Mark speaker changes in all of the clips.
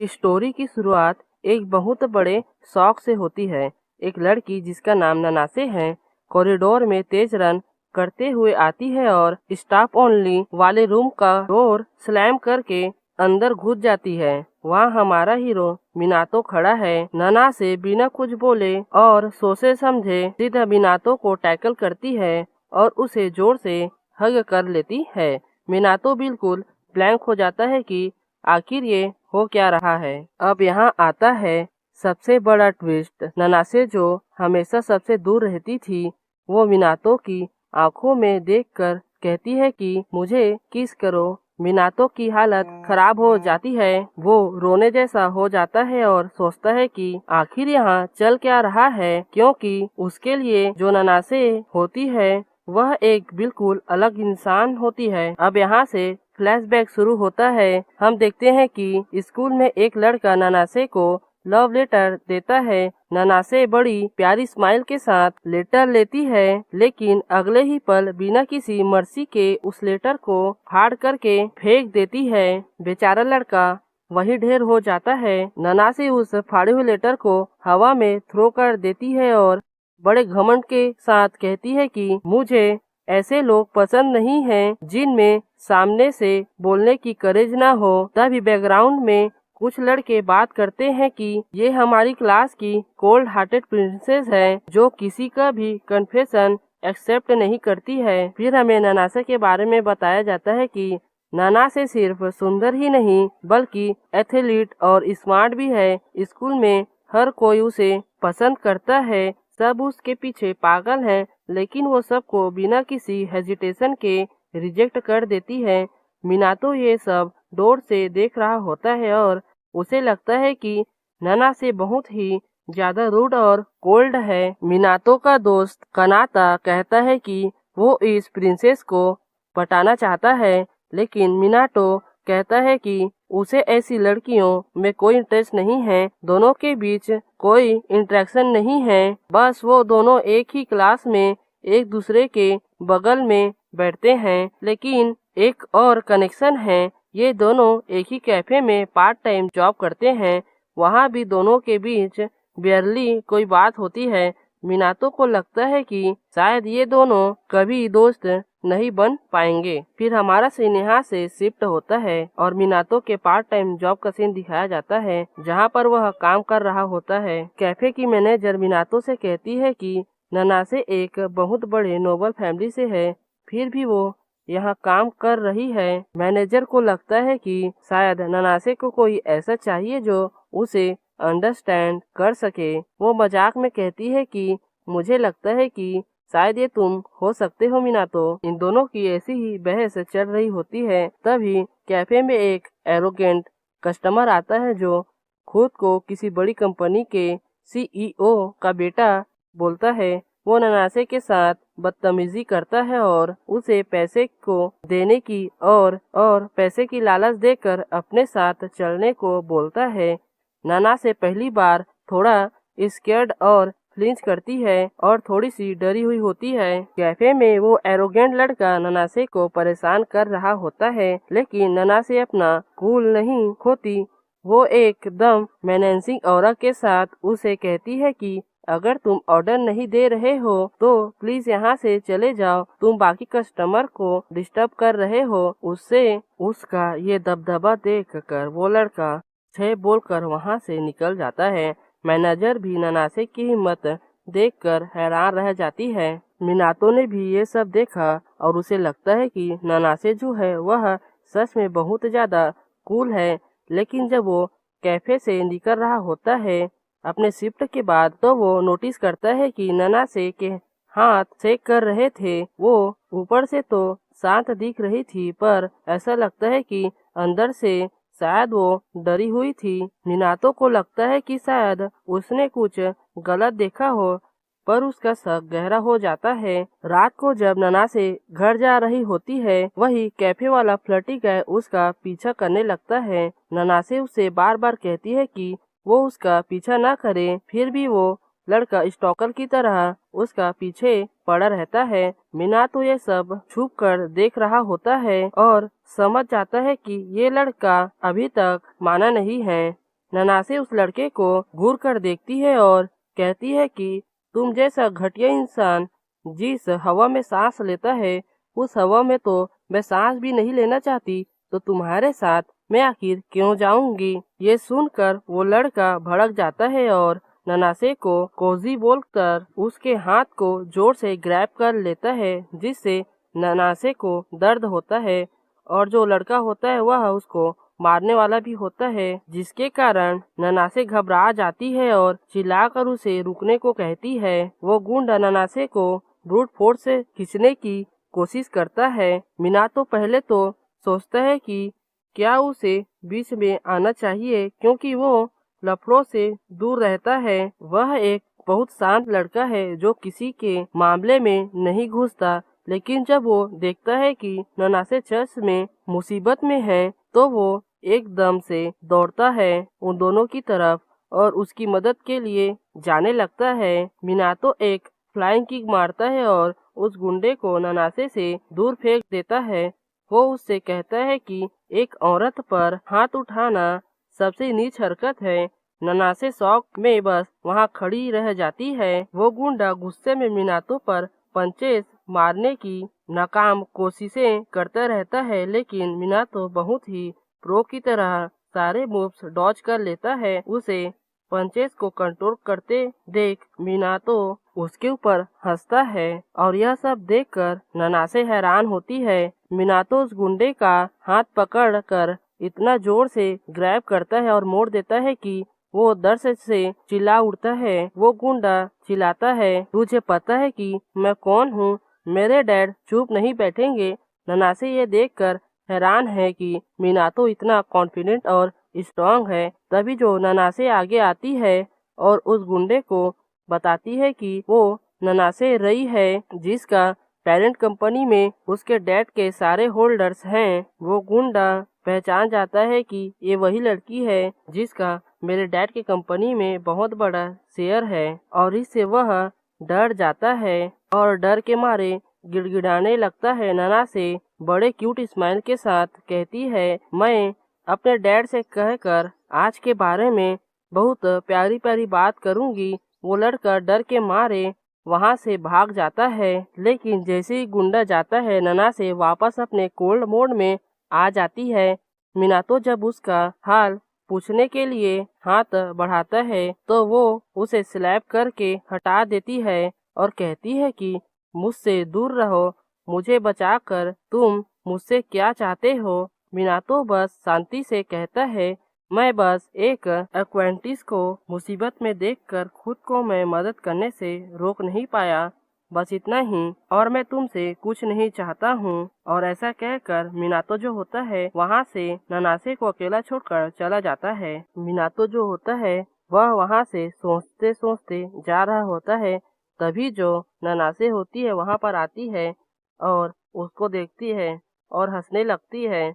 Speaker 1: Story की शुरुआत एक बहुत बड़े शौक से होती है। एक लड़की जिसका नाम ननासे है कॉरिडोर में तेज रन करते हुए आती है और स्टाफ ओनली वाले रूम का डोर स्लैम करके अंदर घुस जाती है। वहाँ हमारा हीरो मिनातो खड़ा है। ननासे बिना कुछ बोले और सोचे समझे सीधा मिनातो को टैकल करती है और उसे जोर से हग कर लेती है। मिनातो बिल्कुल ब्लैंक हो जाता है कि आखिर ये हो क्या रहा है। अब यहाँ आता है सबसे बड़ा ट्विस्ट। ननासे जो हमेशा सबसे दूर रहती थी, वो मिनातो की आंखों में देखकर कहती है कि मुझे किस करो। मिनातो की हालत खराब हो जाती है। वो रोने जैसा हो जाता है और सोचता है कि आखिर यहाँ चल क्या रहा है, क्योंकि उसके लिए जो ननासे होती है वह एक बिल्कुल अलग इंसान होती है। अब यहाँ से फ्लैशबैक शुरू होता है। हम देखते हैं कि स्कूल में एक लड़का ननासे को लव लेटर देता है। ननासे बड़ी प्यारी स्माइल के साथ लेटर लेती है, लेकिन अगले ही पल बिना किसी मर्जी के उस लेटर को फाड़ करके फेंक देती है। बेचारा लड़का वही ढेर हो जाता है। ननासे उस फाड़े हुए लेटर को हवा में थ्रो कर देती है और बड़े घमंड के साथ कहती है कि मुझे ऐसे लोग पसंद नहीं हैं जिनमें सामने से बोलने की करेज ना हो। तभी बैकग्राउंड में कुछ लड़के बात करते हैं कि ये हमारी क्लास की कोल्ड हार्टेड प्रिंसेस है जो किसी का भी कन्फेशन एक्सेप्ट नहीं करती है। फिर हमें ननासे के बारे में बताया जाता है कि ननासे सिर्फ सुंदर ही नहीं बल्कि एथलीट और स्मार्ट भी है। स्कूल में हर कोई उसे पसंद करता है, सब उसके पीछे पागल हैं, लेकिन वो सबको बिना किसी हेजिटेशन के रिजेक्ट कर देती है। मिनातो ये सब दूर से देख रहा होता है और उसे लगता है कि ननासे बहुत ही ज्यादा रूड और कोल्ड है। मिनातो का दोस्त कनाता कहता है कि वो इस प्रिंसेस को पटाना चाहता है, लेकिन मिनातो कहता है कि उसे ऐसी लड़कियों में कोई इंटरेस्ट नहीं है। दोनों के बीच कोई इंटरेक्शन नहीं है, बस वो दोनों एक ही क्लास में एक दूसरे के बगल में बैठते हैं। लेकिन एक और कनेक्शन है, ये दोनों एक ही कैफे में पार्ट टाइम जॉब करते हैं। वहाँ भी दोनों के बीच बेयरली कोई बात होती है। मिनातो को लगता है कि शायद ये दोनों कभी दोस्त नहीं बन पाएंगे। फिर हमारा सीन यहाँ से शिफ्ट होता है और मिनातो के पार्ट टाइम जॉब का सीन दिखाया जाता है, जहाँ पर वह काम कर रहा होता है। कैफे की मैनेजर मिनातो से कहती है कि ननासे एक बहुत बड़े नोबल फैमिली से है, फिर भी वो यहाँ काम कर रही है। मैनेजर को लगता है कि शायद ननासे को कोई ऐसा चाहिए जो उसे अंडरस्टैंड कर सके। वो मजाक में कहती है कि मुझे लगता है कि शायद ये तुम हो सकते हो मिनातो। इन दोनों की ऐसी ही बहस चल रही होती है। तभी कैफे में एक एरोगेंट कस्टमर आता है जो खुद को किसी बड़ी कंपनी के सीईओ का बेटा बोलता है। वो ननासे के साथ बदतमीजी करता है और उसे पैसे को देने की और पैसे की लालच देकर अपने साथ चलने को बोलता है। ननासे पहली बार थोड़ा स्कैर्ड और फ्लिंच करती है और थोड़ी सी डरी हुई होती है। कैफे में वो एरोगेंट लड़का ननासे को परेशान कर रहा होता है, लेकिन ननासे अपना कूल नहीं खोती। वो एकदम मेनेसिंग ऑरा के साथ उसे कहती है कि अगर तुम ऑर्डर नहीं दे रहे हो तो प्लीज यहाँ से चले जाओ, तुम बाकी कस्टमर को डिस्टर्ब कर रहे हो। उससे उसका ये दबदबा देख कर वो लड़का छह बोलकर वहाँ से निकल जाता है। मैनेजर भी ननासे की हिम्मत देखकर हैरान रह जाती है। मिनातो ने भी ये सब देखा और उसे लगता है कि ननासे जो है वह सच में बहुत ज्यादा कूल है। लेकिन जब वो कैफे से निकल रहा होता है अपने शिफ्ट के बाद, तो वो नोटिस करता है कि ननासे के हाथ चेक कर रहे थे। वो ऊपर से तो शांत दिख रही थी, पर ऐसा लगता है कि अंदर से शायद वो डरी हुई थी। मिनातो को लगता है कि शायद उसने कुछ गलत देखा हो, पर उसका शक गहरा हो जाता है। रात को जब ननासे घर जा रही होती है, वही कैफे वाला फ्लर्टी गाय उसका पीछा करने लगता है। ननासे उसे बार बार कहती है कि वो उसका पीछा ना करे, फिर भी वो लड़का स्टॉकर की तरह उसका पीछे पड़ा रहता है। मिनातो ये सब छुप कर देख रहा होता है और समझ जाता है कि ये लड़का अभी तक माना नहीं है। ननासे उस लड़के को घूर कर देखती है और कहती है कि तुम जैसा घटिया इंसान जिस हवा में सांस लेता है उस हवा में तो मैं सांस भी नहीं लेना चाहती, तो तुम्हारे साथ मैं आखिर क्यों जाऊंगी। ये सुनकर वो लड़का भड़क जाता है और ननासे को कोजी बोलकर उसके हाथ को जोर से ग्रैब कर लेता है, जिससे ननासे को दर्द होता है और जो लड़का होता है वह उसको मारने वाला भी होता है, जिसके कारण ननासे घबरा जाती है और चिल्लाकर उसे रुकने को कहती है। वो गुंडा ननासे को ब्रूट फोर्स से खींचने की कोशिश करता है। मिनातो पहले तो सोचता है कि क्या उसे बीच में आना चाहिए, क्योंकि वो लफड़ों से दूर रहता है। वह एक बहुत शांत लड़का है जो किसी के मामले में नहीं घुसता, लेकिन जब वो देखता है कि ननासे चर्च में मुसीबत में है तो वो एकदम से दौड़ता है उन दोनों की तरफ और उसकी मदद के लिए जाने लगता है। मिनातो एक फ्लाइंग किक मारता है और उस गुंडे को ननासे से दूर फेंक देता है। वो उससे कहता है कि एक औरत पर हाथ उठाना सबसे नीच हरकत है। ननासे शौक में बस वहाँ खड़ी रह जाती है। वो गुंडा गुस्से में मिनातो पर पंचेस मारने की नाकाम कोशिशें करता रहता है, लेकिन मिनातो बहुत ही प्रो की तरह सारे मूव्स डॉज कर लेता है। उसे पंचेस को कंट्रोल करते देख मिनातो उसके ऊपर हंसता है और यह सब देखकर ननासे हैरान होती है। मिनातो उस गुंडे का हाथ पकड़ कर इतना जोर से ग्रैब करता है और मोड़ देता है कि वो दर्द से चिल्ला उठता है। वो गुंडा चिल्लाता है, तुझे पता है कि मैं कौन हूँ? मेरे डैड चुप नहीं बैठेंगे। ननासे ये देखकर हैरान है कि मिनातो इतना कॉन्फिडेंट और स्ट्रांग है। तभी जो ननासे आगे आती है और उस गुंडे को बताती है कि वो ननासे रई है जिसका पेरेंट कंपनी में उसके डैड के सारे होल्डर्स हैं। वो गुंडा पहचान जाता है कि ये वही लड़की है जिसका मेरे डैड के कंपनी में बहुत बड़ा शेयर है और इससे वह डर जाता है और डर के मारे गिड़गिड़ाने लगता है। ननासे बड़े क्यूट स्माइल के साथ कहती है, मैं अपने डैड से कहकर आज के बारे में बहुत प्यारी प्यारी बात करूंगी। वो लड़का डर के मारे वहां से भाग जाता है, लेकिन जैसे ही गुंडा जाता है ननासे वापस अपने कोल्ड मोड में आ जाती है। मिनातो जब उसका हाल पूछने के लिए हाथ बढ़ाता है तो वो उसे स्लैप करके हटा देती है और कहती है कि मुझसे दूर रहो, मुझे बचाकर तुम मुझसे क्या चाहते हो। मिनातो बस शांति से कहता है, मैं बस एक एक्वेंटिस को मुसीबत में देखकर खुद को मैं मदद करने से रोक नहीं पाया, बस इतना ही, और मैं तुमसे कुछ नहीं चाहता हूँ। और ऐसा कहकर मिनातो जो होता है वहाँ से ननासे को अकेला छोड़कर चला जाता है। मिनातो जो होता है वह वहाँ से सोचते सोचते जा रहा होता है, तभी जो ननासे होती है वहाँ पर आती है और उसको देखती है और हंसने लगती है।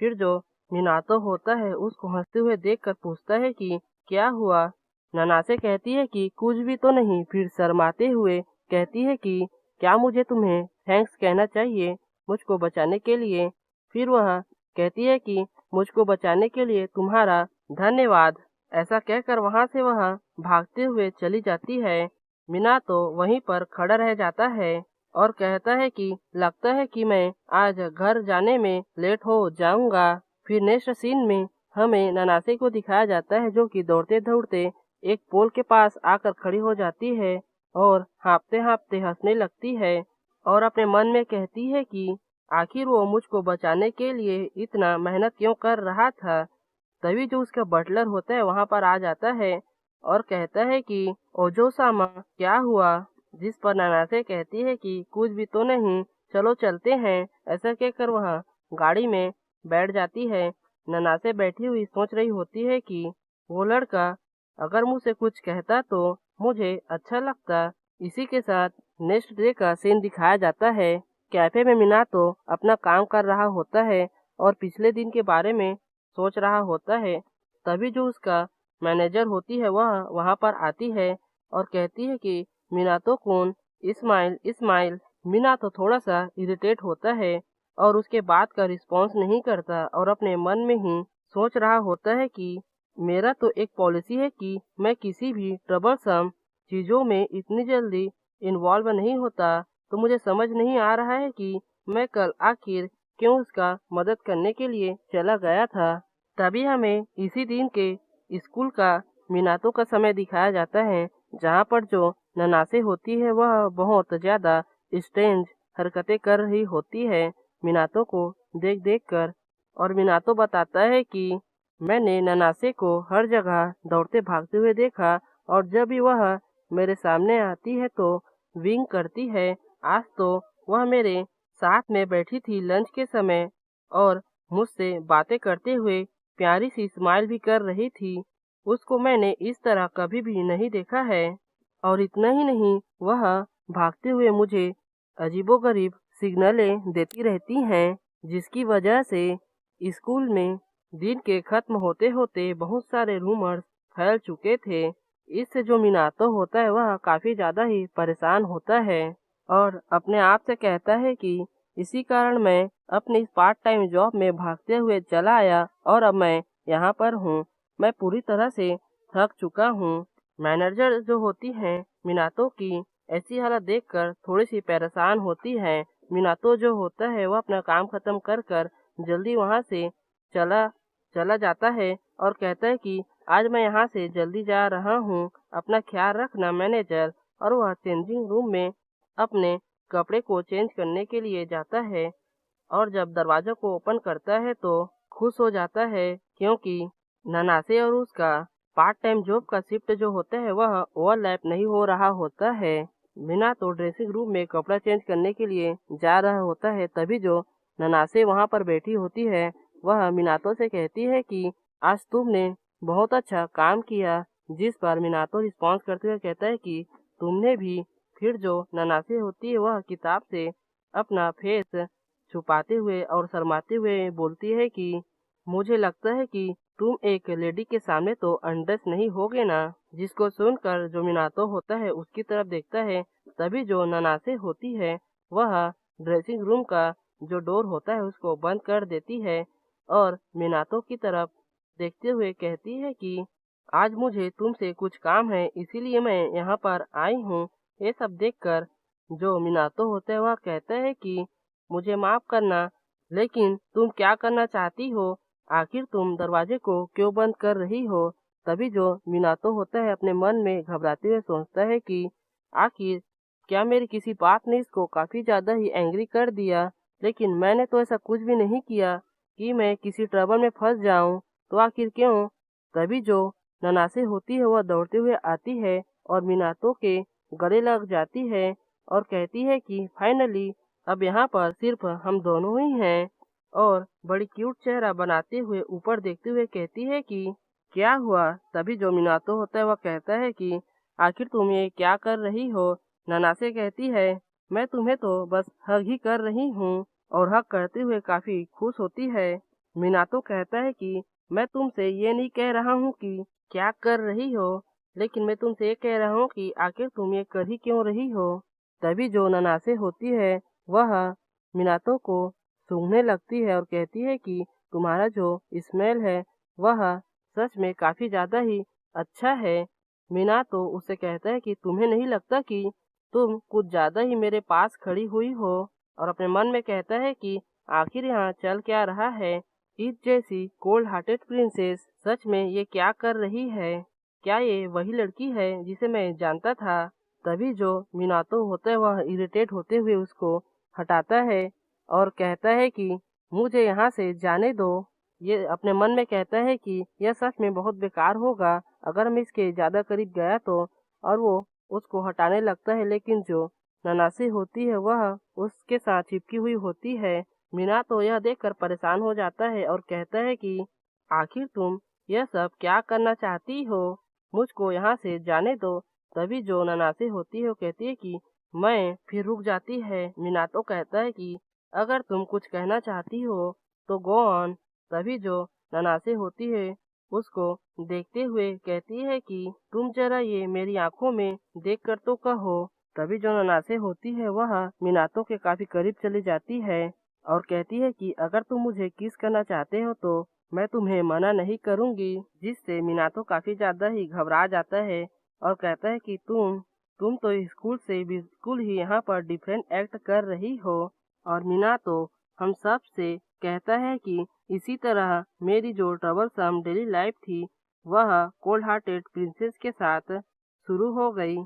Speaker 1: फिर जो मिनातो होता है उसको हंसते हुए देखकर पूछता है कि क्या हुआ। ननासे कहती है कि कुछ भी तो नहीं, फिर शर्माते हुए कहती है कि क्या मुझे तुम्हें थैंक्स कहना चाहिए मुझको बचाने के लिए। फिर वह कहती है कि मुझको बचाने के लिए तुम्हारा धन्यवाद। ऐसा कहकर वहां से वह भागते हुए चली जाती है। मिनातो वहीं पर खड़ा रह जाता है और कहता है कि लगता है कि मैं आज घर जाने में लेट हो जाऊंगा। फिर नेक्स्ट सीन में हमें ननासे को दिखाया जाता है जो कि दौड़ते दौड़ते एक पोल के पास आकर खड़ी हो जाती है और हाँफते हाँफते हंसने लगती है और अपने मन में कहती है कि आखिर वो मुझको बचाने के लिए इतना मेहनत क्यों कर रहा था। तभी जो उसका बटलर होता है वहां पर आ जाता है और कहता है कि ओजो सामा क्या हुआ, जिस पर ननासे कहती है कि कुछ भी तो नहीं, चलो चलते हैं। ऐसा कहकर वह गाड़ी में बैठ जाती है। ननासे बैठी हुई सोच रही होती है कि वो लड़का अगर मुझसे कुछ कहता तो मुझे अच्छा लगता। इसी के साथ नेक्स्ट डे का सीन दिखाया जाता है। कैफे में मिनातो अपना काम कर रहा होता है और पिछले दिन के बारे में सोच रहा होता है। तभी जो उसका मैनेजर होती है वह वहां पर आती है और कहती है कि मिनातो कौन, इस्माइल इस्माइल। मिनातो थोड़ा सा इरिटेट होता है और उसके बात का रिस्पॉन्स नहीं करता और अपने मन में ही सोच रहा होता है कि मेरा तो एक पॉलिसी है कि मैं किसी भी ट्रबलसम चीज़ों में इतनी जल्दी इन्वॉल्व नहीं होता, तो मुझे समझ नहीं आ रहा है कि मैं कल आखिर क्यों उसका मदद करने के लिए चला गया था। तभी हमें इसी दिन के स्कूल का मिनातों का समय दिखाया जाता है, जहाँ पर जो ननासे होती है वह बहुत ज़्यादा स्ट्रेंज हरकतें कर रही होती है मिनातों को देख देख कर। और मिनातो बताता है कि मैंने ननासे को हर जगह दौड़ते भागते हुए देखा, और जब भी वह मेरे सामने आती है तो विंग करती है। आज तो वह मेरे साथ में बैठी थी लंच के समय और मुझसे बातें करते हुए प्यारी सी स्माइल भी कर रही थी। उसको मैंने इस तरह कभी भी नहीं देखा है। और इतना ही नहीं, वह भागते हुए मुझे अजीबोगरीब सिग्नलें देती रहती हैं, जिसकी वजह से स्कूल में दिन के खत्म होते होते बहुत सारे रूमर्स फैल चुके थे। इससे जो मिनातो होता है वह काफी ज्यादा ही परेशान होता है और अपने आप से कहता है कि इसी कारण मैं अपनी इस पार्ट टाइम जॉब में भागते हुए चला आया और अब मैं यहाँ पर हूँ। मैं पूरी तरह से थक चुका हूँ। मैनेजर जो होती हैं मिनातो की ऐसी हालत देखकर थोड़ी सी परेशान होती है। मिनातो जो होता है वह अपना काम खत्म कर कर जल्दी वहाँ से चला चला जाता है और कहता है कि आज मैं यहाँ से जल्दी जा रहा हूँ, अपना ख्याल रखना मैनेजर। और वह चेंजिंग रूम में अपने कपड़े को चेंज करने के लिए जाता है और जब दरवाजा को ओपन करता है तो खुश हो जाता है, क्योंकि ननासे और उसका पार्ट टाइम जॉब का शिफ्ट जो होता है वह ओवरलैप नहीं हो रहा होता है। मीना तो ड्रेसिंग रूम में कपड़ा चेंज करने के लिए जा रहा होता है, तभी जो ननासे वहां पर बैठी होती है वह मीनातो से कहती है कि आज तुमने बहुत अच्छा काम किया। जिस पर मीनातो रिस्पॉन्स करते हुए कहता है कि तुमने भी। फिर जो ननासे होती है वह किताब से अपना फेस छुपाते हुए और शर्माते हुए बोलती है कि मुझे लगता है कि तुम एक लेडी के सामने तो अनड्रेस नहीं होगे ना। जिसको सुनकर जो मिनातो होता है उसकी तरफ देखता है, तभी जो ननासे होती है वह ड्रेसिंग रूम का जो डोर होता है उसको बंद कर देती है और मिनातो की तरफ देखते हुए कहती है कि आज मुझे तुमसे कुछ काम है, इसीलिए मैं यहाँ पर आई हूँ। ये सब देखकर जो मिनातो होता है वह कहता है कि मुझे माफ करना, लेकिन तुम क्या करना चाहती हो? आखिर तुम दरवाजे को क्यों बंद कर रही हो? तभी जो मिनातो होता है अपने मन में घबराते हुए सोचता है कि आखिर क्या मेरी किसी बात ने इसको काफी ज्यादा ही एंग्री कर दिया? लेकिन मैंने तो ऐसा कुछ भी नहीं किया कि मैं किसी ट्रबल में फंस जाऊं, तो आखिर क्यों? तभी जो ननासे होती है वह दौड़ते हुए आती है और मिनातो के गले लग जाती है और कहती है कि फाइनली अब यहाँ पर सिर्फ हम दोनों ही हैं। और बड़ी क्यूट चेहरा बनाते हुए ऊपर देखते हुए कहती है कि क्या हुआ? तभी जो मिनातो होता है वह कहता है कि आखिर तुम ये क्या कर रही हो? ननासे कहती है मैं तुम्हें तो बस हग ही कर रही हूँ, और हग करते हुए काफी खुश होती है। मिनातो कहता है कि मैं तुमसे ये नहीं कह रहा हूँ कि क्या कर रही हो, लेकिन मैं तुमसे ये कह रहा हूँ कि आखिर तुम ये कर ही क्यों रही हो? तभी जो ननासे होती है वह मिनातो को सूंघने लगती है और कहती है कि तुम्हारा जो स्मेल है वह सच में काफी ज्यादा ही अच्छा है। मिनातो उससे कहता है कि तुम्हें नहीं लगता कि तुम कुछ ज्यादा ही मेरे पास खड़ी हुई हो? और अपने मन में कहता है कि आखिर यहाँ चल क्या रहा है? इस जैसी कोल्ड हार्टेड प्रिंसेस सच में ये क्या कर रही है? क्या ये वही लड़की है जिसे मैं जानता था? तभी जो मिनातो होता है वह इरिटेट होते हुए उसको हटाता है और कहता है कि मुझे यहाँ से जाने दो। ये अपने मन में कहता है कि यह सच में बहुत बेकार होगा अगर मैं इसके ज्यादा करीब गया तो। और वो उसको हटाने लगता है, लेकिन जो ननासी होती है वह उसके साथ चिपकी हुई होती है। मीना तो यह देखकर परेशान हो जाता है और कहता है कि आखिर तुम यह सब क्या करना चाहती हो? मुझको यहाँ से जाने दो। तभी जो ननासी होती है वो कहती है कि मैं, फिर रुक जाती है। मीनातो कहता है कि अगर तुम कुछ कहना चाहती हो तो गो ऑन। तभी जो ननासे होती है उसको देखते हुए कहती है कि तुम जरा ये मेरी आंखों में देख कर तो कहो। तभी जो ननासे होती है वह मीनातो के काफी करीब चली जाती है और कहती है कि अगर तुम मुझे किस करना चाहते हो तो मैं तुम्हें मना नहीं करूंगी। जिससे मिनातो काफी ज्यादा ही घबरा जाता है और कहता है कि तुम तो स्कूल से बिल्कुल ही यहाँ पर डिफरेंट एक्ट कर रही हो। और मिनातो हम सब से कहता है कि इसी तरह मेरी जो ट्रबलसम डेली लाइफ थी वह कोल्ड हार्टेड प्रिंसेस के साथ शुरू हो गई।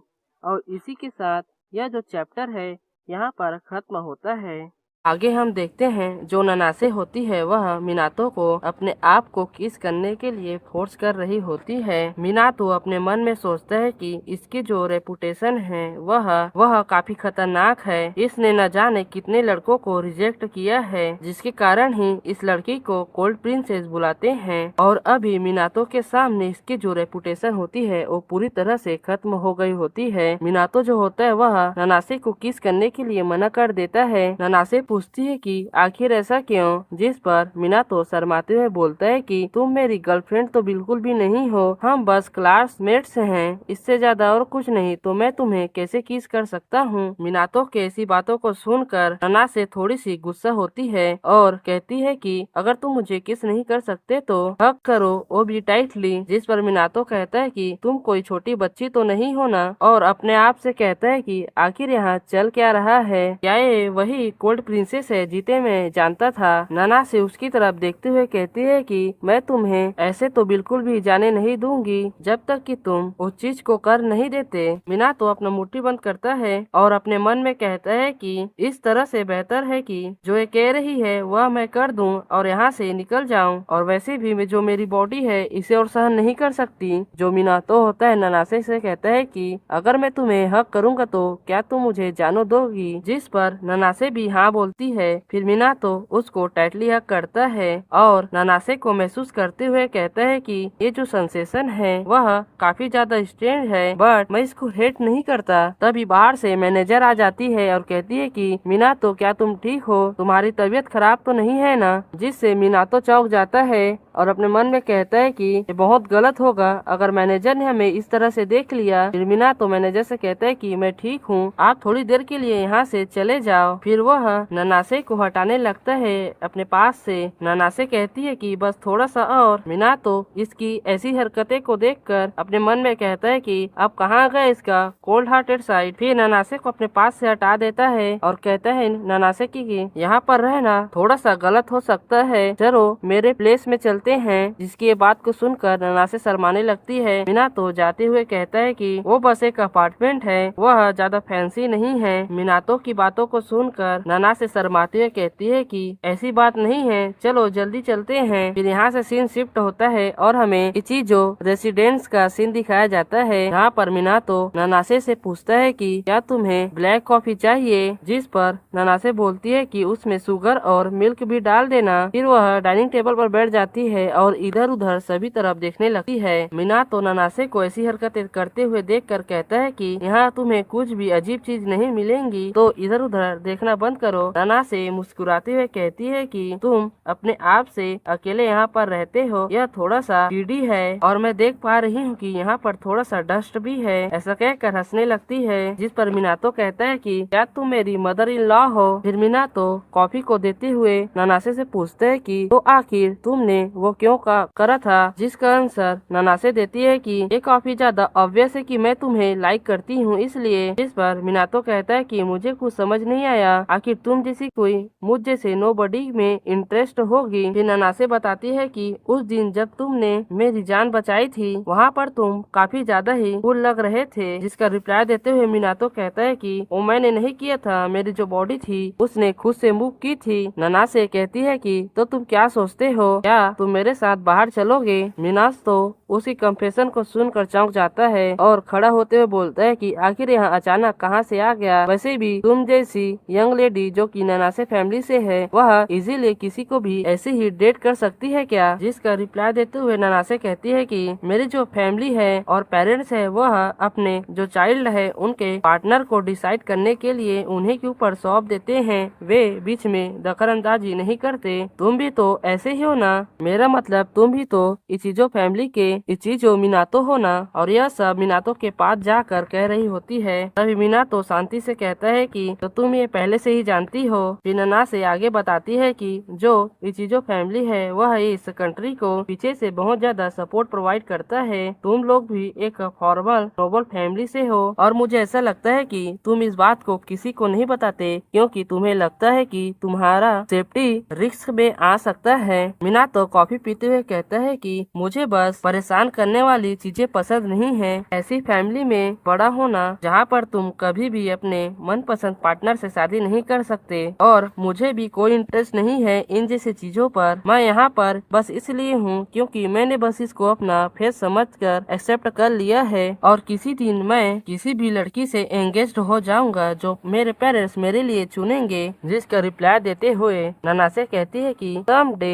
Speaker 1: और इसी के साथ यह जो चैप्टर है यहाँ पर खत्म होता है। आगे हम देखते हैं जो ननासे होती है वह मिनातो को अपने आप को किस करने के लिए फोर्स कर रही होती है। मिनातो अपने मन में सोचता है कि इसकी जो रेपुटेशन है वह काफी खतरनाक है। इसने न जाने कितने लड़कों को रिजेक्ट किया है, जिसके कारण ही इस लड़की को कोल्ड प्रिंसेस बुलाते हैं। और अभी मिनातो के सामने इसकी जो रेपुटेशन होती है वो पूरी तरह से खत्म हो गई होती है। मिनातो जो होता है वह ननासे को किस करने के लिए मना कर देता है। ननासे पूछती है कि आखिर ऐसा क्यों, जिस पर मिनातो शर्माते हुए बोलता है कि तुम मेरी गर्लफ्रेंड तो बिल्कुल भी नहीं हो, हम बस क्लासमेट्स हैं, इससे ज्यादा और कुछ नहीं, तो मैं तुम्हें कैसे किस कर सकता हूँ। मिनातो के ऐसी बातों को सुनकर ननासे थोड़ी सी गुस्सा होती है और कहती है कि अगर तुम मुझे किस नहीं कर सकते तो हक करो, वो भी टाइटली। जिस पर मिनातो कहता है कि तुम कोई छोटी बच्ची तो नहीं हो ना, और अपने आप से कहता है कि आखिर यहाँ चल क्या रहा है, क्या ये वही कोल्ड प्रिंसेस है जीते मैं जानता था। ननासे उसकी तरफ देखते हुए कहती है कि मैं तुम्हें ऐसे तो बिल्कुल भी जाने नहीं दूंगी जब तक कि तुम उस चीज को कर नहीं देते। मिनातो अपना मुट्ठी बंद करता है और अपने मन में कहता है कि इस तरह से बेहतर है कि जो ये कह रही है वह मैं कर दूं और यहाँ से निकल जाऊं। और वैसे भी जो मेरी बॉडी है इसे और सहन नहीं कर सकती। जो मिनातो होता है ननासे से कहता है कि अगर मैं तुम्हें हक करूंगा तो क्या तुम मुझे जानो दोगी। जिस पर ननासे भी हाँ बोलती है। फिर मिनातो उसको टाइटली हक करता है और ननासे को महसूस करते हुए कहता है कि ये जो सेंसेशन है वह काफी ज्यादा स्ट्रेंज है, बट मैं इसको हेट नहीं करता। तभी बाहर से मैनेजर आ जाती है और कहती है कि मिनातो क्या तुम ठीक हो, तुम्हारी तबीयत खराब तो नहीं है ना। जिससे मिनातो चौंक जाता है और अपने मन में कहता है कि ये बहुत गलत होगा अगर मैनेजर ने हमें इस तरह से देख लिया। फिर मिनातो मैनेजर से कहता है कि मैं ठीक हूँ, आप थोड़ी देर के लिए यहाँ से चले जाओ। फिर वह ननासे को हटाने लगता है अपने पास से। ननासे कहती है कि बस थोड़ा सा और। मिनातो इसकी ऐसी हरकतें को देखकर अपने मन में कहता है कि अब कहाँ गया इसका कोल्ड हार्टेड साइड। फिर ननासे को अपने पास से हटा देता है और कहता है ननासे की यहाँ पर रहना थोड़ा सा गलत हो सकता है, चलो मेरे प्लेस में चलते हैं। जिसकी ये बात को सुनकर ननासे शर्माने लगती है। मिनातो जाते हुए कहता है कि वो बस एक अपार्टमेंट है, वह ज्यादा फैंसी नहीं है। मिनातो की बातों को सुनकर ननासे शर्माते हुए कहती है कि ऐसी बात नहीं है, चलो जल्दी चलते हैं। फिर यहाँ से सीन शिफ्ट होता है और हमें इचिजो रेसिडेंस का सीन दिखाया जाता है। यहाँ पर मिनातो ननासे से पूछता है कि क्या तुम्हें ब्लैक कॉफी चाहिए। जिस पर ननासे बोलती है कि उसमें शुगर और मिल्क भी डाल देना। फिर वह डाइनिंग टेबल पर बैठ जाती है और इधर उधर सभी तरफ देखने लगती है। मिनातो ननासे को ऐसी हरकतें करते हुए देखकर कहता है कि यहाँ तुम्हें कुछ भी अजीब चीज नहीं मिलेंगी, तो इधर उधर देखना बंद करो। ननासे मुस्कुराते हुए कहती है कि तुम अपने आप से अकेले यहाँ पर रहते हो, यह थोड़ा सा टीडी है और मैं देख पा रही हूँ कि यहाँ पर थोड़ा सा डस्ट भी है। ऐसा कहकर हंसने लगती है। जिस पर मिनातो कहता है कि क्या तुम मेरी मदर इन लॉ हो। फिर मिनातो कॉफी को देते हुए ननासे से पूछते है कि तो आखिर तुमने वो क्यों करा था। जिसका आंसर ननासे देती है कि ये काफी ज्यादा ऑब्वियस है कि मैं तुम्हें लाइक करती हूँ इसलिए। जिस पर मिनातो कहता है कि मुझे कुछ समझ नहीं आया, आखिर तुम जैसी कोई मुझ जैसे नोबडी में इंटरेस्ट होगी। फिर ननासे बताती है कि उस दिन जब तुमने मेरी जान बचाई थी वहाँ पर तुम काफी ज्यादा ही कूल लग रहे थे। जिसका रिप्लाई देते हुए मिनातो कहता है कि वो मैंने नहीं किया था, मेरी जो बॉडी थी उसने खुद से मूव की थी। ननासे कहती है कि तो तुम क्या सोचते हो, क्या तुम मेरे साथ बाहर चलोगे। मिनातो उसी कन्फेशन को सुनकर चौंक जाता है और खड़ा होते हुए बोलता है कि आखिर यहाँ अचानक कहाँ से आ गया। वैसे भी तुम जैसी यंग लेडी जो कि ननासे फैमिली से है वह इजीली किसी को भी ऐसे ही डेट कर सकती है क्या। जिसका रिप्लाई देते हुए ननासे कहती है कि मेरी जो फैमिली है और पेरेंट्स है वह अपने जो चाइल्ड है उनके पार्टनर को डिसाइड करने के लिए उन्हीं के ऊपर सौंप देते हैं, वे बीच में दखलंदाजी नहीं करते। तुम भी तो ऐसे ही हो ना, मेरा मतलब तुम भी तो इचिजो फैमिली के इचिजो मिनातो हो ना। और यह सब मिनातो के पास जाकर कह रही होती है। तभी मिनातो शांति से कहता है कि तो तुम ये पहले से ही जानती चाहती हो। फिर ननासे आगे बताती है कि जो इचिजो फैमिली है वह इस कंट्री को पीछे से बहुत ज्यादा सपोर्ट प्रोवाइड करता है। तुम लोग भी एक फॉर्मल नोबल फैमिली से हो और मुझे ऐसा लगता है कि तुम इस बात को किसी को नहीं बताते क्योंकि तुम्हें लगता है कि तुम्हारा सेफ्टी रिस्क में आ सकता है। मिनातो कॉफी पीते हुए कहता है कि मुझे बस परेशान करने वाली चीजें पसंद नहीं है। ऐसी फैमिली में बड़ा होना जहाँ पर तुम कभी भी अपने मनपसंद पार्टनर से शादी नहीं कर सकते और मुझे भी कोई इंटरेस्ट नहीं है इन जैसी चीजों पर। मैं यहाँ पर बस इसलिए हूँ क्योंकि मैंने बस इसको अपना फेस समझकर एक्सेप्ट कर लिया है और किसी दिन मैं किसी भी लड़की से एंगेज्ड हो जाऊंगा जो मेरे पेरेंट्स मेरे लिए चुनेंगे। जिसका रिप्लाई देते हुए ननासे कहती है कि समडे।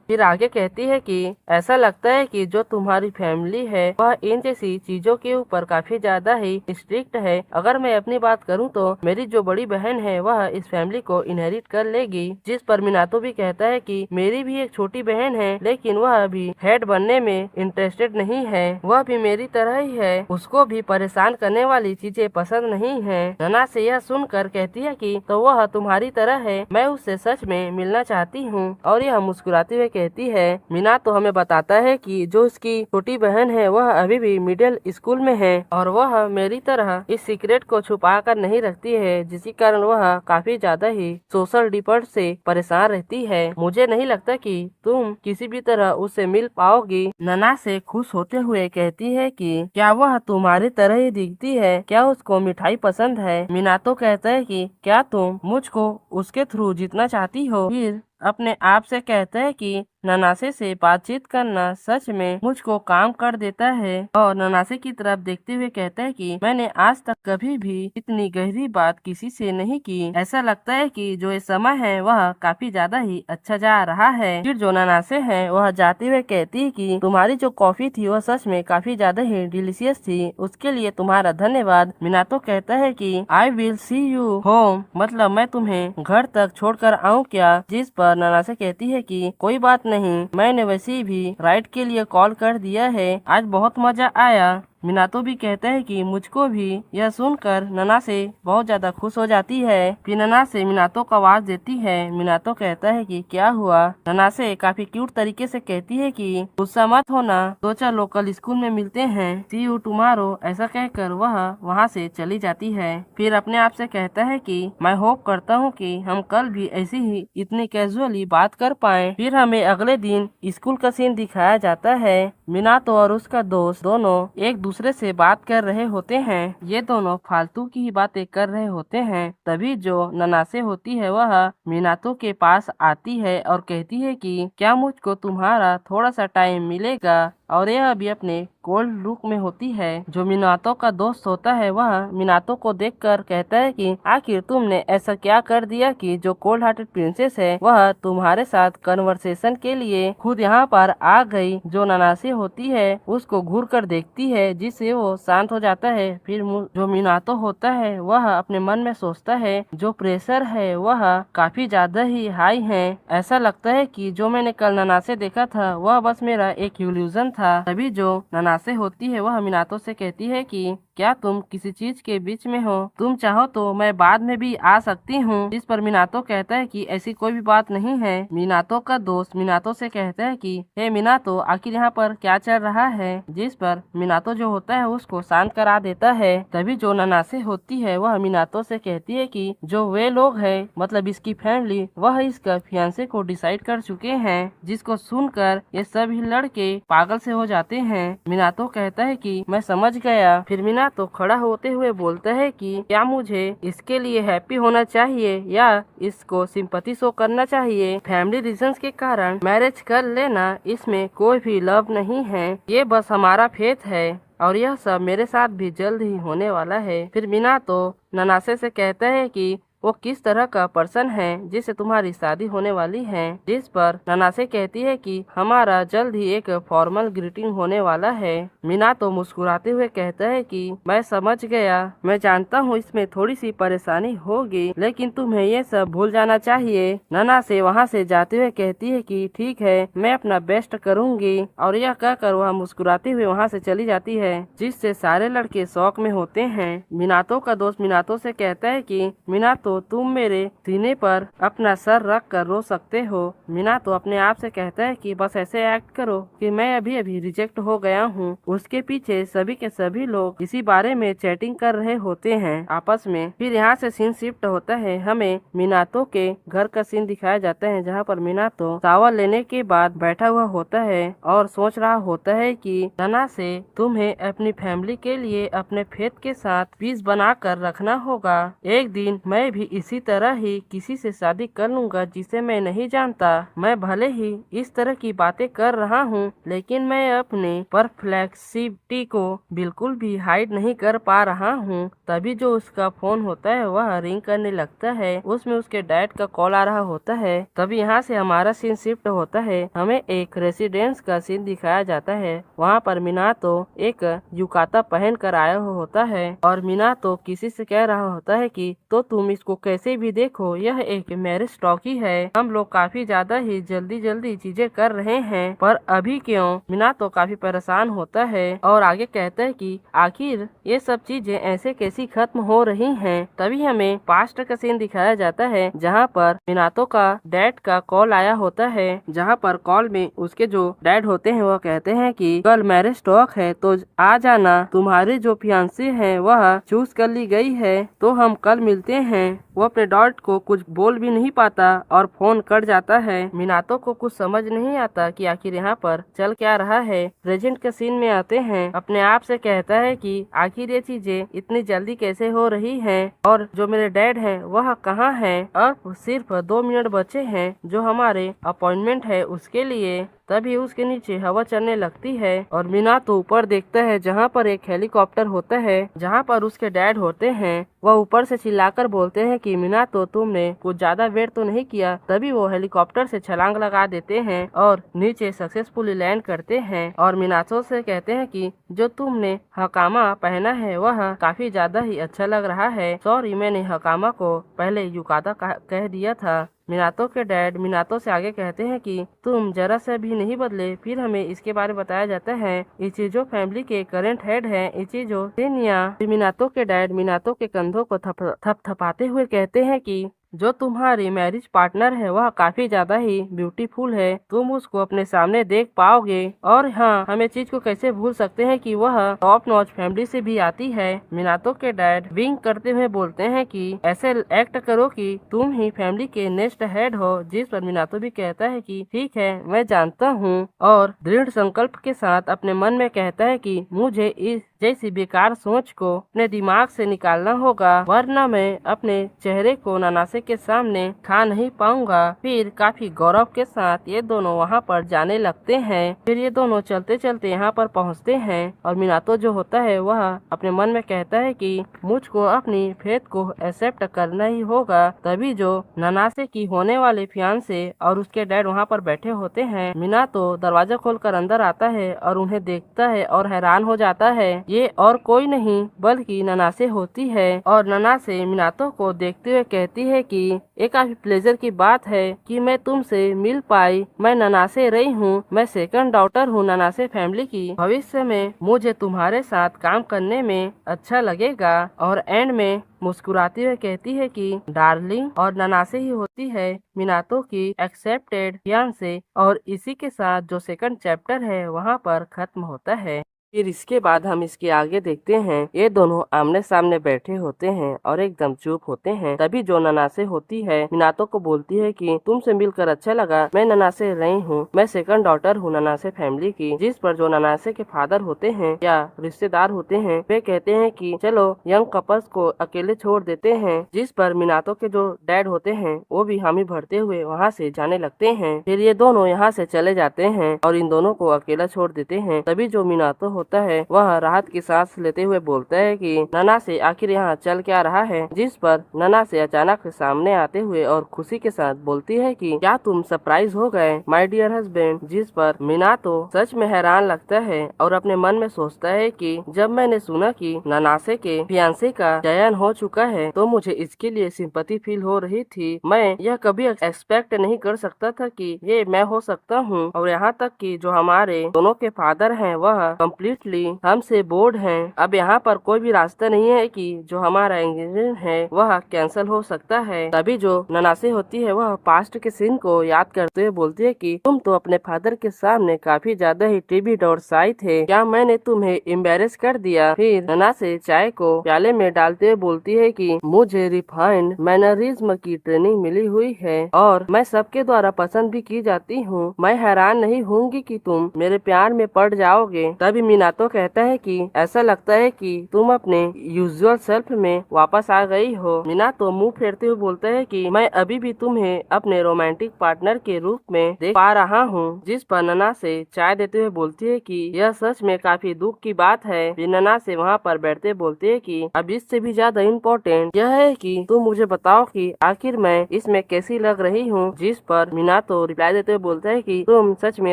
Speaker 1: फिर आगे कहती है कि ऐसा लगता है कि जो तुम्हारी फैमिली है वह इन जैसी चीजों के ऊपर काफी ज्यादा ही स्ट्रिक्ट है। अगर मैं अपनी बात करूं तो मेरी जो बड़ी बहन है वह इस फैमिली को इनहेरिट कर लेगी। जिस पर मिनातो भी कहता है कि मेरी भी एक छोटी बहन है लेकिन वह अभी हेड बनने में इंटरेस्टेड नहीं है। वह भी मेरी तरह ही है, उसको भी परेशान करने वाली चीजें पसंद नहीं है। ननासे यह सुनकर कहती है कि तो वह तुम्हारी तरह है, मैं उससे सच में मिलना चाहती हूँ। और यह मुस्कुराते हुए कहती है। मिनातो हमें बताता है कि जो उसकी छोटी बहन है वह अभी भी मिडिल स्कूल में है और वह मेरी तरह इस सीक्रेट को छुपा कर नहीं रखती है, जिसके कारण वह काफी ज्यादा ही सोशल डिपर्ट से परेशान रहती है। मुझे नहीं लगता कि तुम किसी भी तरह उससे मिल पाओगी। ननासे खुश होते हुए कहती है कि क्या वह तुम्हारी तरह ही दिखती है, क्या उसको मिठाई पसंद है। मिनातो कहता है कि क्या तुम मुझको उसके थ्रू जीतना चाहती हो। फिर अपने आप से कहता है कि ननासे से बातचीत करना सच में मुझको काम कर देता है और ननासे की तरफ देखते हुए कहता है कि मैंने आज तक कभी भी इतनी गहरी बात किसी से नहीं की। ऐसा लगता है कि जो ये समय है वह काफी ज्यादा ही अच्छा जा रहा है। फिर जो ननासे है वह जाते हुए कहती है कि तुम्हारी जो कॉफी थी वह सच में काफी ज्यादा ही डिलीशियस थी, उसके लिए तुम्हारा धन्यवाद। मिनातो कहता है कि I will see you home, मतलब मैं तुम्हें घर तक छोड़कर आऊँ क्या। जिस पर ननासे कहती है कि कोई बात नहीं, मैंने वैसे भी राइड के लिए कॉल कर दिया है, आज बहुत मजा आया। मिनातो भी कहता है कि मुझको भी। यह सुनकर ननासे बहुत ज्यादा खुश हो जाती है। फिर ननासे मिनातो को आवाज देती है। मिनातो कहता है कि क्या हुआ। ननासे काफी क्यूट तरीके से कहती है कि गुस्सा मत होना, तो चलो कल स्कूल में मिलते हैं, सी यू टुमारो। ऐसा कहकर वह वहाँ से चली जाती है। फिर अपने आप से कहता है कि मैं होप करता हूँ कि हम कल भी ऐसी ही इतनी कैजुअली बात कर पाए। फिर हमें अगले दिन स्कूल का सीन दिखाया जाता है। मिनातो और उसका दोस्त दोनों एक दूसरे से बात कर रहे होते हैं। ये दोनों फालतू की ही बातें कर रहे होते हैं। तभी जो ननासे होती है वह मिनातो के पास आती है और कहती है कि क्या मुझको तुम्हारा थोड़ा सा टाइम मिलेगा। और यह अभी अपने कोल्ड लुक में होती है। जो मिनातो का दोस्त होता है वह मिनातो को देखकर कहता है कि आखिर तुमने ऐसा क्या कर दिया कि जो कोल्ड हार्टेड प्रिंसेस है वह तुम्हारे साथ कन्वर्सेशन के लिए खुद यहाँ पर आ गई। जो ननासे होती है उसको घूर कर देखती है जिससे वो शांत हो जाता है। फिर जो मिनातो होता है वह अपने मन में सोचता है जो प्रेशर है वह काफी ज्यादा ही हाई है। ऐसा लगता है कि जो मैंने कल ननासे देखा था वह बस मेरा एक इल्यूजन था। तभी जो ननासे होती है वह मिनातो से कहती है कि क्या तुम किसी चीज के बीच में हो, तुम चाहो तो मैं बाद में भी आ सकती हूँ। इस पर मिनातो कहता है कि ऐसी कोई भी बात नहीं है। मिनातो का दोस्त मिनातो से कहता है कि हे मिनातो, आखिर यहाँ पर क्या चल रहा है। जिस पर मिनातो जो होता है उसको शांत करा देता है। तभी जो ननासे होती है वह मिनातो से कहती है कि जो वे लोग है मतलब इसकी फैमिली वह इसका फियांसे को डिसाइड कर चुके हैं। जिसको सुनकर ये सभी लड़के पागल से हो जाते हैं। मिनातो कहता है कि मैं समझ गया। फिर मिनातो खड़ा होते हुए बोलता है कि क्या मुझे इसके लिए हैप्पी होना चाहिए या इसको सिंपैथी शो करना चाहिए। फैमिली रीजंस के कारण मैरिज कर लेना, इसमें कोई भी लव नहीं है, ये बस हमारा फेथ है और यह सब मेरे साथ भी जल्द ही होने वाला है। फिर मिनातो ननासे से कहता है कि वो किस तरह का पर्सन है जिससे तुम्हारी शादी होने वाली है। जिस पर ननासे कहती है कि हमारा जल्द ही एक फॉर्मल ग्रीटिंग होने वाला है। मिनातो मुस्कुराते हुए कहता है कि मैं समझ गया, मैं जानता हूँ इसमें थोड़ी सी परेशानी होगी लेकिन तुम्हें ये सब भूल जाना चाहिए। ननासे वहाँ से जाते हुए कहती है कि ठीक है, मैं अपना बेस्ट करूँगी। और यह कहकर वह मुस्कुराते हुए वहाँ से चली जाती है, जिससे सारे लड़के शौक में होते हैं। मिनातो का दोस्त मिनातो से कहता है कि मिनातो तो तुम मेरे सीने पर अपना सर रख कर रो सकते हो। मीनातो अपने आप से कहता है कि बस ऐसे एक्ट करो कि मैं अभी अभी रिजेक्ट हो गया हूँ। उसके पीछे सभी के सभी लोग इसी बारे में चैटिंग कर रहे होते हैं आपस में। फिर यहाँ से सीन शिफ्ट होता है, हमें मीनातो के घर का सीन दिखाया जाता है जहाँ पर मीनातो शावर लेने के बाद बैठा हुआ होता है और सोच रहा होता है कि नाना से तुम्हें अपनी फैमिली के लिए अपने फेथ के साथ पीस बना कर रखना होगा। एक दिन मैं भी इसी तरह ही किसी से शादी कर लूंगा जिसे मैं नहीं जानता। मैं भले ही इस तरह की बातें कर रहा हूँ लेकिन मैं अपने परफ्लेक्सिटी को बिल्कुल भी हाइड नहीं कर पा रहा हूँ। तभी जो उसका फोन होता है वह रिंग करने लगता है, उसमें उसके डैड का कॉल आ रहा होता है। तभी यहाँ से हमारा सीन शिफ्ट होता है, हमें एक रेसिडेंस का सीन दिखाया जाता है। वहाँ पर मीनातो एक युकाता पहन कर आया हुआ होता है और मीनातो किसी से कह रहा होता है कि तो तुम इसको कैसे भी देखो, यह एक मैरिज टॉकी है। हम लोग काफी ज्यादा ही जल्दी जल्दी चीजें कर रहे हैं, पर अभी क्यों? मीनातो काफी परेशान होता है और आगे कहता है कि आखिर ये सब चीजें ऐसे कैसी खत्म हो रही हैं। तभी हमें पास्ट का सीन दिखाया जाता है जहाँ पर मीनातो का डैड का कॉल आया होता है, जहाँ पर कॉल में उसके जो डैड होते हैं वह कहते हैं कि कल मैरिज टॉक है तो आ जाना, तुम्हारी जो फियांसी है वह चूज कर ली गई है तो हम कल मिलते हैं। वो अपने डॉट को कुछ बोल भी नहीं पाता और फोन कट जाता है। मीनातो को कुछ समझ नहीं आता कि आखिर यहाँ पर चल क्या रहा है। प्रेजेंट के सीन में आते हैं, अपने आप से कहता है कि आखिर ये चीजें इतनी जल्दी कैसे हो रही हैं और जो मेरे डैड हैं वह कहाँ हैं। अब सिर्फ 2 मिनट बचे हैं जो हमारे अपॉइंटमेंट है उसके लिए। तभी उसके नीचे हवा चलने लगती है और मीनातो ऊपर देखता है जहाँ पर एक हेलीकॉप्टर होता है जहाँ पर उसके डैड होते हैं। वह ऊपर से चिल्लाकर बोलते हैं कि मीनातो तुमने कुछ ज्यादा वेट तो नहीं किया। तभी वो हेलीकॉप्टर से छलांग लगा देते हैं और नीचे सक्सेसफुली लैंड करते हैं और मीनातो से कहते हैं कि जो तुमने हकामा पहना है वह काफी ज्यादा ही अच्छा लग रहा है। सॉरी, मैंने हकामा को पहले युकाता कह दिया था। मीनातो के डैड मीनातो से आगे कहते हैं कि तुम जरा से भी नहीं बदले। फिर हमें इसके बारे में बताया जाता है इचिजो फैमिली के करंट हेड है इचिजो सेनिया। मीनातो के डैड मीनातो के कंधों को थपथपाते हुए कहते हैं कि जो तुम्हारी मैरिज पार्टनर है वह काफी ज्यादा ही ब्यूटीफुल है, तुम उसको अपने सामने देख पाओगे। और हाँ, हम इस चीज को कैसे भूल सकते हैं कि वह टॉप नॉच फैमिली से भी आती है। मीनातो के डैड विंक करते हुए बोलते हैं कि ऐसे एक्ट करो कि तुम ही फैमिली के नेक्स्ट हेड हो, जिस पर मीनातो भी कहता है कि ठीक है मैं जानता हूँ, और दृढ़ संकल्प के साथ अपने मन में कहता है कि मुझे इस जैसी बेकार सोच को अपने दिमाग से निकालना होगा, वरना मैं अपने चेहरे को नानासे के सामने खा नहीं पाऊंगा। फिर काफी गौरव के साथ ये दोनों वहाँ पर जाने लगते हैं। फिर ये दोनों चलते चलते यहाँ पर पहुँचते हैं और मीनातो जो होता है वह अपने मन में कहता है कि मुझको अपनी फेथ को एक्सेप्ट करना ही होगा। तभी जो नानासे की होने वाले फियांसे और उसके डैड वहाँ पर बैठे होते हैं। मीनातो दरवाजा खोलकर अंदर आता है और उन्हें देखता है और हैरान हो जाता है। ये और कोई नहीं बल्कि नानासे होती है और नानासे मीनातो को देखते हुए कहती है कि ये काफी प्लेजर की बात है कि मैं तुमसे मिल पाई। मैं नानासे रही हूँ, मैं सेकंड डॉटर हूँ नानासे फैमिली की। भविष्य में मुझे तुम्हारे साथ काम करने में अच्छा लगेगा। और एंड में मुस्कुराती हुए कहती है कि डार्लिंग, और नानासे ही होती है मीनातो की एक्सेप्टेड फियांसे। और इसी के साथ जो सेकंड चैप्टर है वहाँ पर खत्म होता है। फिर इसके बाद हम इसके आगे देखते हैं, ये दोनों आमने सामने बैठे होते हैं और एकदम चुप होते हैं। तभी जो नानासे होती है मीनातो को बोलती है कि तुमसे मिलकर अच्छा लगा, मैं नानासे रही हूँ, मैं सेकंड डॉटर हूँ नानासे फैमिली की। जिस पर जो नानासे के फादर होते हैं या रिश्तेदार होते हैं वे कहते हैं कि चलो यंग कपल्स को अकेले छोड़ देते हैं। जिस पर मीनातो के जो डैड होते हैं वो भी हामी भरते हुए वहाँ से जाने लगते हैं। फिर ये दोनों यहाँ से चले जाते हैं और इन दोनों को अकेला छोड़ देते हैं। तभी जो मीनातो होता है वह राहत की सांस लेते हुए बोलता है कि नानासे आखिर यहाँ चल क्या रहा है। जिस पर नानासे अचानक सामने आते हुए और खुशी के साथ बोलती है कि क्या तुम सरप्राइज हो गए माय डियर हस्बैंड। जिस पर मीनातो सच में हैरान लगता है और अपने मन में सोचता है कि जब मैंने सुना कि नानासे के फियांसे का चयन हो चुका है तो मुझे इसके लिए सिंपैथी फील हो रही थी। मैं यह कभी एक्सपेक्ट नहीं कर सकता था कि ये मैं हो सकता हूँ। और यहाँ तक कि जो हमारे दोनों के फादर हैं वह कंप्लीट कम्प्लीटली हमसे बोर्ड हैं। अब यहाँ पर कोई भी रास्ता नहीं है कि जो हमारा एंगेजमेंट है वह कैंसिल हो सकता है। तभी जो ननासे होती है वह पास्ट के सीन को याद करते हुए बोलती है कि तुम तो अपने फादर के सामने काफी ज्यादा ही टिबिड और शाय थे, क्या मैंने तुम्हें एम्बेरस कर दिया? फिर ननासे चाय को प्याले में डालते हुए बोलती है कि मुझे रिफाइंड मैनरिज्म की ट्रेनिंग मिली हुई है और मैं सबके द्वारा पसंद भी की जाती हूँ। मैं हैरान नहीं होंगी कि तुम मेरे प्यार में पड़ जाओगे। तभी मिनातो कहता है कि ऐसा लगता है कि तुम अपने यूजुअल सेल्फ में वापस आ गई हो। मिनातो मुंह फेरते हुए बोलता है कि मैं अभी भी तुम्हें अपने रोमांटिक पार्टनर के रूप में देख पा रहा हूँ। जिस पर ननासे चाय देते हुए बोलती है कि यह सच में काफी दुख की बात है। फिर ननासे वहाँ पर बैठते बोलती है कि अब इससे भी ज्यादा इम्पोर्टेंट यह है कि तुम मुझे बताओ कि आखिर मैं इसमें कैसी लग रही हूँ। जिस पर मिनातो रिप्लाई देते हुए बोलता है कि तुम सच में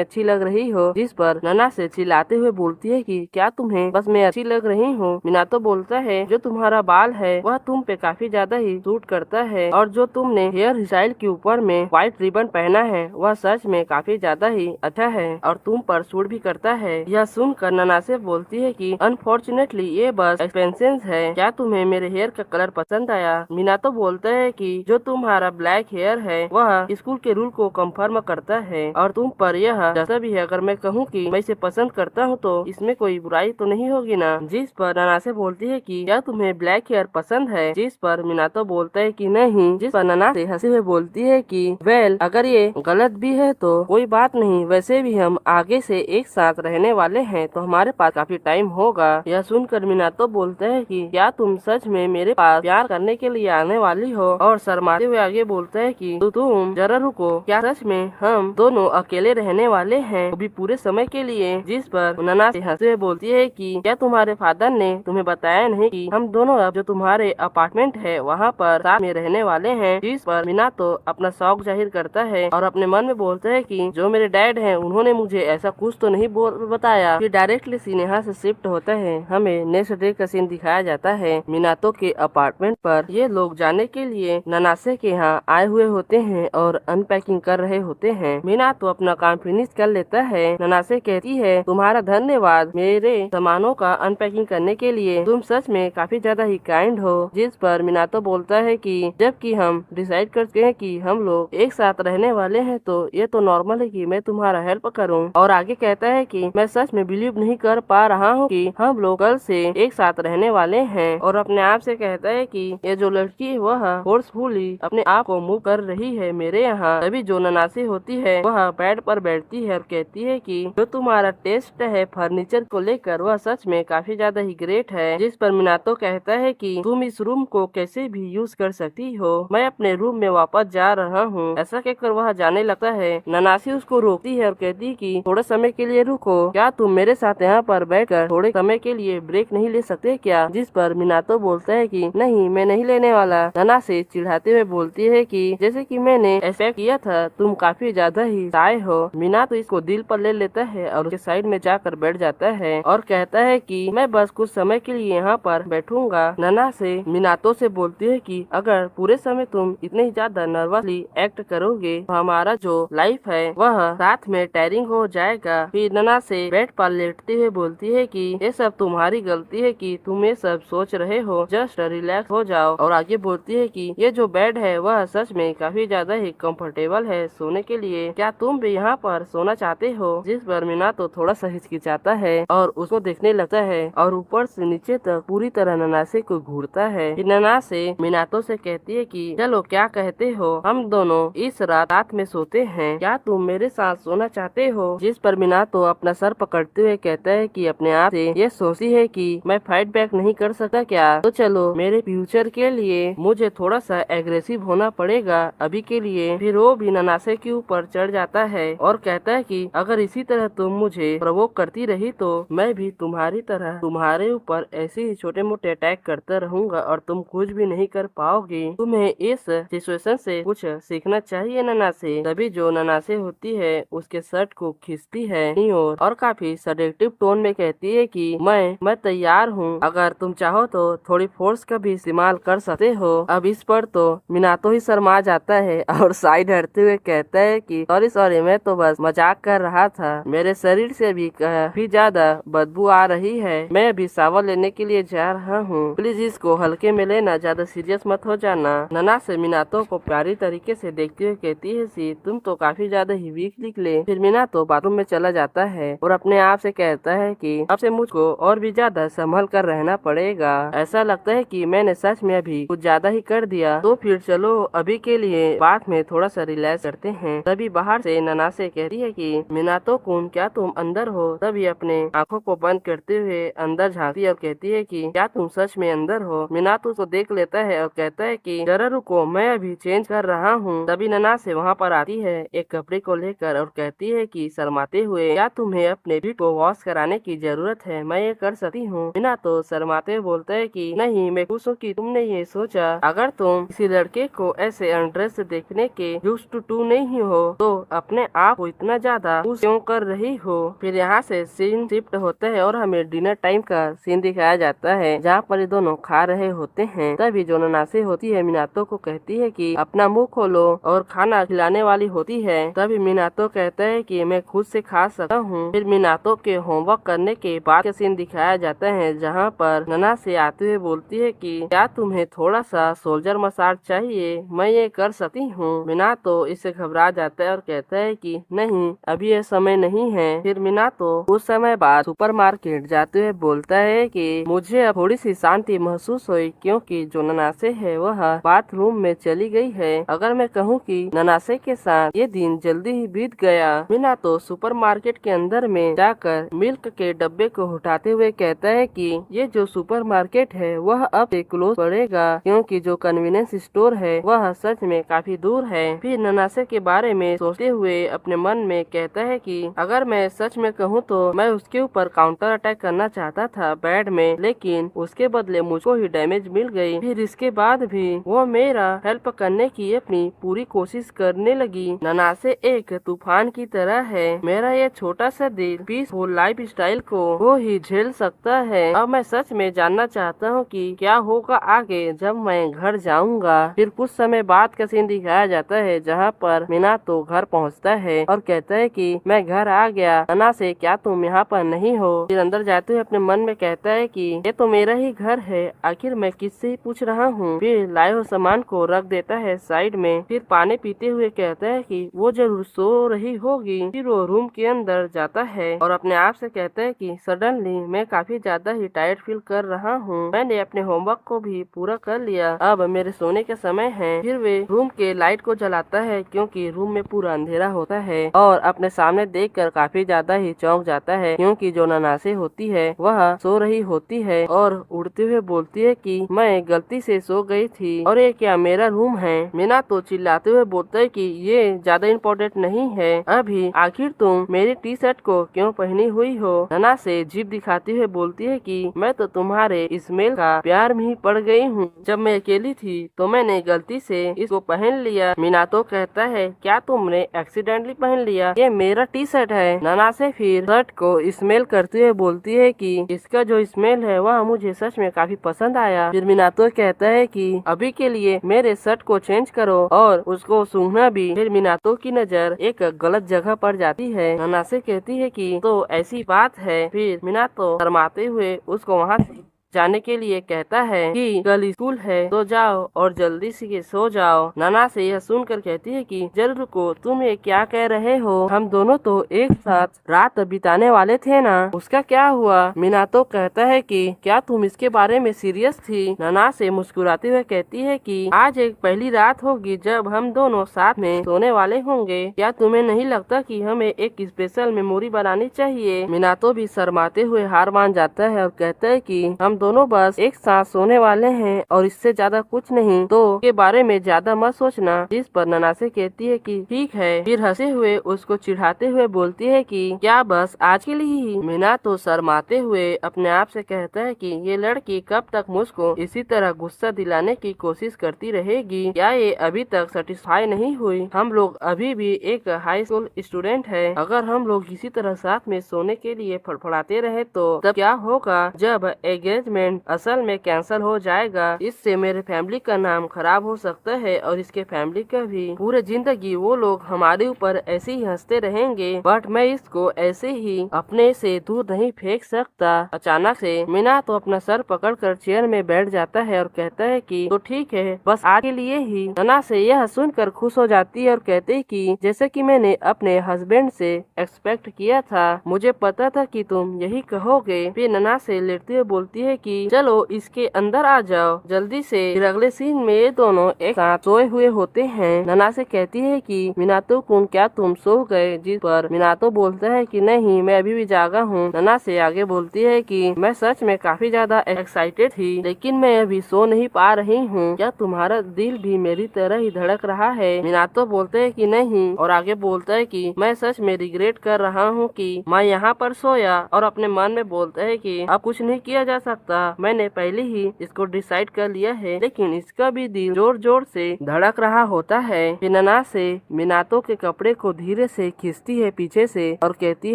Speaker 1: अच्छी लग रही हो। जिस पर ननासे चिल्लाते हुए बोलती है कि क्या तुम्हें बस मैं अच्छी लग रही हूँ? मिनातो बोलता है जो तुम्हारा बाल है वह तुम पे काफी ज्यादा ही सूट करता है और जो तुमने हेयर स्टाइल के ऊपर में व्हाइट रिबन पहना है वह सच में काफी ज्यादा ही अच्छा है और तुम पर सूट भी करता है। यह सुनकर ननासे बोलती है कि अनफॉर्चुनेटली ये बस एक्सपेंशन है, क्या तुम्हें मेरे हेयर का कलर पसंद आया? मिनातो बोलता है कि जो तुम्हारा ब्लैक हेयर है वह स्कूल के रूल को कंफर्म करता है और तुम पर यह जैसा भी है अगर मैं कहूँ कि मैं इसे पसंद करता हूँ तो इसमें कोई बुराई तो नहीं होगी ना? जिस पर ननासे बोलती है कि क्या तुम्हें ब्लैक हेयर पसंद है? जिस पर मिनातो बोलता है कि नहीं। जिस पर ननासे हंसी हुए बोलती है कि वेल अगर ये गलत भी है तो कोई बात नहीं, वैसे भी हम आगे से एक साथ रहने वाले हैं तो हमारे पास काफी टाइम होगा। यह सुनकर मिनातो बोलता है कि क्या तुम सच में मेरे पास प्यार करने के लिए आने वाली हो? और शर्माते हुए आगे बोलता है कि तुम जरा रुको, क्या सच में हम दोनों अकेले रहने वाले हैं, वो भी पूरे समय के लिए? जिस पर ननासे हंसते हुए बोलती है कि क्या तुम्हारे फादर ने तुम्हें बताया नहीं कि हम दोनों अब जो तुम्हारे अपार्टमेंट है वहाँ पर साथ में रहने वाले हैं? जिस पर मिनातो अपना शौक जाहिर करता है और अपने मन में बोलता है कि जो मेरे डैड हैं उन्होंने मुझे ऐसा कुछ तो नहीं बताया। फिर डायरेक्टली सीन यहाँ से शिफ्ट होता है। हमें नेक्स्ट डे का सीन दिखाया जाता है मिनातो के अपार्टमेंट पर। ये लोग जाने के लिए ननासे के यहाँ आए हुए होते हैं और अनपैकिंग कर रहे होते हैं। मिनातो अपना काम फिनिश कर लेता है। ननासे कहती है तुम्हारा धन्यवाद मेरे सामानों का अनपैकिंग करने के लिए, तुम सच में काफी ज्यादा ही काइंड हो। जिस पर मिनातो बोलता है कि जबकि हम डिसाइड करते हैं कि हम लोग एक साथ रहने वाले हैं तो ये तो नॉर्मल है कि मैं तुम्हारा हेल्प करूं। और आगे कहता है कि मैं सच में बिलीव नहीं कर पा रहा हूँ कि हम लोग कल से एक साथ रहने वाले हैं। और अपने आप से कहता है कि ये जो लड़की है वह फोर्सफुली अपने आप को मूव कर रही है मेरे यहाँ। तभी जो ननासी होती है वह बेड पर बैठती है और कहती है कि जो तुम्हारा टेस्ट है फर्नीचर को लेकर वह सच में काफी ज्यादा ही ग्रेट है। जिस पर मिनातो कहता है कि तुम इस रूम को कैसे भी यूज कर सकती हो, मैं अपने रूम में वापस जा रहा हूँ। ऐसा कहकर वह जाने लगता है। ननासी उसको रोकती है और कहती है कि थोड़े समय के लिए रुको, क्या तुम मेरे साथ यहाँ पर बैठकर थोड़े समय के लिए ब्रेक नहीं ले सकते क्या? जिस पर मिनातो बोलता है कि नहीं मैं नहीं लेने वाला। ननासी चिढ़ाते हुए बोलती है कि जैसे कि मैंने एक्सपेक्ट किया था तुम काफी ज्यादा ही शाय हो। मिनातो इसको दिल पर ले लेता है और उसके साइड में जाकर बैठ जाता है और कहता है कि मैं बस कुछ समय के लिए यहाँ पर बैठूंगा। ननासे मिनातो से बोलती है कि अगर पूरे समय तुम इतने ही ज्यादा नर्वसली एक्ट करोगे तो हमारा जो लाइफ है वह साथ में टायरिंग हो जाएगा। फिर ननासे बेड पर लेटते हुए बोलती है कि ये सब तुम्हारी गलती है कि तुम ये सब सोच रहे हो, जस्ट रिलैक्स हो जाओ। और आगे बोलती है कि ये जो बेड है वह सच में काफी ज्यादा ही कंफर्टेबल है सोने के लिए, क्या तुम भी यहाँ पर सोना चाहते हो? जिस पर मिनातो थोड़ा सा हिचकिचाता है और उसको देखने लगता है और ऊपर से नीचे तक पूरी तरह ननासे को घूरता है। ननासे मिनातो से कहती है कि चलो क्या कहते हो, हम दोनों इस रात में सोते हैं, क्या तुम मेरे साथ सोना चाहते हो? जिस पर मिनातो अपना सर पकड़ते हुए कहता है कि अपने आप से ये सोचती है कि मैं फाइट बैक नहीं कर सकता क्या? तो चलो मेरे फ्यूचर के लिए मुझे थोड़ा सा एग्रेसिव होना पड़ेगा अभी के लिए। फिर वो भी ननासे के ऊपर चढ़ जाता है और कहता है कि अगर इसी तरह तुम मुझे प्रोवोक करती रही तो मैं भी तुम्हारी तरह तुम्हारे ऊपर ऐसे ही छोटे मोटे अटैक करता रहूंगा और तुम कुछ भी नहीं कर पाओगी। तुम्हें इस सिचुएशन से कुछ सीखना चाहिए ननासे। तभी जो ननासे होती है उसके शर्ट को खींचती है और काफी सडेक्टिव टोन में कहती है कि मैं तैयार हूँ, अगर तुम चाहो तो थोड़ी फोर्स का भी इस्तेमाल कर सकते हो। अब इस पर तो मिनातो ही शर्मा जाता है और साइड हटते हुए कहता है कि सॉरी मैं तो बस मजाक कर रहा था, मेरे शरीर से भी काफी ज्यादा ज्यादा बदबू आ रही है। मैं अभी शावर लेने के लिए जा रहा हूँ, प्लीज इसको हल्के में लेना, ज्यादा सीरियस मत हो जाना। ननासे मिनातो को प्यारी तरीके से देखते हुए कहती है, सी तुम तो काफी ज्यादा ही वीक निकले। फिर मिनातो बाथरूम में चला जाता है और अपने आप से कहता है कि अब से मुझको और भी ज्यादा संभल कर रहना पड़ेगा। ऐसा लगता है कि मैंने सच में अभी कुछ ज्यादा ही कर दिया। तो फिर चलो अभी के लिए बात में थोड़ा सा रिलैक्स करते हैं। तभी बाहर से ननासे कहती है कि मिनातो कुन, क्या तुम अंदर हो? तभी अपने आंखों को बंद करते हुए अंदर झांकती है और कहती है कि क्या तुम सच में अंदर हो? मिनातो उसको देख लेता है और कहता है कि जरा रुको, मैं अभी चेंज कर रहा हूँ। तभी ननासे वहाँ पर आती है एक कपड़े को लेकर और कहती है कि शर्माते हुए, क्या तुम्हें अपने भी को वॉश कराने की जरूरत है? मैं ये कर सकती हूँ। मिनातो शर्माते हुए बोलता है कि नहीं, मैं खुश हूँ कि तुमने ये सोचा। अगर तुम किसी लड़के को ऐसे अनड्रेस देखने के यूज्ड टू नहीं हो तो अपने आप को इतना ज्यादा खुश क्यों कर रही हो? फिर यहाँ से सीन शिफ्ट होता है और हमें डिनर टाइम का सीन दिखाया जाता है, जहाँ पर ये दोनों खा रहे होते हैं। तभी जो ननासे होती है मिनातो को कहती है कि अपना मुंह खोलो और खाना खिलाने वाली होती है। तभी मिनातो कहता है कि मैं खुद से खा सकता हूँ। फिर मिनातो के होमवर्क करने के बाद का सीन दिखाया जाता है, जहाँ पर ननासे आते हुए बोलती है कि क्या तुम्हें थोड़ा सा सोल्जर मसाज चाहिए? मैं ये कर सकती हूँ। मिनातो इससे घबरा जाता है और कहता है कि नहीं, अभी ये समय नहीं है। फिर मिनातो कुछ समय बाद सुपरमार्केट जाते हुए बोलता है कि मुझे अब थोड़ी सी शांति महसूस हुई, क्योंकि जो ननासे है वह बाथरूम में चली गई है। अगर मैं कहूँ कि ननासे के साथ ये दिन जल्दी ही बीत गया। मिनातो सुपरमार्केट के अंदर में जाकर मिल्क के डब्बे को उठाते हुए कहता है कि ये जो सुपरमार्केट है वह अब से क्लोज पड़ेगा, क्योंकि जो कन्वीनियंस स्टोर है वह सच में काफी दूर है। फिर ननासे के बारे में सोचते हुए अपने मन में कहता है कि अगर मैं सच में कहूँ तो मैं उसके ऊपर काउंटर अटैक करना चाहता था बेड में, लेकिन उसके बदले मुझको ही डैमेज मिल गई। फिर इसके बाद भी वो मेरा हेल्प करने की अपनी पूरी कोशिश करने लगी। ननासे एक तूफान की तरह है, मेरा ये छोटा सा दिल पीसफुल लाइफ स्टाइल को वो ही झेल सकता है। अब मैं सच में जानना चाहता हूँ कि क्या होगा आगे जब मैं घर जाऊंगा। फिर कुछ समय बाद का सीन दिखाया जाता है, जहाँ पर मिनातो घर पहुँचता है और कहता है कि मैं घर आ गया। ननासे, क्या तुम यहाँ पर नहीं हो? फिर अंदर जाते हुए अपने मन में कहता है कि ये तो मेरा ही घर है, आखिर मैं किससे ही पूछ रहा हूँ। फिर लाए हुए सामान को रख देता है साइड में। फिर पानी पीते हुए कहता है कि वो जरूर सो रही होगी। फिर वो रूम के अंदर जाता है और अपने आप से कहता है कि सडनली मैं काफी ज्यादा ही टायर्ड फील कर रहा हूँ। मैंने अपने होमवर्क को भी पूरा कर लिया, अब मेरे सोने का समय है। फिर वे रूम के लाइट को जलाता है, क्योंकि रूम में पूरा अंधेरा होता है, और अपने सामने देखकर काफी ज्यादा ही चौंक जाता है, क्योंकि जो ननासे होती है वह सो रही होती है और उड़ते हुए बोलती है कि मैं गलती से सो गई थी और ये क्या मेरा रूम है? मिनातो चिल्लाते हुए बोलता है कि ये ज्यादा इम्पोर्टेंट नहीं है अभी, आखिर तुम मेरी टी शर्ट को क्यों पहनी हुई हो? ननासे जीभ दिखाते हुए बोलती है कि मैं तो तुम्हारे स्मेल का प्यार में ही पड़ गई हूँ। जब मैं अकेली थी तो मैंने गलती से इसको पहन लिया। मिनातो कहता है, क्या तुमने एक्सीडेंटली पहन लिया? ये मेरा टी शर्ट है। ननासे फिर शर्ट को स्मेल करते हुए बोलती है कि इसका जो स्मेल है वह मुझे सच में काफी पसंद आया। फिर मिनातो कहता है कि अभी के लिए मेरे शर्ट को चेंज करो और उसको सूंघना भी। फिर मिनातो की नजर एक गलत जगह पर जाती है। ननासे कहती है कि तो ऐसी बात है। फिर मिनातो शर्माते हुए उसको वहाँ से जाने के लिए कहता है कि कल स्कूल है तो जाओ और जल्दी से सो जाओ। ननासे यह सुनकर कहती है कि जरूर रुको, तुम ये क्या कह रहे हो? हम दोनों तो एक साथ रात बिताने वाले थे ना, उसका क्या हुआ? मिनातो कहता है कि क्या तुम इसके बारे में सीरियस थी? ननासे मुस्कुराते हुए कहती है कि आज एक पहली रात होगी जब हम दोनों साथ में सोने वाले होंगे। क्या तुम्हें नहीं लगता कि हमें एक स्पेशल मेमोरी बनानी चाहिए? मिनातो भी शर्माते हुए हार मान जाता है और कहता है कि हम दोनों बस एक साथ सोने वाले हैं और इससे ज्यादा कुछ नहीं, तो के बारे में ज्यादा मत सोचना। जिस पर ननासे कहती है कि ठीक है। फिर हंसे हुए उसको चिढ़ाते हुए बोलती है कि क्या बस आज के लिए ही? मिनातो शर्माते हुए अपने आप से कहता है कि ये लड़की कब तक मुझको इसी तरह गुस्सा दिलाने की कोशिश करती रहेगी? क्या ये अभी तक सेटिस्फाई नहीं हुई? हम लोग अभी भी एक हाई स्कूल स्टूडेंट है, अगर हम लोग इसी तरह साथ में सोने के लिए फड़फड़ाते रहे तो तब क्या होगा जब एंगेजमेंट एंगेजमेंट असल में कैंसिल हो जाएगा। इससे मेरे फैमिली का नाम खराब हो सकता है और इसके फैमिली का भी। पूरे जिंदगी वो लोग हमारे ऊपर ऐसे ही हंसते रहेंगे, बट मैं इसको ऐसे ही अपने से दूर नहीं फेंक सकता। अचानक से मीना तो अपना सर पकड़कर चेयर में बैठ जाता है और कहता है कि तो ठीक है, बस आज के लिए ही। नना से यह सुनकर खुश हो जाती है और कहते हैं कि जैसे कि मैंने अपने हस्बैंड से एक्सपेक्ट किया था, मुझे पता था कि तुम यही कहोगे। फिर नना से लेटते हुए बोलती है कि चलो इसके अंदर आ जाओ जल्दी से। फिर अगले सीन में ये दोनों एक साथ सोए हुए होते हैं। नना से कहती है कि मिनातो कुन, क्या तुम सो गए? जिस पर मिनातो बोलता है कि नहीं, मैं अभी भी जागा हूँ। नना से आगे बोलती है कि मैं सच में काफी ज्यादा एक्साइटेड थी, लेकिन मैं अभी सो नहीं पा रही हूँ। क्या तुम्हारा दिल भी मेरी तरह ही धड़क रहा है? मिनातो बोलते है कि नहीं, और आगे बोलता है कि मैं सच में रिग्रेट कर रहा हूँ कि मैं यहाँ पर सोया। और अपने मन में बोलता है कि अब कुछ नहीं किया जा सकता, मैंने पहले ही इसको डिसाइड कर लिया है। लेकिन इसका भी दिल जोर जोर से धड़क रहा होता है। फिर नना से मिनातो के कपड़े को धीरे से खींचती है पीछे से और कहती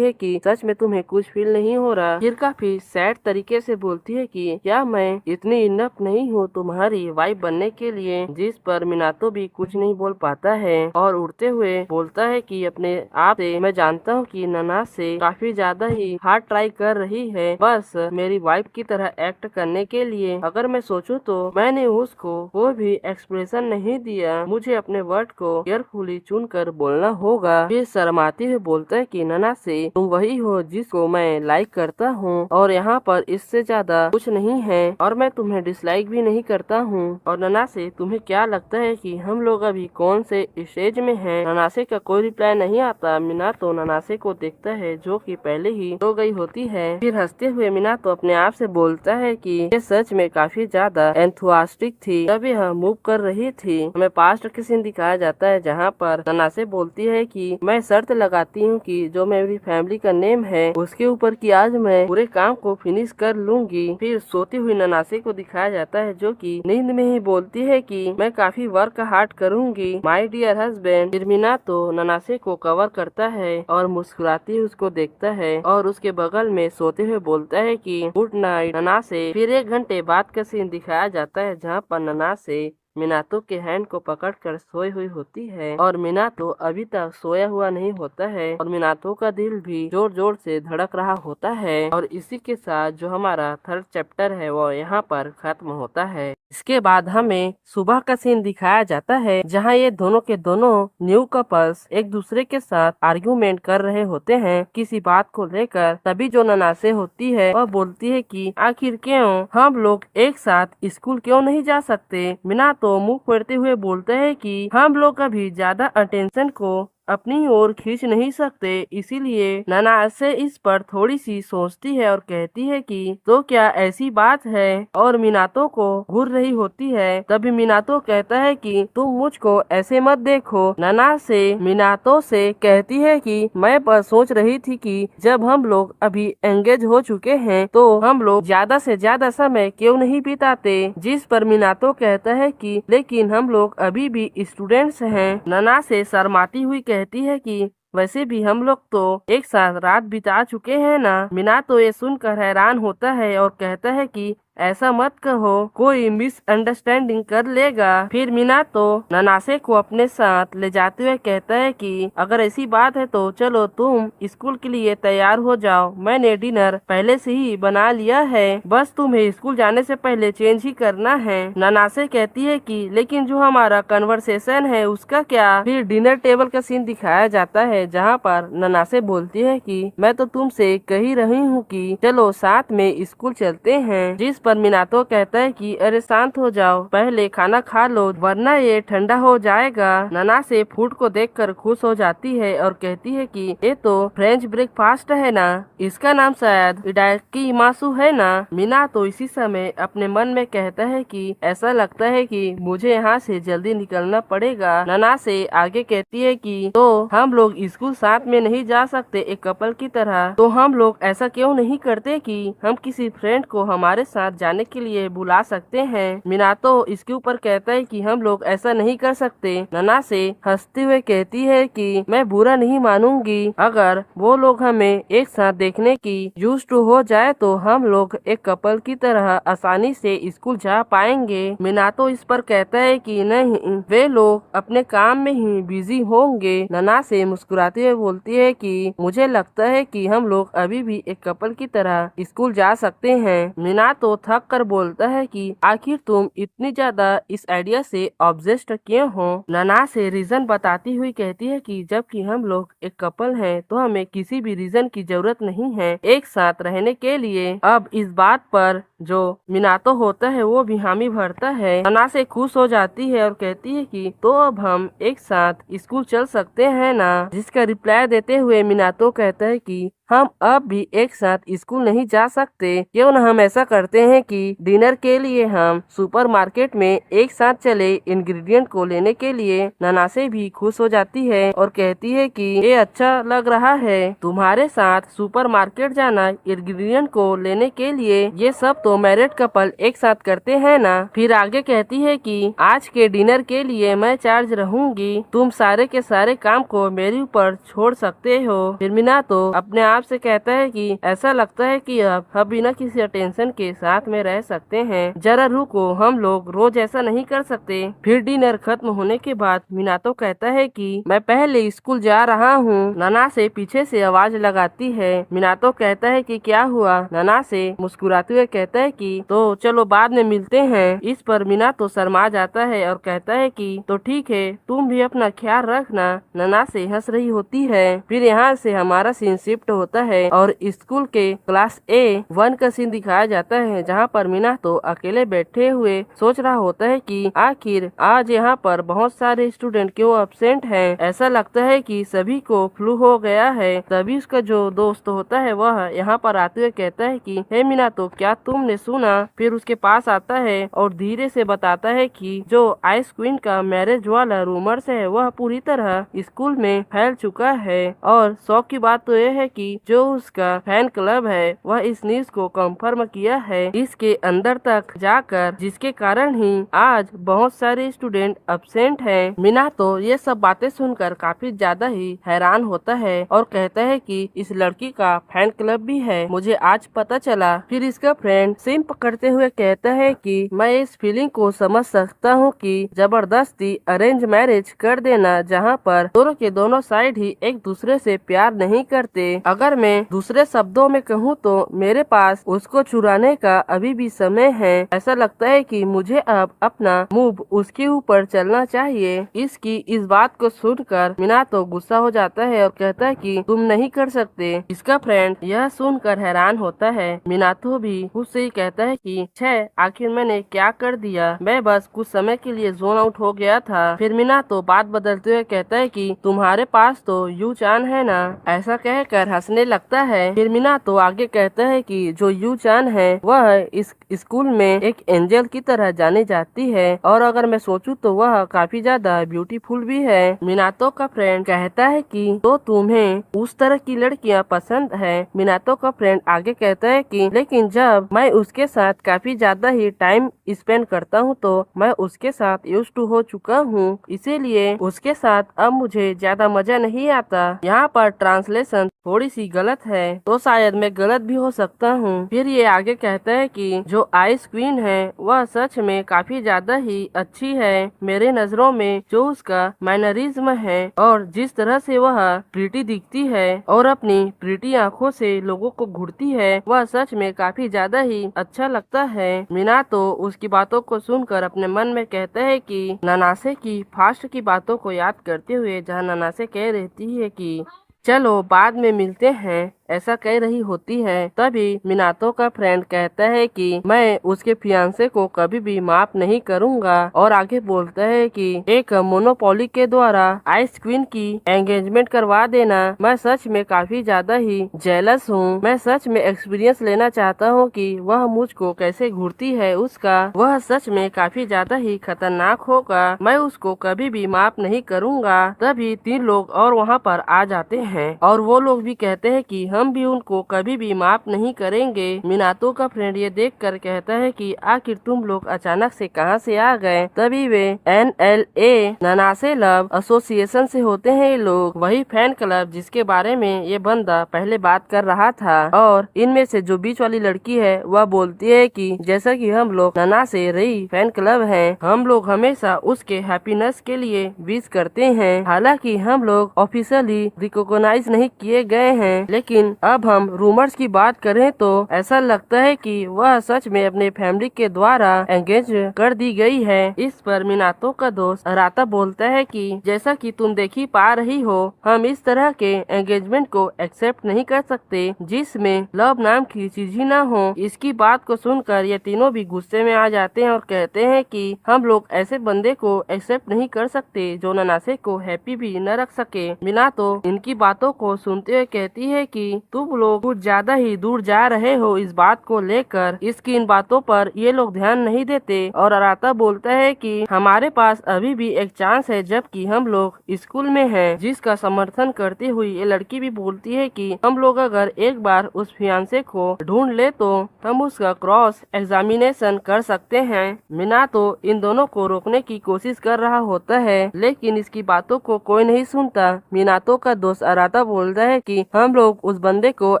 Speaker 1: है कि सच में तुम्हें कुछ फील नहीं हो रहा? फिर काफी सैड तरीके से बोलती है कि क्या मैं इतनी इनफ नहीं हूँ तुम्हारी वाइफ बनने के लिए? जिस पर मिनातो भी कुछ नहीं बोल पाता है और उड़ते हुए बोलता है कि अपने आप से मैं जानता हूँ कि नना से काफी ज्यादा ही हार्ड ट्राई कर रही है, बस मेरी वाइफ की तरह एक्ट करने के लिए। अगर मैं सोचूं तो मैंने उसको कोई भी एक्सप्रेशन नहीं दिया, मुझे अपने वर्ड को केयरफुली चुन कर बोलना होगा। फिर शर्माते हुए बोलता है कि नना से तुम वही हो जिसको मैं लाइक करता हूँ और यहाँ पर इससे ज्यादा कुछ नहीं है, और मैं तुम्हें डिसलाइक भी नहीं करता हूँ। और नना से तुम्हें क्या लगता है कि हम लोग अभी कौन से स्टेज में हैं? ननासे का कोई रिप्लाई नहीं आता। मीना तो ननासे को देखता है जो कि पहले ही सो गई होती है। फिर हंसते हुए मीना तो अपने आप से बोलता है कि ये सच में काफी ज्यादा एंथुआस्टिक थी जब यह मूव कर रही थी। हमें पास्ट के सीन दिखाया जाता है जहाँ पर ननासे बोलती है कि मैं शर्त लगाती हूँ कि जो मेरी फैमिली का नेम है उसके ऊपर कि आज मैं पूरे काम को फिनिश कर लूंगी। फिर सोती हुई ननासे को दिखाया जाता है जो कि नींद में ही बोलती है कि मैं काफी वर्क हार्ड करूंगी माय डियर हस्बैंड। फिर मीना तो ननासे को कवर करता है और मुस्कुराती उसको देखता है और उसके बगल में सोते हुए बोलता है कि गुड नाइट ननासे। फिर 1 घंटे बाद का सीन दिखाया जाता है जहाँ पर ननासे मिनातो के हैंड को पकड़कर सोई हुई होती है और मिनातो अभी तक सोया हुआ नहीं होता है और मिनातो का दिल भी जोर जोर से धड़क रहा होता है। और इसी के साथ जो हमारा 3rd चैप्टर है वो यहाँ पर खत्म होता है। इसके बाद हमें सुबह का सीन दिखाया जाता है जहाँ ये दोनों के दोनों न्यू कपल्स एक दूसरे के साथ आर्ग्यूमेंट कर रहे होते हैं किसी बात को लेकर। तभी जो ननासे होती है वह बोलती है कि आखिर क्यों हम लोग एक साथ स्कूल क्यों नहीं जा सकते? मीना तो मुंह फेरते हुए बोलते हैं कि हम लोग अभी ज्यादा अटेंशन को अपनी ओर खींच नहीं सकते, इसीलिए ननासे इस पर थोड़ी सी सोचती है और कहती है कि तो क्या ऐसी बात है? और मिनातो को घूर रही होती है। तभी मिनातो कहता है कि तुम मुझको ऐसे मत देखो। ननासे मिनातो से कहती है कि मैं बस सोच रही थी कि जब हम लोग अभी एंगेज हो चुके हैं तो हम लोग ज्यादा से ज्यादा समय क्यों नहीं बिताते? जिस पर मिनातो कहता है कि लेकिन हम लोग अभी भी स्टूडेंट्स हैं। ननासे शर्माती हुई कहती है कि वैसे भी हम लोग तो एक साथ रात बिता चुके हैं ना। मीना तो ये सुनकर हैरान होता है और कहता है कि ऐसा मत कहो, कोई मिसअंडरस्टैंडिंग कर लेगा। फिर मीना तो ननासे को अपने साथ ले जाते हुए कहता है कि अगर ऐसी बात है तो चलो तुम स्कूल के लिए तैयार हो जाओ, मैंने डिनर पहले से ही बना लिया है, बस तुम्हें स्कूल जाने से पहले चेंज ही करना है। ननासे कहती है कि लेकिन जो हमारा कन्वर्सेशन है उसका क्या? फिर डिनर टेबल का सीन दिखाया जाता है जहाँ पर ननासे बोलती है कि मैं तो तुमसे कह ही रही हूँ कि चलो साथ में स्कूल चलते हैं। जिस पर मिनातो कहता है कि अरे शांत हो जाओ, पहले खाना खा लो वरना ये ठंडा हो जाएगा। ननासे फूड को देखकर खुश हो जाती है और कहती है कि ये तो फ्रेंच ब्रेकफास्ट है ना, इसका नाम शायद इडाकी मासू है ना। मीना तो इसी समय अपने मन में कहता है कि ऐसा लगता है कि मुझे यहाँ से जल्दी निकलना पड़ेगा। ननासे आगे कहती है कि तो हम लोग स्कूल साथ में नहीं जा सकते एक कपल की तरह? तो हम लोग ऐसा क्यों नहीं करते कि हम किसी फ्रेंड को हमारे साथ जाने के लिए बुला सकते हैं। मिनातो इसके ऊपर कहता है कि हम लोग ऐसा नहीं कर सकते। ननासे हंसते हुए कहती है कि मैं बुरा नहीं मानूंगी, अगर वो लोग हमें एक साथ देखने की यूज्ड टू हो जाए तो हम लोग एक कपल की तरह आसानी से स्कूल जा पाएंगे। मिनातो इस पर कहता है कि नहीं, वे लोग अपने काम में ही बिजी होंगे। ननासे मुस्कुराते हुए बोलती है कि मुझे लगता है कि हम लोग अभी भी एक कपल की तरह स्कूल जा सकते हैं। मिनातो थक कर बोलता है कि आखिर तुम इतनी ज्यादा इस आइडिया से ऑब्सेस्ड क्यों हो। ननासे रीजन बताती हुई कहती है कि जबकि हम लोग एक कपल हैं तो हमें किसी भी रीजन की जरूरत नहीं है एक साथ रहने के लिए। अब इस बात पर जो मिनातो होता है वो भी हामी भरता है। ननासे खुश हो जाती है और कहती है कि तो अब हम एक साथ स्कूल चल सकते हैं ना, जिसका रिप्लाई देते हुए मिनातो कहता है कि हम अब भी एक साथ स्कूल नहीं जा सकते। क्यों न हम ऐसा करते हैं कि डिनर के लिए हम सुपरमार्केट में एक साथ चले इंग्रेडिएंट को लेने के लिए। ननासे भी खुश हो जाती है और कहती है कि ये अच्छा लग रहा है, तुम्हारे साथ सुपरमार्केट जाना इंग्रेडिएंट को लेने के लिए, ये सब तो मैरिड कपल एक साथ करते हैं ना। फिर आगे कहती है कि आज के डिनर के लिए मैं चार्ज रहूंगी, तुम सारे के सारे काम को मेरे ऊपर छोड़ सकते हो। फिर मिनातो अपने आप से कहता है कि ऐसा लगता है कि अब हम बिना किसी अटेंशन के साथ में रह सकते हैं, जरा रुको, हम लोग रोज ऐसा नहीं कर सकते। फिर डिनर खत्म होने के बाद मिनातो कहता है कि मैं पहले स्कूल जा रहा हूँ। ननासे पीछे से आवाज लगाती है। मिनातो कहता है कि क्या हुआ। ननासे मुस्कुराते हुए कहता है कि तो चलो बाद में मिलते हैं। इस पर मिनातो शर्मा जाता है और कहता है कि तो ठीक है, तुम भी अपना ख्याल रखना। ननासे हंस रही होती है। फिर यहाँ से हमारा सीन शिफ्ट होता है और स्कूल के क्लास A1 का सीन दिखाया जाता है, जहाँ पर मिनातो अकेले बैठे हुए सोच रहा होता है कि आखिर आज यहाँ पर बहुत सारे स्टूडेंट क्यों एब्सेंट हैं। ऐसा लगता है कि सभी को फ्लू हो गया है। तभी उसका जो दोस्त होता है वह यहाँ पर आते हुए कहता है कि हे मिनातो, क्या तुमने सुना। फिर उसके पास आता है और धीरे से बताता है कि जो आइस क्वीन का मैरिज वाला रूमर्स है वह पूरी तरह स्कूल में फैल चुका है। और शौक की बात तो यह है कि जो उसका फैन क्लब है वह इस न्यूज को कंफर्म किया है इसके अंदर तक जाकर, जिसके कारण ही आज बहुत सारे स्टूडेंट एब्सेंट हैं। मिनातो ये सब बातें सुनकर काफी ज्यादा ही हैरान होता है और कहता है कि इस लड़की का फैन क्लब भी है, मुझे आज पता चला। फिर इसका फ्रेंड सिम पकड़ते हुए कहता है कि मैं इस फीलिंग को समझ सकता हूँ कि जबरदस्ती अरेंज मैरिज कर देना, जहाँ पर दोनों के दोनों साइड ही एक दूसरे से प्यार नहीं करते। अगर मैं दूसरे शब्दों में कहूँ तो मेरे पास उसको चुराने का अभी भी समय है। ऐसा लगता है कि मुझे अब अपना मूव उसके ऊपर चलना चाहिए। इसकी इस बात को सुनकर मिनातो गुस्सा हो जाता है और कहता है कि तुम नहीं कर सकते। इसका फ्रेंड यह सुनकर हैरान होता है। मिनातो भी खुद से ही कहता है कि छे, आखिर मैंने क्या कर दिया, मैं बस कुछ समय के लिए जोन आउट हो गया था। फिर मिनातो बात बदलते हुए कहता है कि तुम्हारे पास तो यू चान है ना। ऐसा कहकर हंसने लगता है। फिर मिनातो आगे कहता है कि जो यू चान है वह इस स्कूल में एक एंजल की तरह जानी जाती है और अगर मैं सोचूं तो वह काफी ज्यादा ब्यूटीफुल भी है। मिनातो का फ्रेंड कहता है कि तो तुम्हें उस तरह की लड़कियां पसंद है। मिनातो का फ्रेंड आगे कहता है कि लेकिन जब मैं उसके साथ काफी ज्यादा ही टाइम स्पेंड करता हूँ तो मैं उसके साथ यूज टू हो चुका हूँ, इसीलिए उसके साथ अब मुझे ज्यादा मजा नहीं आता। यहाँ पर ट्रांसलेशन थोड़ी सी गलत है तो शायद मैं गलत भी हो सकता हूँ। फिर ये आगे कहता है कि जो आइस क्वीन है वह सच में काफी ज्यादा ही अच्छी है। मेरे नजरों में जो उसका मैनरिज्म है और जिस तरह से वह प्रीटी दिखती है और अपनी प्रीटी आंखों से लोगों को घूरती है, वह सच में काफी ज्यादा ही अच्छा लगता है। मिनातो उसकी बातों को सुनकर अपने मन में कहता है कि ननासे की फास्ट की बातों को याद करते हुए, जहाँ ननासे कह रहती है कि चलो बाद में मिलते हैं, ऐसा कह रही होती है। तभी मिनातो का फ्रेंड कहता है कि मैं उसके फियांसे को कभी भी माफ नहीं करूंगा और आगे बोलता है कि एक मोनोपोली के द्वारा आइस क्वीन की एंगेजमेंट करवा देना। मैं सच में काफी ज्यादा ही जेलस हूँ। मैं सच में एक्सपीरियंस लेना चाहता हूँ कि वह मुझको कैसे घूरती है। उसका वह सच में काफी ज्यादा ही खतरनाक होगा। मैं उसको कभी भी माफ नहीं करूंगा। तभी 3 लोग और वहाँ पर आ जाते हैं और वो लोग भी कहते हैं कि हम भी उनको कभी भी माफ नहीं करेंगे। मिनातो का फ्रेंड ये देखकर कहता है कि आखिर तुम लोग अचानक से कहां से आ गए। तभी वे NLA ननासे लव एसोसिएशन से होते हैं ये लोग, वही फैन क्लब जिसके बारे में ये बंदा पहले बात कर रहा था। और इनमें से जो बीच वाली लड़की है वह बोलती है कि जैसा कि हम लोग ननासे रही फैन क्लब हैं, हम लोग हमेशा उसके हैप्पीनेस के लिए विश करते हैं। हालांकि हम लोग ऑफिशियली रिकॉग्नाइज नहीं किए गए हैं, लेकिन अब हम रूमर्स की बात करें तो ऐसा लगता है कि वह सच में अपने फैमिली के द्वारा एंगेज कर दी गई है। इस पर मिनातो का दोस्त अराता बोलता है कि जैसा कि तुम देख ही पा रही हो, हम इस तरह के एंगेजमेंट को एक्सेप्ट नहीं कर सकते जिसमें लव नाम की चीज ही ना हो। इसकी बात को सुनकर ये तीनों भी गुस्से में आ जाते हैं और कहते हैं कि हम लोग ऐसे बंदे को एक्सेप्ट नहीं कर सकते जो ननासे को हैप्पी भी न रख सके। मिनातो इनकी बातों को सुनते हुए कहती है कि तुम लोग कुछ ज्यादा ही दूर जा रहे हो इस बात को लेकर। इसकी इन बातों पर ये लोग ध्यान नहीं देते और अराता बोलता है कि हमारे पास अभी भी एक चांस है जबकि हम लोग स्कूल में हैं, जिसका समर्थन करती हुई ये लड़की भी बोलती है कि हम लोग अगर एक बार उस फियांसे को ढूंढ ले तो हम उसका क्रॉस एग्जामिनेशन कर सकते हैं। मिनातो इन दोनों को रोकने की कोशिश कर रहा होता है, लेकिन इसकी बातों को कोई नहीं सुनता। मिनातो का दोस्त अराता बोलता है कि हम लोग उस बंदे को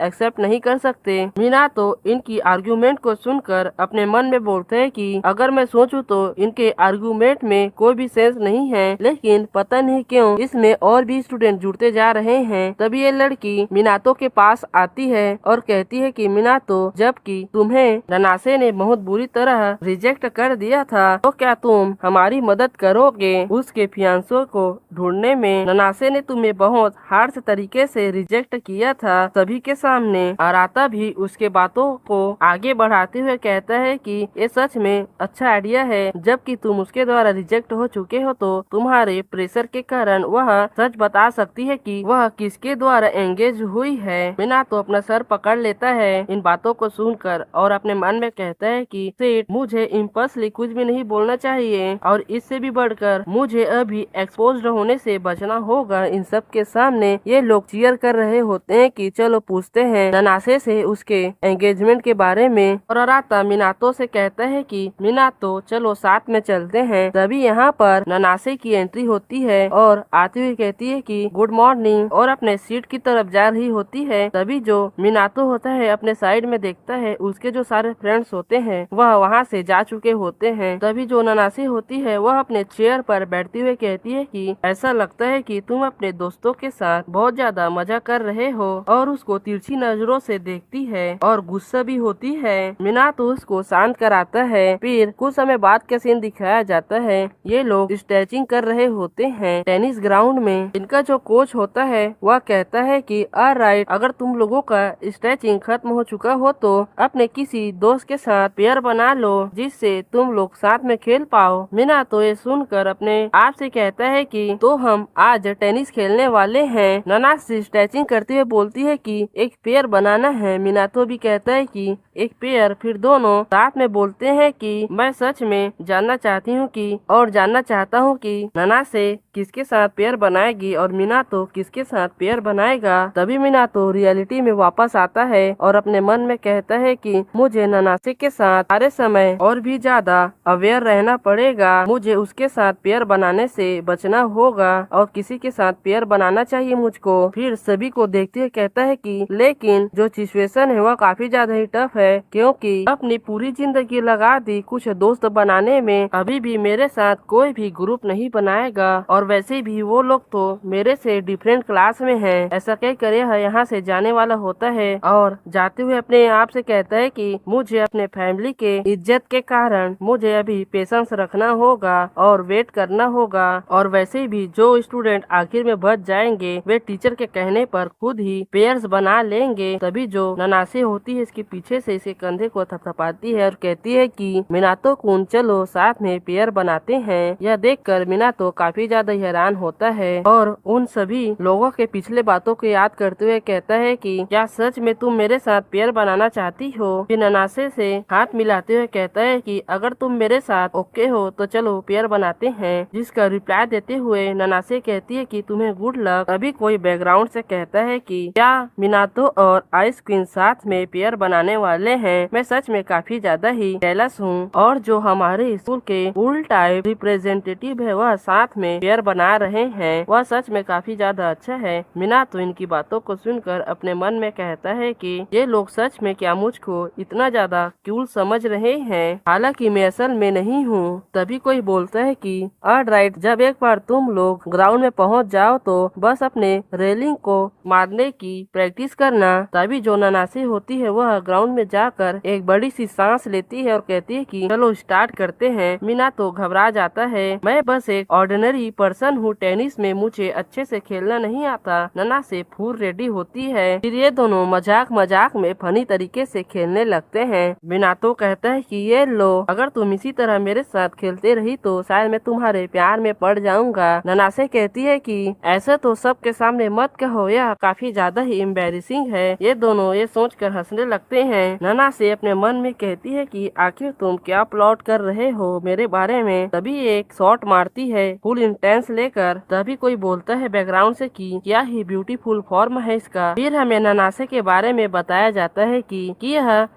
Speaker 1: एक्सेप्ट नहीं कर सकते। मिनातो इनकी आर्गुमेंट को सुनकर अपने मन में बोलते है कि अगर मैं सोचूं तो इनके आर्गुमेंट में कोई भी सेंस नहीं है, लेकिन पता नहीं क्यों इसमें और भी स्टूडेंट जुड़ते जा रहे हैं। तभी ये लड़की मिनातो के पास आती है और कहती है कि मिनातो, जबकि तुम्हें ननासे ने बहुत बुरी तरह रिजेक्ट कर दिया था तो क्या तुम हमारी मदद करोगे उसके फियांसों को ढूंढने में। ननासे ने तुम्हें बहुत हार्श तरीके से रिजेक्ट किया था सभी के सामने। अराता भी उसके बातों को आगे बढ़ाते हुए कहता है कि ये सच में अच्छा आइडिया है, जबकि तुम उसके द्वारा रिजेक्ट हो चुके हो तो तुम्हारे प्रेशर के कारण वह सच बता सकती है कि वह किसके द्वारा एंगेज हुई है। मिनातो अपना सर पकड़ लेता है इन बातों को सुनकर और अपने मन में कहता है कि सेठ, मुझे इम्पल्सली कुछ भी नहीं बोलना चाहिए और इससे भी बढ़कर मुझे अभी एक्सपोज्ड होने से बचना होगा। इन सब के सामने ये लोग चीयर कर रहे होते हैं कि चलो पूछते हैं ननासे से उसके एंगेजमेंट के बारे में। और अराता मिनातो से कहता है कि मिनातो चलो साथ में चलते हैं। तभी यहाँ पर ननासे की एंट्री होती है और आती हुई कहती है कि गुड मॉर्निंग और अपने सीट की तरफ जा रही होती है। तभी जो मिनातो होता है अपने साइड में देखता है उसके जो सारे फ्रेंड्स होते हैं वह वहाँ से जा चुके होते हैं। तभी जो ननासी होती है वह अपने चेयर पर बैठते हुए कहती है कि ऐसा लगता है कि तुम अपने दोस्तों के साथ बहुत ज्यादा मजा कर रहे हो, और उसको तिरछी नजरों से देखती है और गुस्सा भी होती है। मिनातो उसको शांत कराता है। फिर कुछ समय बाद का सीन दिखाया जाता है। ये लोग स्ट्रेचिंग कर रहे होते हैं टेनिस ग्राउंड में। इनका जो कोच होता है वह कहता है कि ऑलराइट, अगर तुम लोगों का स्ट्रेचिंग खत्म हो चुका हो तो अपने किसी दोस्त के साथ पेयर बना लो जिससे तुम लोग साथ में खेल पाओ। मिनातो ये सुनकर अपने आप से कहता है कि तो हम आज टेनिस खेलने वाले हैं। ननासे स्ट्रेचिंग करते हुए बोलती है कि एक पेयर बनाना है। मिनातो भी कहता है कि एक पेयर। फिर दोनों साथ में बोलते हैं कि मैं सच में जानना चाहती हूँ कि और जानना चाहता हूँ कि ननासे किसके साथ पेयर बनाएगी और मिनातो किसके साथ पेयर बनाएगा। तभी मिनातो रियलिटी में वापस आता है और अपने मन में कहता है कि मुझे ननासे के साथ सारे समय और भी ज्यादा अवेयर रहना पड़ेगा। मुझे उसके साथ पेयर बनाने से बचना होगा और किसी के साथ पेयर बनाना चाहिए मुझको। फिर सभी को देखते हुए कहता है कि लेकिन जो सिचुएशन है वह काफी ज्यादा ही टफ है, क्योंकि अपनी पूरी जिंदगी लगा दी कुछ दोस्त बनाने में, अभी भी मेरे साथ कोई भी ग्रुप नहीं बनाएगा और वैसे भी वो लोग तो मेरे से डिफरेंट क्लास में हैं। ऐसा कहकर यह यहाँ से जाने वाला होता है और जाते हुए अपने आप से कहता है कि मुझे अपने फैमिली के इज्जत के कारण मुझे अभी पेशेंस रखना होगा और वेट करना होगा, और वैसे भी जो स्टूडेंट आखिर में बच जाएंगे वे टीचर के कहने पर खुद ही पेयर्स बना लेंगे। तभी जो ननासे होती है इसके पीछे से इसके कंधे को थपथपाती है और कहती है कि मिनातो कुन, चलो साथ में पेयर बनाते हैं। यह देखकर मिनातो काफी ज्यादा हैरान होता है और उन सभी लोगों के पिछले बातों को याद करते हुए कहता है कि क्या सच में तुम मेरे साथ पेयर बनाना चाहती हो। फिर ननासे से हाथ मिलाते हुए कहता है कि अगर तुम मेरे साथ ओके हो तो चलो पेयर बनाते हैं। जिसका रिप्लाई देते हुए ननासे कहती है कि तुम्हें गुड लक। अभी कोई बैकग्राउंड से कहता है कि क्या मिनातो और आइस क्वीन साथ में पेयर बनाने वाले हैं। मैं सच में काफी ज्यादा ही जेलस हूँ और जो हमारे स्कूल के फुल टाइम रिप्रेजेंटेटिव है वह साथ में पेयर बना रहे हैं, वह सच में काफी ज्यादा अच्छा है। मिनातो इनकी बातों को सुनकर अपने मन में कहता है कि ये लोग सच में क्या मुझको इतना ज्यादा कूल समझ रहे हैं, हालांकि मैं असल में नहीं हूँ। तभी कोई बोलता है कि ऑलराइट, जब एक बार तुम लोग ग्राउंड में पहुंच जाओ तो बस अपने रेलिंग को मारने की प्रैक्टिस करना। तभी जो ननासे होती है वह ग्राउंड में जाकर एक बड़ी सी सांस लेती है और कहती है कि चलो स्टार्ट करते हैं। मिनातो घबरा जाता है, मैं बस एक ऑर्डिनरी पर्सन हूँ, टेनिस में मुझे अच्छे से खेलना नहीं आता। ननासे फुल रेडी होती है, फिर ये दोनों मजाक मजाक में फनी तरीके से खेलने लगते हैं। मिनातो कहता है कि ये लो, अगर तुम इसी तरह मेरे साथ खेलते रही तो शायद मैं तुम्हारे प्यार में पड़ जाऊंगा। ननासे कहती है कि ऐसा तो सबके सामने मत कहो, यह काफी ज्यादा ही एम्बेरसिंग है। ये दोनों ये सोचकर हंसने लगते हैं। ननासे अपने मन में कहती है कि आखिर तुम क्या प्लॉट कर रहे हो मेरे बारे में। तभी एक शॉट मारती है फुल इंटेंस लेकर। तभी कोई बोलता है बैकग्राउंड से कि क्या ही ब्यूटीफुल फॉर्म है इसका। फिर हमें ननासे के बारे में बताया जाता है कि यह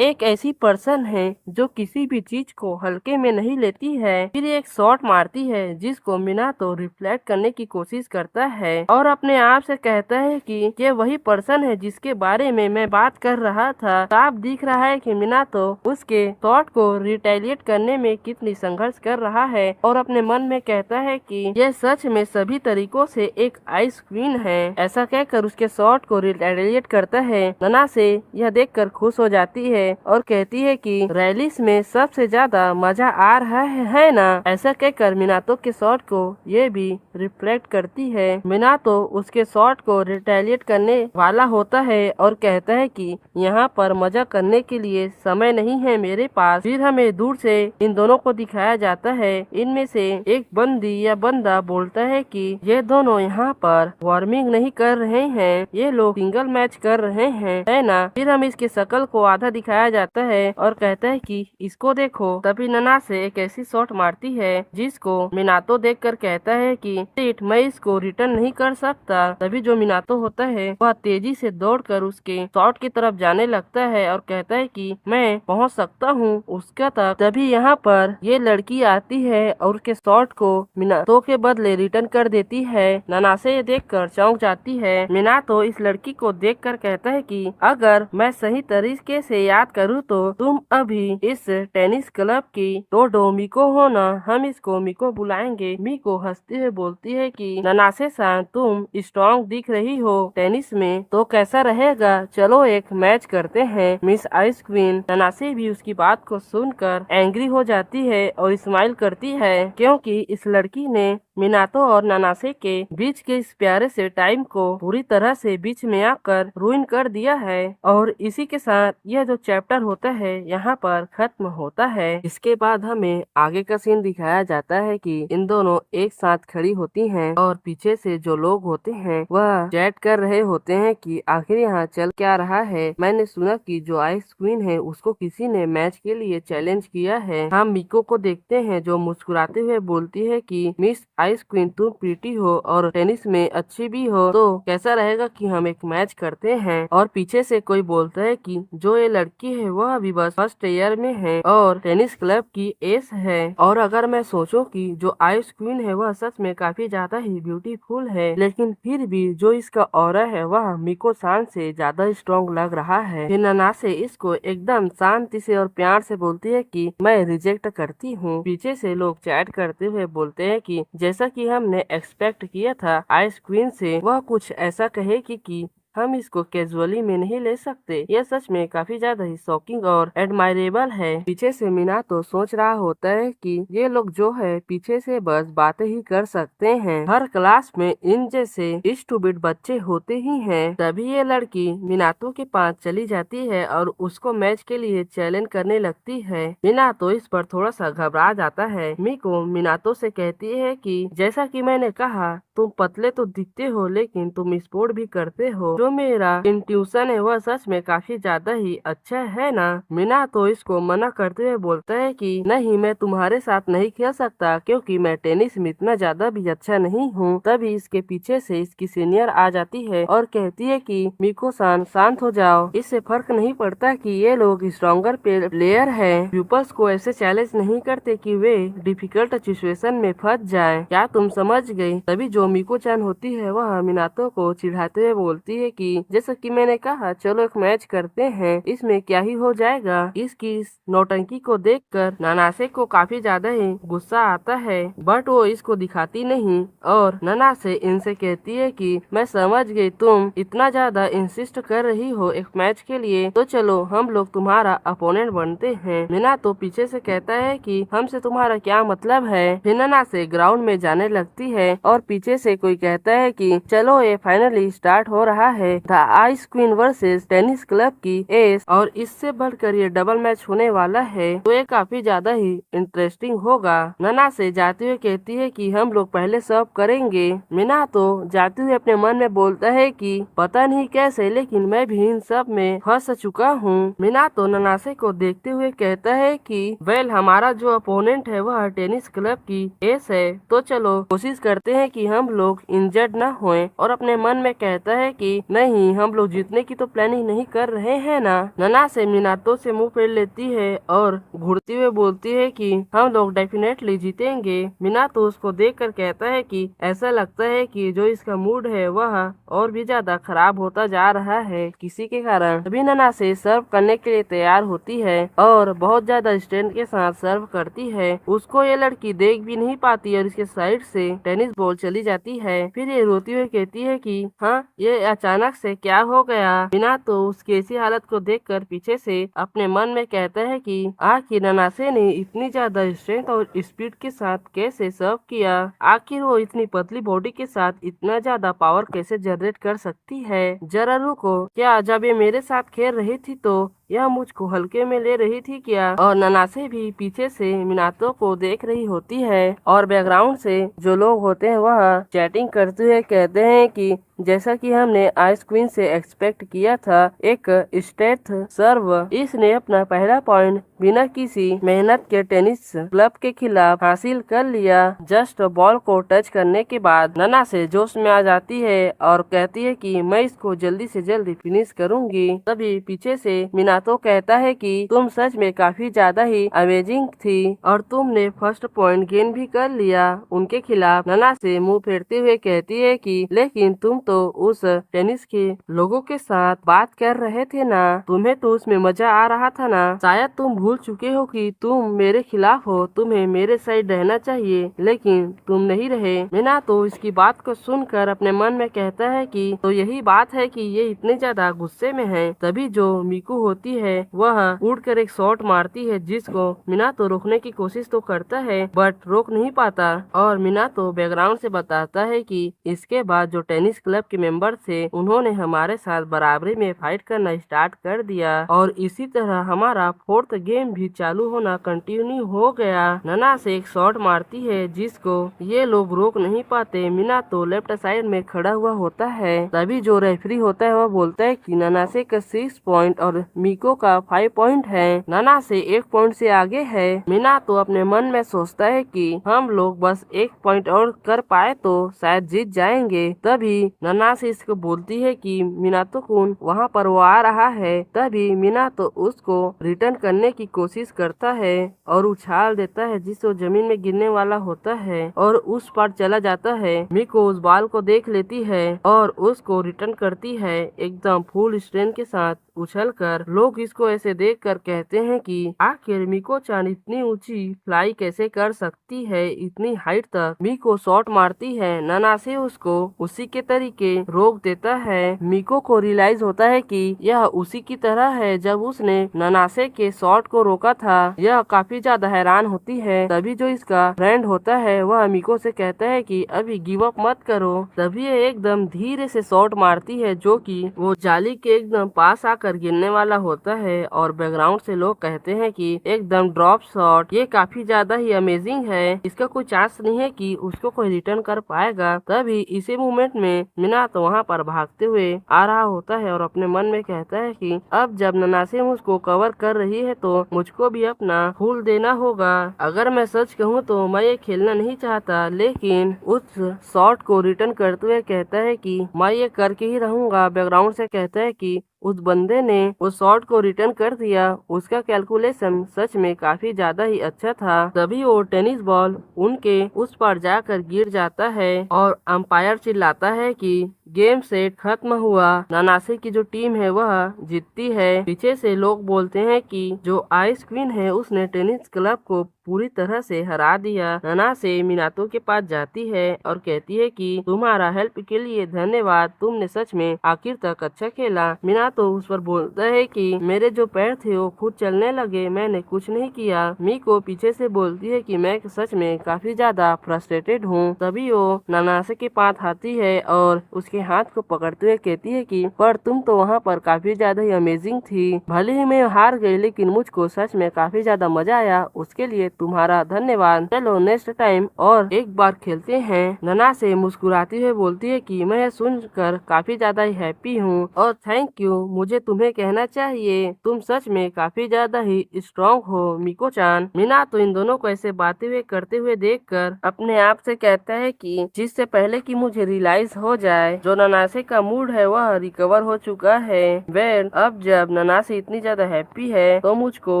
Speaker 1: एक ऐसी पर्सन है जो किसी भी चीज को हल्के में नहीं लेती है। फिर एक शॉट मारती है जिसको मिनातो रिफ्लेक्ट करने की कोशिश करता है और अपने आप से कहता है कि ये वही पर्सन है जिसके बारे में मैं बात कर रहा था। साफ दिख रहा है कि मिनातो उसके शॉट को रिटेलिएट करने में कितनी संघर्ष कर रहा है और अपने मन में कहता है कि यह सच में सभी तरीकों से एक आइस क्वीन है। ऐसा कहकर उसके शॉट को रिटेलिएट करता है। ननासे यह देखकर खुश हो जाती है और कहती है कि रैलिस में सबसे ज्यादा मजा आ रहा है ना। ऐसा कहकर मिनातो के शॉट को ये भी रिफ्लेक्ट करती है। मिनातो उसके शॉट को रिटेलिएट करने वाला होता है और कहता है कि यहाँ पर मजा करने के लिए समय नहीं है मेरे पास। फिर हमें दूर से इन दोनों को दिखाया जाता है। इनमें से एक बंदी या बंदा बोलता है कि ये दोनों यहाँ पर वार्मिंग नहीं कर रहे हैं, ये लोग सिंगल मैच कर रहे हैं, है ना। फिर हम इसके शकल को आधा दिखाया जाता है और कहता है कि इसको देखो। तभी ननासे एक ऐसी शॉट मारती है जिसको मिनातो देखकर कहता है कि शिट, मैं इसको रिटर्न नहीं कर सकता। तभी जो मिनातो होता है वह तेजी से दौड़कर उसके शॉट की तरफ जाने लगता है और कहता है कि मैं पहुंच सकता हूं उसका तक। तभी यहाँ पर ये लड़की आती है और उसके शॉट को मिनातो के बदले रिटर्न कर देती है। ननासे ये देखकर चौंक जाती है। मिनातो इस लड़की को देखकर कहता है कि अगर मैं सही तरीके से याद करूँ तो तुम अभी इस टेनिस क्लब की तो मिको हो ना, हम इसको मिको बुलाएंगे। मिको हंसते हुए बोलती है कि ननासे सान, तुम स्ट्रॉन्ग दिख रही हो टेनिस में, तो कैसा रहेगा, चलो एक मैच करते हैं। मिस आइस क्वीन ननासे भी उसकी बात को सुनकर एंग्री हो जाती है और स्माइल करती है क्योंकि इस लड़की ने मिनातो और ननासे के बीच के इस प्यारे से टाइम को पूरी तरह से बीच में आकर रुइन कर दिया है। और इसी के साथ यह जो चैप्टर होता है यहाँ पर खत्म होता है। इसके बाद हमें आगे का सीन दिखाया जाता है कि इन दोनों एक साथ खड़ी होती हैं और पीछे से जो लोग होते हैं वह चैट कर रहे होते हैं कि आखिर यहाँ चल क्या रहा है। मैंने सुना कि जो आइस क्वीन है उसको किसी ने मैच के लिए चैलेंज किया है। हम मिको को देखते हैं जो मुस्कुराते हुए बोलती है कि मिस आइस क्वीन, तुम प्रीटी हो और टेनिस में अच्छी भी हो, तो कैसा रहेगा कि हम एक मैच करते हैं। और पीछे से कोई बोलता है कि जो ये लड़की है वह अभी बस फर्स्ट ईयर में है और टेनिस क्लब की एस है। और अगर मैं सोचूं कि जो आइस क्वीन है वह सच में काफी ज्यादा ही ब्यूटीफुल है, लेकिन फिर भी जो इसका ऑरा है वह मिको सान से ज्यादा स्ट्रॉन्ग लग रहा है। फिर ननासे इसको एकदम शांति से और प्यार से बोलती है कि मैं रिजेक्ट करती हूँ। पीछे से लोग चैट करते हुए बोलते हैं कि जैसा कि हमने एक्सपेक्ट किया था आइस क्वीन से, वह कुछ ऐसा कहेगी कि हम इसको कैजुअली में नहीं ले सकते। यह सच में काफी ज्यादा ही शॉकिंग और एडमायरेबल है। पीछे से मिनातो सोच रहा होता है कि ये लोग जो है पीछे से बस बातें ही कर सकते हैं, हर क्लास में इन जैसे स्टूपिड बच्चे होते ही हैं। तभी ये लड़की मिनातो के पास चली जाती है और उसको मैच के लिए चैलेंज करने लगती है। मिनातो इस पर थोड़ा सा घबरा जाता है। मिको मिनातो से कहती है कि जैसा कि मैंने कहा, तुम पतले तो दिखते हो लेकिन तुम स्पोर्ट भी करते हो, जो मेरा इंट्यूशन है वह सच में काफी ज्यादा ही अच्छा है ना। मीनातो इसको मना करते हुए बोलता है कि नहीं, मैं तुम्हारे साथ नहीं खेल सकता क्योंकि मैं टेनिस में इतना ज्यादा भी अच्छा नहीं हूँ। तभी इसके पीछे से इसकी सीनियर आ जाती है और कहती है कि मिको-सान शांत हो जाओ, इससे फर्क नहीं पड़ता कि ये लोग स्ट्रॉन्गर प्लेयर है। प्यूपल्स को ऐसे चैलेंज नहीं करते कि वे डिफिकल्ट सिचुएशन में फंस जाएं। क्या तुम समझ गई? तभी जो मिको-चान होती है वह मिनातो को चिढ़ाते हुए बोलती है कि जैसा कि मैंने कहा, चलो एक मैच करते हैं, इसमें क्या ही हो जाएगा। इसकी इस नौटंकी को देखकर नानासे को काफी ज्यादा ही गुस्सा आता है, बट वो इसको दिखाती नहीं और नानासे इनसे कहती है कि मैं समझ गई, तुम इतना ज्यादा इंसिस्ट कर रही हो एक मैच के लिए, तो चलो हम लोग तुम्हारा अपोनेंट बनते हैं। मीनातो पीछे से कहता है कि हमसे तुम्हारा क्या मतलब है। फिर नानासे ग्राउंड में जाने लगती है और पीछे से कोई कहता है कि चलो ये फाइनली स्टार्ट हो रहा है, the ice queen versus tennis club की एस, और इससे बढ़कर ये डबल मैच होने वाला है, तो ये काफी ज्यादा ही इंटरेस्टिंग होगा। नानासे जाते हुए कहती है कि हम लोग पहले सर्व करेंगे। मीनातो जाते हुए अपने मन में बोलता है कि पता नहीं कैसे, लेकिन मैं भी इन सब में फंस चुका हूँ। मीनातो नानासे को देखते हुए कहता है कि वेल, हमारा जो अपोनेंट है वह टेनिस क्लब की एस है, तो चलो कोशिश करते हैं कि हम लोग इंजर्ड न होएं। और अपने मन में कहता है कि नहीं, हम लोग जीतने की तो प्लानिंग नहीं कर रहे हैं ना। नानासे मीनातो से मुंह फेर लेती है और घूरते हुए बोलती है कि हम लोग डेफिनेटली जीतेंगे। मीनातो उसको देखकर कहता है कि ऐसा लगता है कि जो इसका मूड है वह और भी ज्यादा खराब होता जा रहा है किसी के कारण। तभी नानासे सर्व करने के लिए तैयार होती है और बहुत ज्यादा स्ट्रेंथ के साथ सर्व करती है। उसको ये लड़की देख भी नहीं पाती और इसके साइड से टेनिस बॉल चली जाती है। फिर ये रोती हुई कहती है कि हाँ, ये अचानक से क्या हो गया। मीनातो उसकी ऐसी हालत को देखकर पीछे से अपने मन में कहता है कि आखिर नानासे ने इतनी ज्यादा स्ट्रेंथ और स्पीड के साथ कैसे सर्व किया। आखिर वो इतनी पतली बॉडी के साथ इतना ज्यादा पावर कैसे जनरेट कर सकती है। जरा रुको, क्या जब ये मेरे साथ खेल रही थी तो यह मुझको हल्के में ले रही थी क्या? और नानासे भी पीछे से मीनातो को देख रही होती है और बैकग्राउंड से जो लोग होते हैं वह चैटिंग करते हुए कहते हैं कि जैसा कि हमने आइस क्वीन से एक्सपेक्ट किया था, एक स्ट्रेट सर्व, इसने अपना पहला पॉइंट बिना किसी मेहनत के टेनिस क्लब के खिलाफ हासिल कर लिया। जस्ट बॉल को टच करने के बाद नानासे जोश में आ जाती है और कहती है कि मैं इसको जल्दी से जल्दी फिनिश करूंगी। तभी पीछे से मीनातो कहता है कि तुम सच में काफी ज्यादा ही अमेजिंग थी और तुमने फर्स्ट पॉइंट गेन भी कर लिया उनके खिलाफ। नानासे मुंह फेरते हुए कहती है कि लेकिन तुम तो उस टेनिस के लोगों के साथ बात कर रहे थे ना, तुम्हें तो उसमें मजा आ रहा था ना। शायद तुम भूल चुके हो कि तुम मेरे खिलाफ हो, तुम्हें मेरे साइड रहना चाहिए, लेकिन तुम नहीं रहे। मीनातो इसकी बात को सुनकर अपने मन में कहता है कि तो यही बात है कि ये इतने ज्यादा गुस्से में है। तभी जो मिकू होती है वह उड़कर एक शॉट मारती है जिसको मीनातो रोकने की कोशिश तो करता है बट रोक नहीं पाता। और मीनातो बैकग्राउंड से बताता है कि इसके बाद जो टेनिस क्लब के मेंबर थे उन्होंने हमारे साथ बराबरी में फाइट करना स्टार्ट कर दिया और इसी तरह हमारा फोर्थ गेम भी चालू होना कंटिन्यू हो गया। नानासे एक शॉट मारती है जिसको ये लोग रोक नहीं पाते। मीनातो लेफ्ट साइड में खड़ा हुआ होता है। तभी जो रेफरी होता है वह बोलता है कि नानासे का 6 पॉइंट और मिको का 5 पॉइंट है। नानासे 1 पॉइंट से आगे है। मीनातो अपने मन में सोचता है कि हम लोग बस 1 पॉइंट और कर पाए तो शायद जीत जाएंगे। तभी नानासे इसको बोलती है कि मीनातो कुन वहाँ पर वो आ रहा है। तभी मीनातो उसको रिटर्न करने की कोशिश करता है और उछाल देता है जिससे जमीन में गिरने वाला होता है और उस पर चला जाता है। मिको उस बाल को देख लेती है और उसको रिटर्न करती है एकदम फुल स्ट्रेंथ के साथ उछलकर। लोग इसको ऐसे देखकर कहते हैं कि आखिर मिको चान इतनी ऊंची फ्लाई कैसे कर सकती है, इतनी हाइट तक। मिको शॉट मारती है, नानासे उसको उसी के तरीके रोक देता है। मिको को रियलाइज होता है कि यह उसी की तरह है जब उसने नानासे के शॉट को रोका था। यह काफी ज्यादा हैरान होती है। तभी जो इसका फ्रेंड होता है वह मिको से कहता है कि अभी गिव अप मत करो। तभी ये एकदम धीरे से शॉट मारती है जो कि वो जाली के एकदम पास आकर कर गिरने वाला होता है और बैकग्राउंड से लोग कहते हैं कि एकदम ड्रॉप शॉट, ये काफी ज्यादा ही अमेजिंग है, इसका कोई चांस नहीं है कि उसको कोई रिटर्न कर पाएगा। तभी इसी मोमेंट में मीनातो वहाँ पर भागते हुए आ रहा होता है और अपने मन में कहता है कि अब जब ननासे मुझको कवर कर रही है तो मुझको भी अपना फूल देना होगा। अगर मैं सच कहूँ तो मैं ये खेलना नहीं चाहता, लेकिन उस शॉट को रिटर्न करते हुए कहता है कि मैं ये करके ही रहूंगा। बैकग्राउंड से कहता है कि उस बंदे ने उस शॉट को रिटर्न कर दिया, उसका कैलकुलेशन सच में काफी ज्यादा ही अच्छा था। तभी वो टेनिस बॉल उनके उस पर जाकर गिर जाता है और अंपायर चिल्लाता है कि गेम सेट खत्म हुआ, ननासे की जो टीम है वह जीतती है। पीछे से लोग बोलते हैं कि जो आइस क्वीन है उसने टेनिस क्लब को पूरी तरह से हरा दिया। ननासे मिनातो के पास जाती है और कहती है कि तुम्हारा हेल्प के लिए धन्यवाद, तुमने सच में आखिर तक अच्छा खेला। मिनातो उस पर बोलता है कि मेरे जो पैर थे वो खुद चलने लगे, मैंने कुछ नहीं किया। मीको पीछे से बोलती है कि मैं सच में काफी ज्यादा फ्रस्ट्रेटेड हूँ। तभी वो ननासे के पास आती है और उसके हाथ को पकड़ते हुए कहती है कि पर तुम तो वहाँ पर काफी ज्यादा ही अमेजिंग थी, भले ही मैं हार गई लेकिन मुझको सच में काफी ज्यादा मजा आया, उसके लिए तुम्हारा धन्यवाद। चलो नेक्स्ट टाइम और एक बार खेलते हैं। ननासे मुस्कुराती हुए बोलती है कि मैं सुनकर काफी ज्यादा ही हैप्पी हूँ और थैंक यू, मुझे तुम्हें कहना चाहिए तुम सच में काफी ज्यादा ही स्ट्रॉन्ग हो मिको चान। मीना तो इन दोनों को ऐसे बातें हुए करते हुए देखकर अपने आप से कहता है कि जिससे पहले कि मुझे रियलाइज हो जाए जो ननासे का मूड है वह रिकवर हो चुका है। वेल अब जब ननासे इतनी ज्यादा हैप्पी है तो मुझको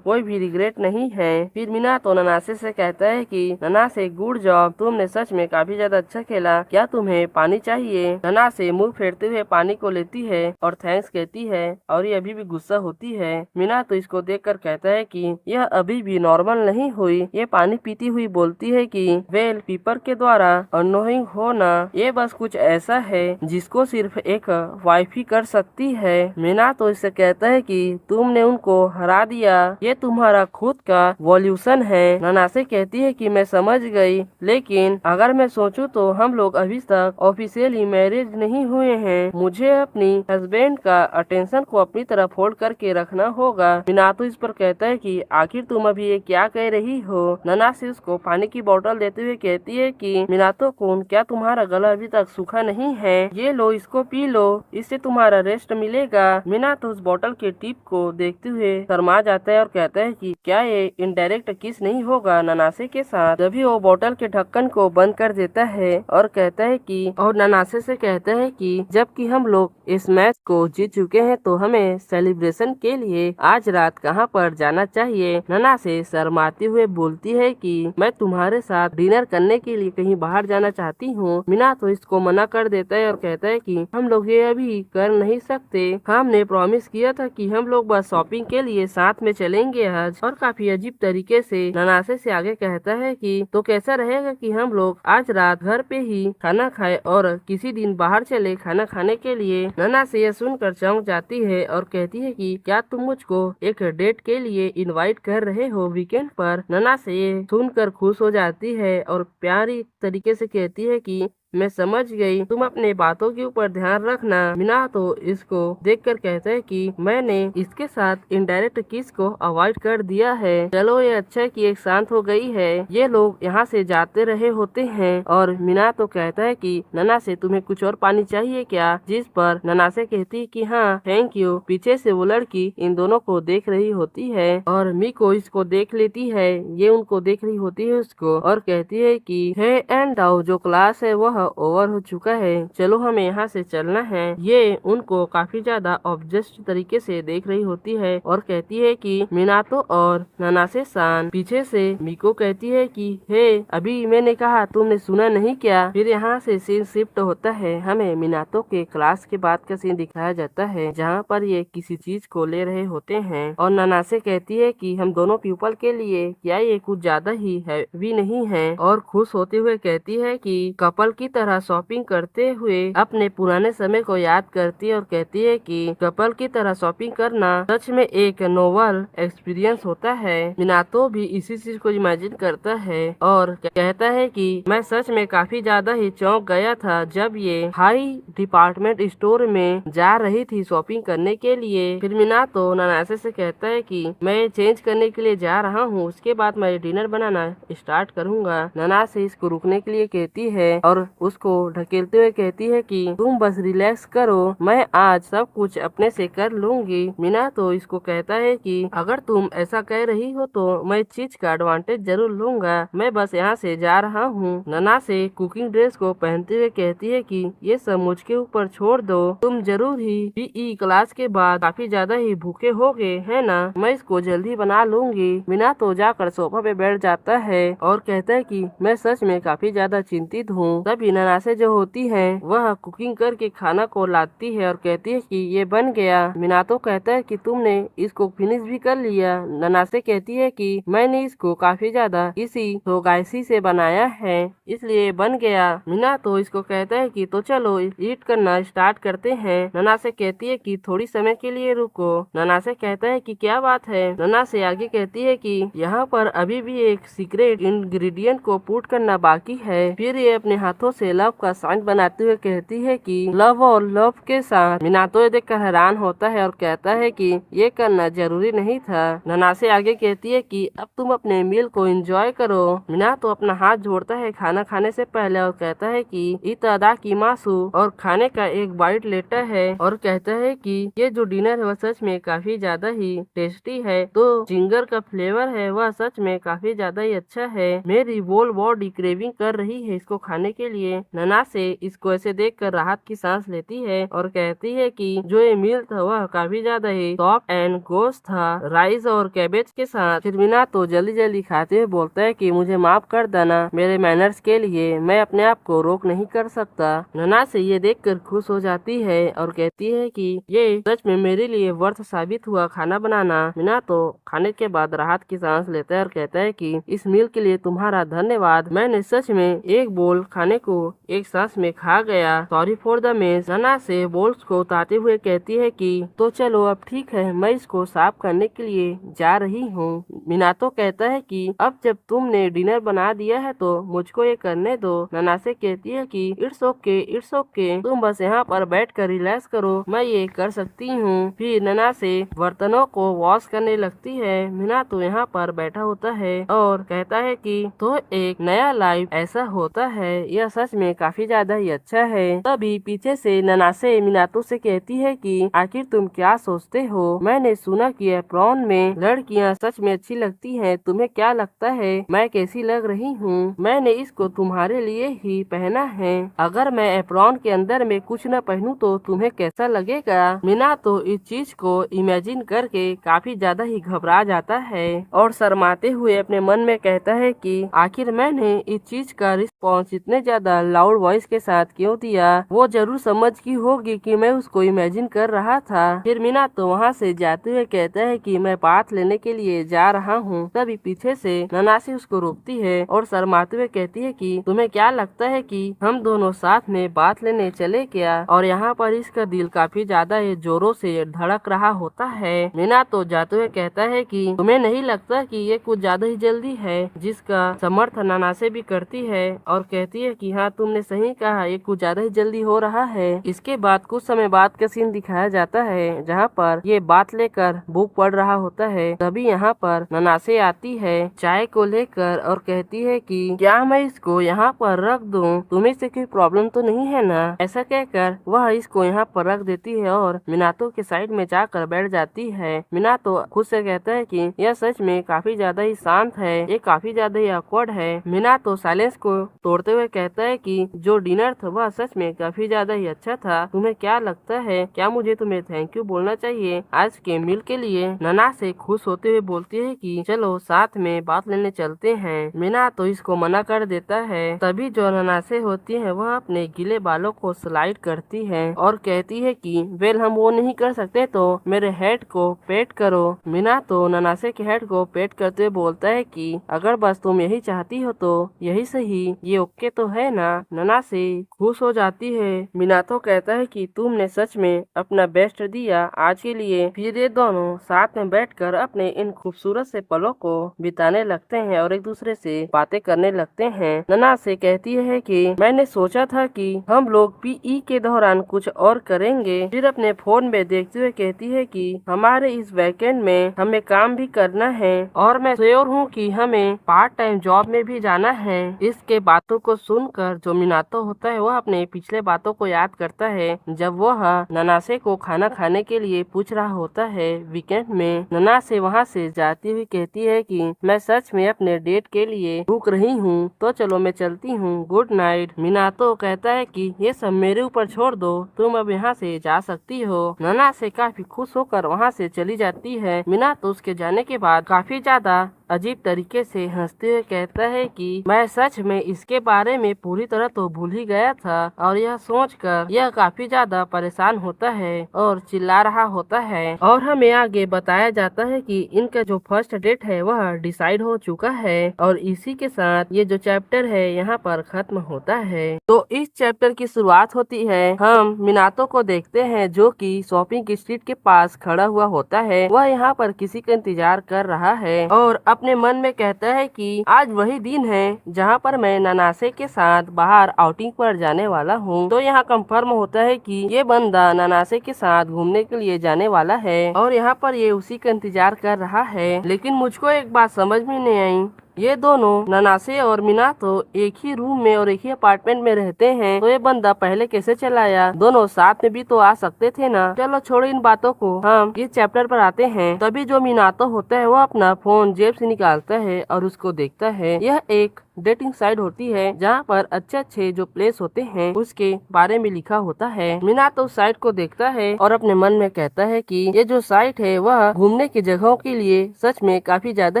Speaker 1: कोई भी रिग्रेट नहीं है। फिर मीना तो ननासे से कहता है कि ननासे गुड जॉब, तुमने सच में काफी ज्यादा अच्छा खेला, क्या तुम्हें पानी चाहिए? ननासे मुंह फेरते हुए पानी को लेती है और थैंक्स कहती है और ये अभी भी गुस्सा होती है। मीना तो इसको देखकर कहता है कि यह अभी भी नॉर्मल नहीं हुई। ये पानी पीती हुई बोलती है कि वेल पीपर के द्वारा अनोइंग होना ये बस कुछ ऐसा है जिसको सिर्फ एक वाइफ ही कर सकती है। मीना तो इससे कहता है कि तुमने उनको हरा दिया, ये तुम्हारा खुद का वॉल्यूशन है। ननासे कहती है कि मैं समझ गई, लेकिन अगर मैं सोचूं तो हम लोग अभी तक ऑफिशियली मैरिज नहीं हुए हैं, मुझे अपनी हस्बैंड का अटेंशन को अपनी तरफ होल्ड करके रखना होगा। मीनातो इस पर कहता है कि आखिर तुम अभी ये क्या कह रही हो? ननासे उसको पानी की बोतल देते हुए कहती है कि मीनातो कुन, क्या तुम्हारा गला अभी तक सूखा नहीं है? ये लो, इसको पी लो, इससे तुम्हारा रेस्ट मिलेगा। मीनातो उस बोतल के टिप को देखते हुए शर्मा जाता है और कहता है कि क्या ये इनडायरेक्ट किस नहीं होगा ननासे के साथ? तभी वो बोतल के ढक्कन को बंद कर देता है और कहता है कि और ननासे से कहता है कि जबकि हम लोग इस मैच को जीत चुके हैं तो हमें सेलिब्रेशन के लिए आज रात कहाँ पर जाना चाहिए? ननासे शर्माते हुए बोलती है कि मैं तुम्हारे साथ डिनर करने के लिए कहीं बाहर जाना चाहती हूँ। मीना तो इसको मना कर देता है और कहता है कि हम लोग ये अभी कर नहीं सकते, हमने प्रॉमिस किया था कि हम लोग बस शॉपिंग के लिए साथ में चलेंगे आज। और काफी अजीब तरीके से ननासे से आगे कहता है कि तो कैसा रहेगा कि हम लोग आज रात घर पे ही खाना खाए और किसी दिन बाहर चले खाना खाने के लिए। ननासे यह सुनकर चौंक जाती है और कहती है कि क्या तुम मुझको एक डेट के लिए इनवाइट कर रहे हो वीकेंड पर? ननासे ये सुनकर खुश हो जाती है और प्यारी तरीके से कहती है कि मैं समझ गई, तुम अपने बातों के ऊपर ध्यान रखना। मीना तो इसको देखकर कहता है कि मैंने इसके साथ इनडायरेक्ट किस को अवॉइड कर दिया है। चलो ये अच्छा कि एक शांत हो गई है। ये लोग यहाँ से जाते रहे होते हैं और मीना तो कहता है कि ननासे तुम्हें कुछ और पानी चाहिए क्या? जिस पर ननासे कहती है कि हाँ थैंक यू। पीछे से वो लड़की इन दोनों को देख रही होती है और मीको इसको देख लेती है, ये उनको देख रही होती है उसको और कहती है कि हे एंड जो क्लास है वह ओवर हो चुका है, चलो हमें यहाँ से चलना है। ये उनको काफी ज्यादा ऑब्जेस्ट तरीके से देख रही होती है और कहती है कि मीनातो और ननासे सान। पीछे से मीको कहती है कि हे अभी मैंने कहा तुमने सुना नहीं क्या? फिर यहाँ से सीन शिफ्ट होता है, हमें मीनातो के क्लास के बाद का सीन दिखाया जाता है जहाँ पर ये किसी चीज को ले रहे होते हैं और ननासे कहती है कि हम दोनों पीपल के लिए क्या ये कुछ ज्यादा ही हैवी नहीं है और खुश होते हुए कहती है कि कपल की तरह शॉपिंग करते हुए अपने पुराने समय को याद करती है और कहती है कि कपल की तरह शॉपिंग करना सच में एक नोवल एक्सपीरियंस होता है। मिनातो भी इसी चीज को इमेजिन करता है और कहता है कि मैं सच में काफी ज्यादा ही चौंक गया था जब ये हाई डिपार्टमेंट स्टोर में जा रही थी शॉपिंग करने के लिए। फिर मिनातो ननासे से कहता है कि मैं चेंज करने के लिए जा रहा हूँ, उसके बाद मैं डिनर बनाना स्टार्ट करूँगा। ननासे इसको रुकने के लिए कहती है और उसको ढकेलते हुए कहती है कि तुम बस रिलैक्स करो, मैं आज सब कुछ अपने से कर लूंगी। मिनातो इसको कहता है कि अगर तुम ऐसा कह रही हो तो मैं चीज का एडवांटेज जरूर लूंगा, मैं बस यहाँ से जा रहा हूँ। ननासे कुकिंग ड्रेस को पहनते हुए कहती है कि ये सब मुझके ऊपर छोड़ दो, तुम जरूर ही पीई क्लास के बाद काफी ज्यादा ही भूखे होगे है ना, मैं इसको जल्दी बना लूंगी। मिनातो जाकर सोफा पे बैठ जाता है और कहता है कि मैं सच में काफी ज्यादा चिंतित हूँ। तभी ननासे जो होती है वह कुकिंग करके खाना को लाती है और कहती है कि ये बन गया। मिनातो कहता है कि तुमने इसको फिनिश भी कर लिया। ननासे कहती है कि मैंने इसको काफी ज्यादा इसी थोगाइसी से बनाया है इसलिए बन गया। मिनातो इसको कहता है कि तो चलो ईट करना स्टार्ट करते हैं। ननासे कहती है कि थोड़ी समय के लिए रुको। ननासे कहता है कि क्या बात है। ननासे आगे कहती है कि यहाँ पर अभी भी एक सीक्रेट इंग्रेडिएंट को पुट करना बाकी है। फिर ये अपने हाथों से लव का साइन बनाते हुए कहती है कि लव और लव के साथ। मिनातो ये देखकर हैरान होता है और कहता है कि ये करना जरूरी नहीं था। ननासे आगे कहती है कि अब तुम अपने मील को एंजॉय करो। मिनातो अपना हाथ जोड़ता है खाना खाने से पहले और कहता है कि इतादा की मासू और खाने का एक बाइट लेता है और कहता है कि ये जो डिनर है वह सच में काफी ज्यादा ही टेस्टी है, तो जिंगर का फ्लेवर है वह सच में काफी ज्यादा ही अच्छा है। मेरी वोल बॉडी क्रेविंग कर रही है इसको खाने के लिए। ननासे इसको ऐसे देखकर राहत की सांस लेती है और कहती है कि जो ये मील था वह काफी ज्यादा ही सॉफ्ट एंड गोश्त था, राइस और कैबेज के साथ। फिर मिनातो जल्दी जल्दी खाते हुए बोलता है कि मुझे माफ कर देना मेरे मैनर्स के लिए, मैं अपने आप को रोक नहीं कर सकता। ननासे ये देखकर खुश हो जाती है और कहती है कि ये सच में मेरे लिए वर्थ साबित हुआ खाना बनाना। मिनातो खाने के बाद राहत की सांस लेता है और कहता है कि इस मील के लिए तुम्हारा धन्यवाद, मैंने सच में एक बोल खाने को एक सांस में खा गया, सॉरी फॉर द मेस। ननासे बोल्स को उतारते हुए कहती है कि तो चलो अब ठीक है, मैं इसको साफ करने के लिए जा रही हूँ। मिनातो कहता है कि अब जब तुमने डिनर बना दिया है तो मुझको ये करने दो। ननासे कहती है कि इट्स ओके, तुम बस यहाँ पर बैठ कर रिलैक्स करो, मैं ये कर सकती हूँ। फिर ननासे बर्तनों को वॉश करने लगती है। मिनातो यहाँ पर बैठा होता है और कहता है कि तो एक नया लाइफ ऐसा होता है, यह सच में काफी ज्यादा ही अच्छा है। तभी पीछे से ननासे मिनातो से कहती है कि आखिर तुम क्या सोचते हो, मैंने सुना कि एप्रॉन में लड़कियाँ सच में अच्छी लगती हैं, तुम्हें क्या लगता है मैं कैसी लग रही हूँ? मैंने इसको तुम्हारे लिए ही पहना है, अगर मैं एप्रॉन के अंदर में कुछ न पहनूं तो तुम्हें कैसा लगेगा? मिनातो इस चीज को इमेजिन करके काफी ज्यादा ही घबरा जाता है और शर्माते हुए अपने मन में कहता है कि आखिर मैंने इस चीज का रिस्पॉन्स इतने ज्यादा लाउड वॉइस के साथ क्यों दिया, वो जरूर समझ की होगी कि मैं उसको इमेजिन कर रहा था। फिर मिनातो वहाँ से जाते हुए कहता है कि मैं बात लेने के लिए जा रहा हूँ। तभी पीछे से ननासे उसको रोकती है और शर्माते हुए कहती है कि तुम्हें क्या लगता है कि हम दोनों साथ में बात लेने चले क्या? और यहाँ पर इसका दिल काफी ज्यादा जोरों से धड़क रहा होता है। मिनातो जाते हुए कहता है कि तुम्हें नहीं लगता कि ये कुछ ज्यादा ही जल्दी है, जिसका समर्थन ननासे भी करती है और कहती है कि हाँ तुमने सही कहा, ये कुछ ज्यादा ही जल्दी हो रहा है। इसके बाद कुछ समय बाद का सीन दिखाया जाता है जहाँ पर ये बात लेकर बुक पढ़ रहा होता है। तभी यहाँ पर ननासे आती है चाय को लेकर और कहती है कि क्या मैं इसको यहाँ पर रख दूं, तुम्हें से कोई प्रॉब्लम तो नहीं है ना? ऐसा कहकर वह इसको यहाँ पर रख देती है और मिनातो के साइड में जाकर बैठ जाती है। मिनातो खुद से कहता है कि यह सच में काफी ज्यादा ही शांत है, ये काफी ज्यादा ही ऑकवर्ड है। मिनातो साइलेंस को तोड़ते हुए कहता है कि जो डिनर था वह सच में काफी ज्यादा ही अच्छा था, तुम्हें क्या लगता है, क्या मुझे तुम्हें थैंक यू बोलना चाहिए आज के मील के लिए? ननासे खुश होते हुए बोलती है कि चलो साथ में बात लेने चलते हैं। मिनातो इसको मना कर देता है। तभी जो ननासे होती है वह अपने गीले बालों को स्लाइड करती है और कहती है कि वेल हम वो नहीं कर सकते तो मेरे हेड को पेट करो। मिनातो ननासे के हेड को पेट करते हुए बोलता है कि अगर बस तुम यही चाहती हो तो यही सही, ये ओके तो है ना ननासे खुश हो जाती है। मिनातो कहता है कि तुमने सच में अपना बेस्ट दिया आज के लिए। फिर ये दोनों साथ में बैठकर अपने इन खूबसूरत से पलों को बिताने लगते हैं और एक दूसरे से बातें करने लगते हैं। ननासे कहती है कि मैंने सोचा था कि हम लोग पीई के दौरान कुछ और करेंगे। फिर अपने फोन में देखते हुए कहती है कि हमारे इस वीकेंड में हमें काम भी करना है और मैं श्योर हूँ कि हमें पार्ट टाइम जॉब में भी जाना है। इसके बातों को सुनकर जो मिनातो होता है वह अपने पिछले बातों को याद करता है जब वह ननासे को खाना खाने के लिए पूछ रहा होता है वीकेंड में। ननासे वहाँ से जाती हुई कहती है कि मैं सच में अपने डेट के लिए रुक रही हूँ, तो चलो मैं चलती हूँ, गुड नाइट। मिनातो कहता है कि ये सब मेरे ऊपर छोड़ दो, तुम अब यहाँ से जा सकती हो। ननासे काफी खुश होकर वहाँ से चली जाती है। मिनातो उसके जाने के बाद काफी ज्यादा अजीब तरीके से हंसते हुए कहता है कि मैं सच में इसके बारे में पूरी तरह तो भूल ही गया था। और यह सोचकर यह काफी ज्यादा परेशान होता है और चिल्ला रहा होता है। और हमें आगे बताया जाता है कि इनका जो फर्स्ट डेट है वह डिसाइड हो चुका है। और इसी के साथ ये जो चैप्टर है यहाँ पर खत्म होता है। तो इस चैप्टर की शुरुआत होती है, हम मिनातो को देखते हैं जो कि शॉपिंग स्ट्रीट के पास खड़ा हुआ होता है। वह यहाँ पर किसी का इंतजार कर रहा है और अपने मन में कहता है कि आज वही दिन है जहाँ पर मैं ननासे के साथ बाहर आउटिंग पर जाने वाला हूँ। तो यहाँ कंफर्म होता है कि ये बंदा ननासे के साथ घूमने के लिए जाने वाला है और यहाँ पर ये उसी का इंतजार कर रहा है। लेकिन मुझको एक बात समझ में नहीं आई, ये दोनों ननासे और मिनातो एक ही रूम में और एक ही अपार्टमेंट में रहते हैं, तो ये बंदा पहले कैसे चला आया? दोनों साथ में भी तो आ सकते थे ना। चलो छोड़ो इन बातों को, हम इस चैप्टर पर आते हैं। तभी जो मिनातो होता है वो अपना फोन जेब से निकालता है और उसको देखता है। यह एक डेटिंग साइट होती है जहाँ पर अच्छे अच्छे जो प्लेस होते हैं उसके बारे में लिखा होता है। मिनातो उस साइट को देखता है और अपने मन में कहता है कि ये जो साइट है वह घूमने की जगहों के लिए सच में काफी ज्यादा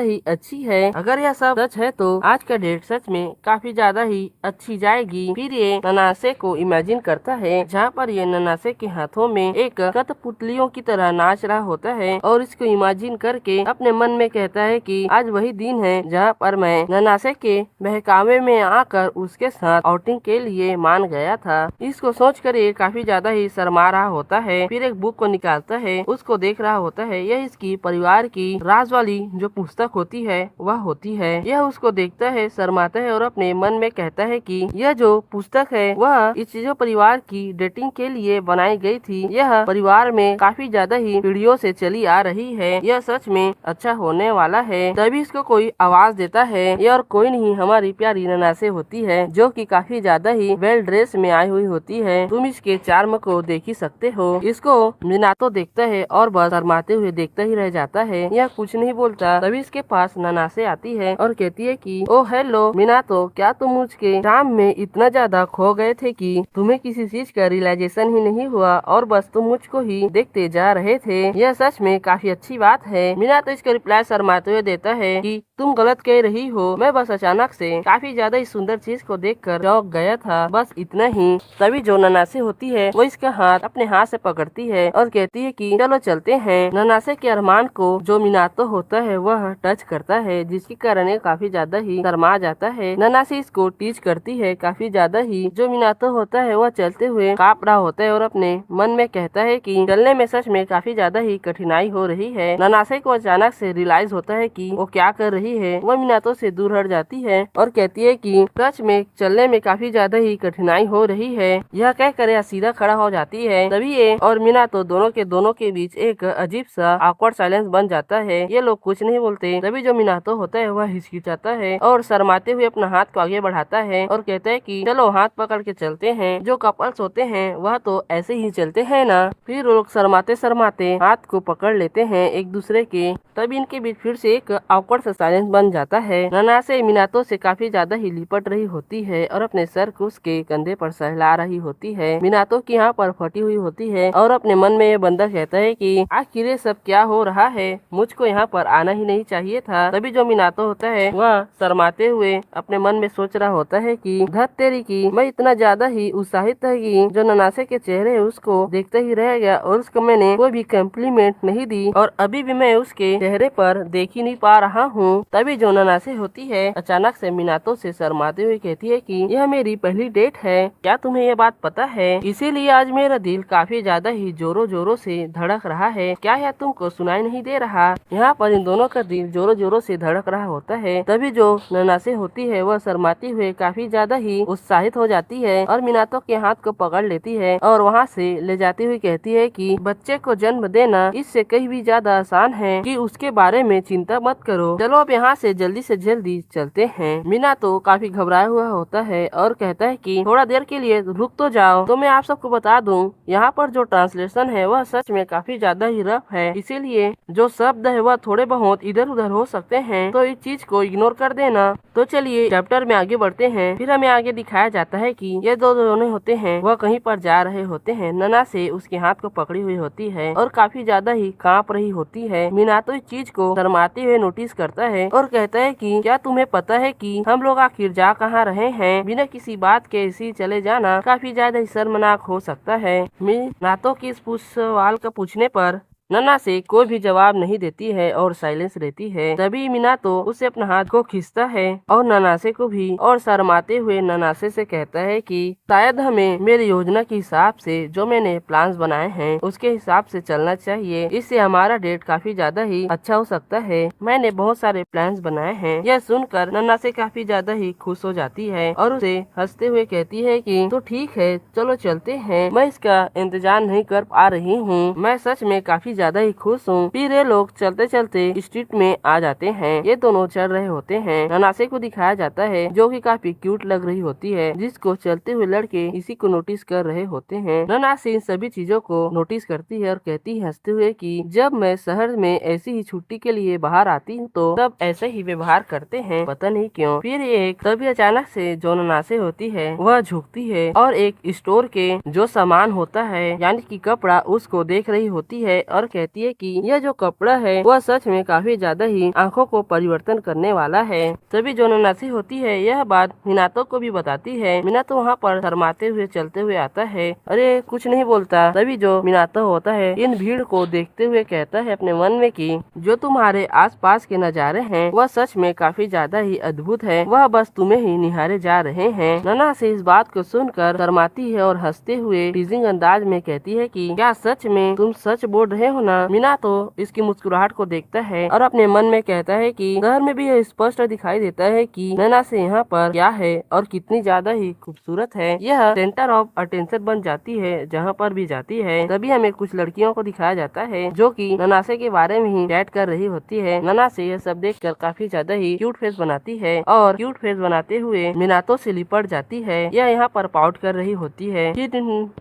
Speaker 1: ही अच्छी है। अगर यह सब सच है तो आज का डेट सच में काफी ज्यादा ही अच्छी जाएगी। फिर ये ननासे को इमेजिन करता है जहाँ पर ये ननासे के हाथों में एक कठपुतलियों की तरह नाच रहा होता है और इसको इमेजिन करके अपने मन में कहता है कि आज वही दिन है जहाँ पर मैं ननासे के बहकावे में आकर उसके साथ आउटिंग के लिए मान गया था। इसको सोचकर ये काफी ज्यादा ही शर्मा रहा होता है। फिर एक बुक को निकालता है, उसको देख रहा होता है। यह इसकी परिवार की राज वाली जो पुस्तक होती है वह होती है। यह उसको देखता है, शर्माता है और अपने मन में कहता है कि यह जो पुस्तक है वह इस जो परिवार की डेटिंग के लिए बनाई गई थी। यह परिवार में काफी ज्यादा ही पीढ़ियों से चली आ रही है। यह सच में अच्छा होने वाला है। तभी इसको कोई आवाज देता है, ये और कोई नहीं हमारी प्यारी ननासे होती है जो कि काफी ज्यादा ही वेल ड्रेस में आई हुई होती है। तुम इसके चार्म को देख ही सकते हो। इसको मिनातो देखता है और बस शर्माते हुए देखता ही रह जाता है। यह कुछ नहीं बोलता। तभी इसके पास ननासे आती है और कहती है कि ओ हेलो मिनातो, क्या तुम मुझके चार्म में इतना ज्यादा खो गए थे कि तुम्हें किसी चीज का रियलाइजेशन ही नहीं हुआ और बस तुम मुझको ही देखते जा रहे थे? यह सच में काफी अच्छी बात है। मिनातो इसका रिप्लाई शर्माते हुए देता है कि तुम गलत कह रही हो, मैं बस अचानक से काफी ज्यादा इस सुंदर चीज को देखकर चौंक गया था, बस इतना ही। तभी जो ननासे होती है वो इसका हाथ अपने हाथ से पकड़ती है और कहती है कि चलो चलते हैं। ननासे के अरमान को जो मिनातो होता है वह टच करता है, जिसके कारण ये काफी ज्यादा ही शर्मा जाता है। ननासे इसको टीच करती है काफी ज्यादा ही। जो मिनातो होता है वह चलते हुए कांप रहा होता है और अपने मन में कहता है कि चलने में सच में काफी ज्यादा ही कठिनाई हो रही है। ननासे को अचानक से रियलाइज होता है कि वो क्या कर रही है। वह मिनातो से दूर हट जाती है और कहती है कि सच में चलने में काफी ज्यादा ही कठिनाई हो रही है। यह कहकर यह सीधा खड़ा हो जाती है। तभी ये और मिनातो दोनों के बीच एक अजीब सा ऑकवर्ड साइलेंस बन जाता है। ये लोग कुछ नहीं बोलते। तभी जो मिनातो होता है वह हिचकिचाता है और शर्माते हुए अपना हाथ को आगे बढ़ाता है और कहता है कि चलो हाथ पकड़ के चलते हैं। जो कपल्स होते हैं वह तो ऐसे ही चलते हैं ना। फिर वो लोग शर्माते शर्माते हाथ को पकड़ लेते हैं एक दूसरे के। तभी इनके बीच फिर से एक ऑकवर्ड सा साइलेंस बन जाता है। ननासे मिनातो से काफी ज्यादा ही लिपट रही होती है और अपने सर को उसके कंधे पर सहला रही होती है। मिनातो की यहाँ पर फटी हुई होती है और अपने मन में ये बंदा कहता है कि आखिर ये सब क्या हो रहा है, मुझको यहाँ पर आना ही नहीं चाहिए था। तभी जो मिनातो होता है वह शर्माते हुए अपने मन में सोच रहा होता है कि धत तेरी की, मैं इतना ज्यादा ही उत्साहित था कि जो ननासे के चेहरे है उसको देखते ही रह गया और उसको मैंने कोई भी कम्प्लीमेंट नहीं दी और अभी भी मैं उसके चेहरे पर देख ही नहीं पा रहा हूँ। तभी जो ननासे होती है अचानक से से मिनातो से शर्माते हुए कहती है कि यह मेरी पहली डेट है, क्या तुम्हें यह बात पता है? इसीलिए आज मेरा दिल काफी ज्यादा ही जोरों जोरों से धड़क रहा है। क्या यह तुमको सुनाई नहीं दे रहा? यहाँ पर इन दोनों का दिल जोरों जोरों से धड़क रहा होता है। तभी जो ननासे होती है वह शर्माते हुए काफी ज्यादा ही उत्साहित हो जाती है और मिनातो के हाथ को पकड़ लेती है और वहाँ से ले जाती हुई कहती है कि बच्चे को जन्म देना इससे कहीं भी ज्यादा आसान है कि उसके बारे में चिंता मत करो। चलो अब यहाँ से जल्दी चलते हैं। मिनातो काफी घबराया हुआ होता है और कहता है कि थोड़ा देर के लिए रुक तो जाओ। तो मैं आप सबको बता दूं, यहाँ पर जो ट्रांसलेशन है वह सच में काफी ज्यादा ही रफ है, इसीलिए जो शब्द है वह थोड़े बहुत इधर उधर हो सकते हैं, तो इस चीज को इग्नोर कर देना। तो चलिए चैप्टर में आगे बढ़ते हैं। फिर हमें आगे दिखाया जाता है कि ये दो दोनों होते हैं वह कहीं पर जा रहे होते हैं। ननासे उसके हाथ को पकड़ी हुई होती है और काफी ज्यादा ही कांप रही होती है। मिनातो इस चीज को शर्माते हुए नोटिस करता है और कहता है कि क्या तुम्हें पता है कि हम लोग आखिर जा कहाँ रहे हैं? बिना किसी बात के इसी चले जाना काफी ज्यादा ही शर्मनाक हो सकता है। मिनातो की इस सवाल का पूछने पर ननासे कोई भी जवाब नहीं देती है और साइलेंस रहती है। तभी मिनातो उसे अपना हाथ को खींचता है और ननासे को भी, और शर्माते हुए ननासे से कहता है कि शायद हमें मेरी योजना के हिसाब से जो मैंने प्लान्स बनाए हैं उसके हिसाब से चलना चाहिए, इससे हमारा डेट काफी ज्यादा ही अच्छा हो सकता है। मैंने बहुत सारे प्लान्स बनाए हैं। यह सुनकर ननासे काफी ज्यादा ही खुश हो जाती है और उसे हंसते हुए कहती है कि तो ठीक है, चलो चलते हैं। मैं इसका इंतजार नहीं कर पा रही हूँ। मैं सच में काफी ज्यादा ही खुश हूँ। फिर ये लोग चलते चलते स्ट्रीट में आ जाते हैं। ये दोनों चल रहे होते हैं। ननासे को दिखाया जाता है जो कि काफी क्यूट लग रही होती है, जिसको चलते हुए लड़के इसी को नोटिस कर रहे होते हैं। ननासे इन सभी चीजों को नोटिस करती है और कहती है हंसते हुए कि जब मैं शहर में ऐसी ही छुट्टी के लिए बाहर आती हूँ तो तब ऐसे ही व्यवहार करते हैं, पता नहीं क्यों। फिर एक तभी अचानक से जो ननासे होती है वह झुकती है और एक स्टोर के जो सामान होता है यानी कि कपड़ा, उसको देख रही होती है और कहती है कि यह जो कपड़ा है वह सच में काफी ज्यादा ही आंखों को परिवर्तन करने वाला है। तभी जो ननासे होती है यह बात मिनातो को भी बताती है। मिनातो वहाँ पर शर्माते हुए चलते हुए आता है, अरे कुछ नहीं बोलता। तभी जो मिनातो होता है इन भीड़ को देखते हुए कहता है अपने मन में कि जो तुम्हारे आसपास के नजारे हैं वह सच में काफी ज्यादा ही अद्भुत है, वह बस तुम्हें ही निहारे जा रहे हैं। ननासे इस बात को सुनकर शर्माती है और हंसते हुए टीजिंग अंदाज में कहती है कि क्या सच में तुम सच बोल रहे हो ना? मिनातो इसकी मुस्कुराहट को देखता है और अपने मन में कहता है कि घर में भी यह स्पष्ट दिखाई देता है कि ननासे यहाँ पर क्या है और कितनी ज्यादा ही खूबसूरत है। यह सेंटर ऑफ अटेंशन बन जाती है जहाँ पर भी जाती है। तभी हमें कुछ लड़कियों को दिखाया जाता है जो कि ननासे के बारे में ही चैट कर रही होती है। ननासे यह सब देखकर काफी ज्यादा ही क्यूट फेस बनाती है और क्यूट फेस बनाते हुए मिनातो से लिपट जाती है। यह यहाँ पर पाउट कर रही होती है। फिर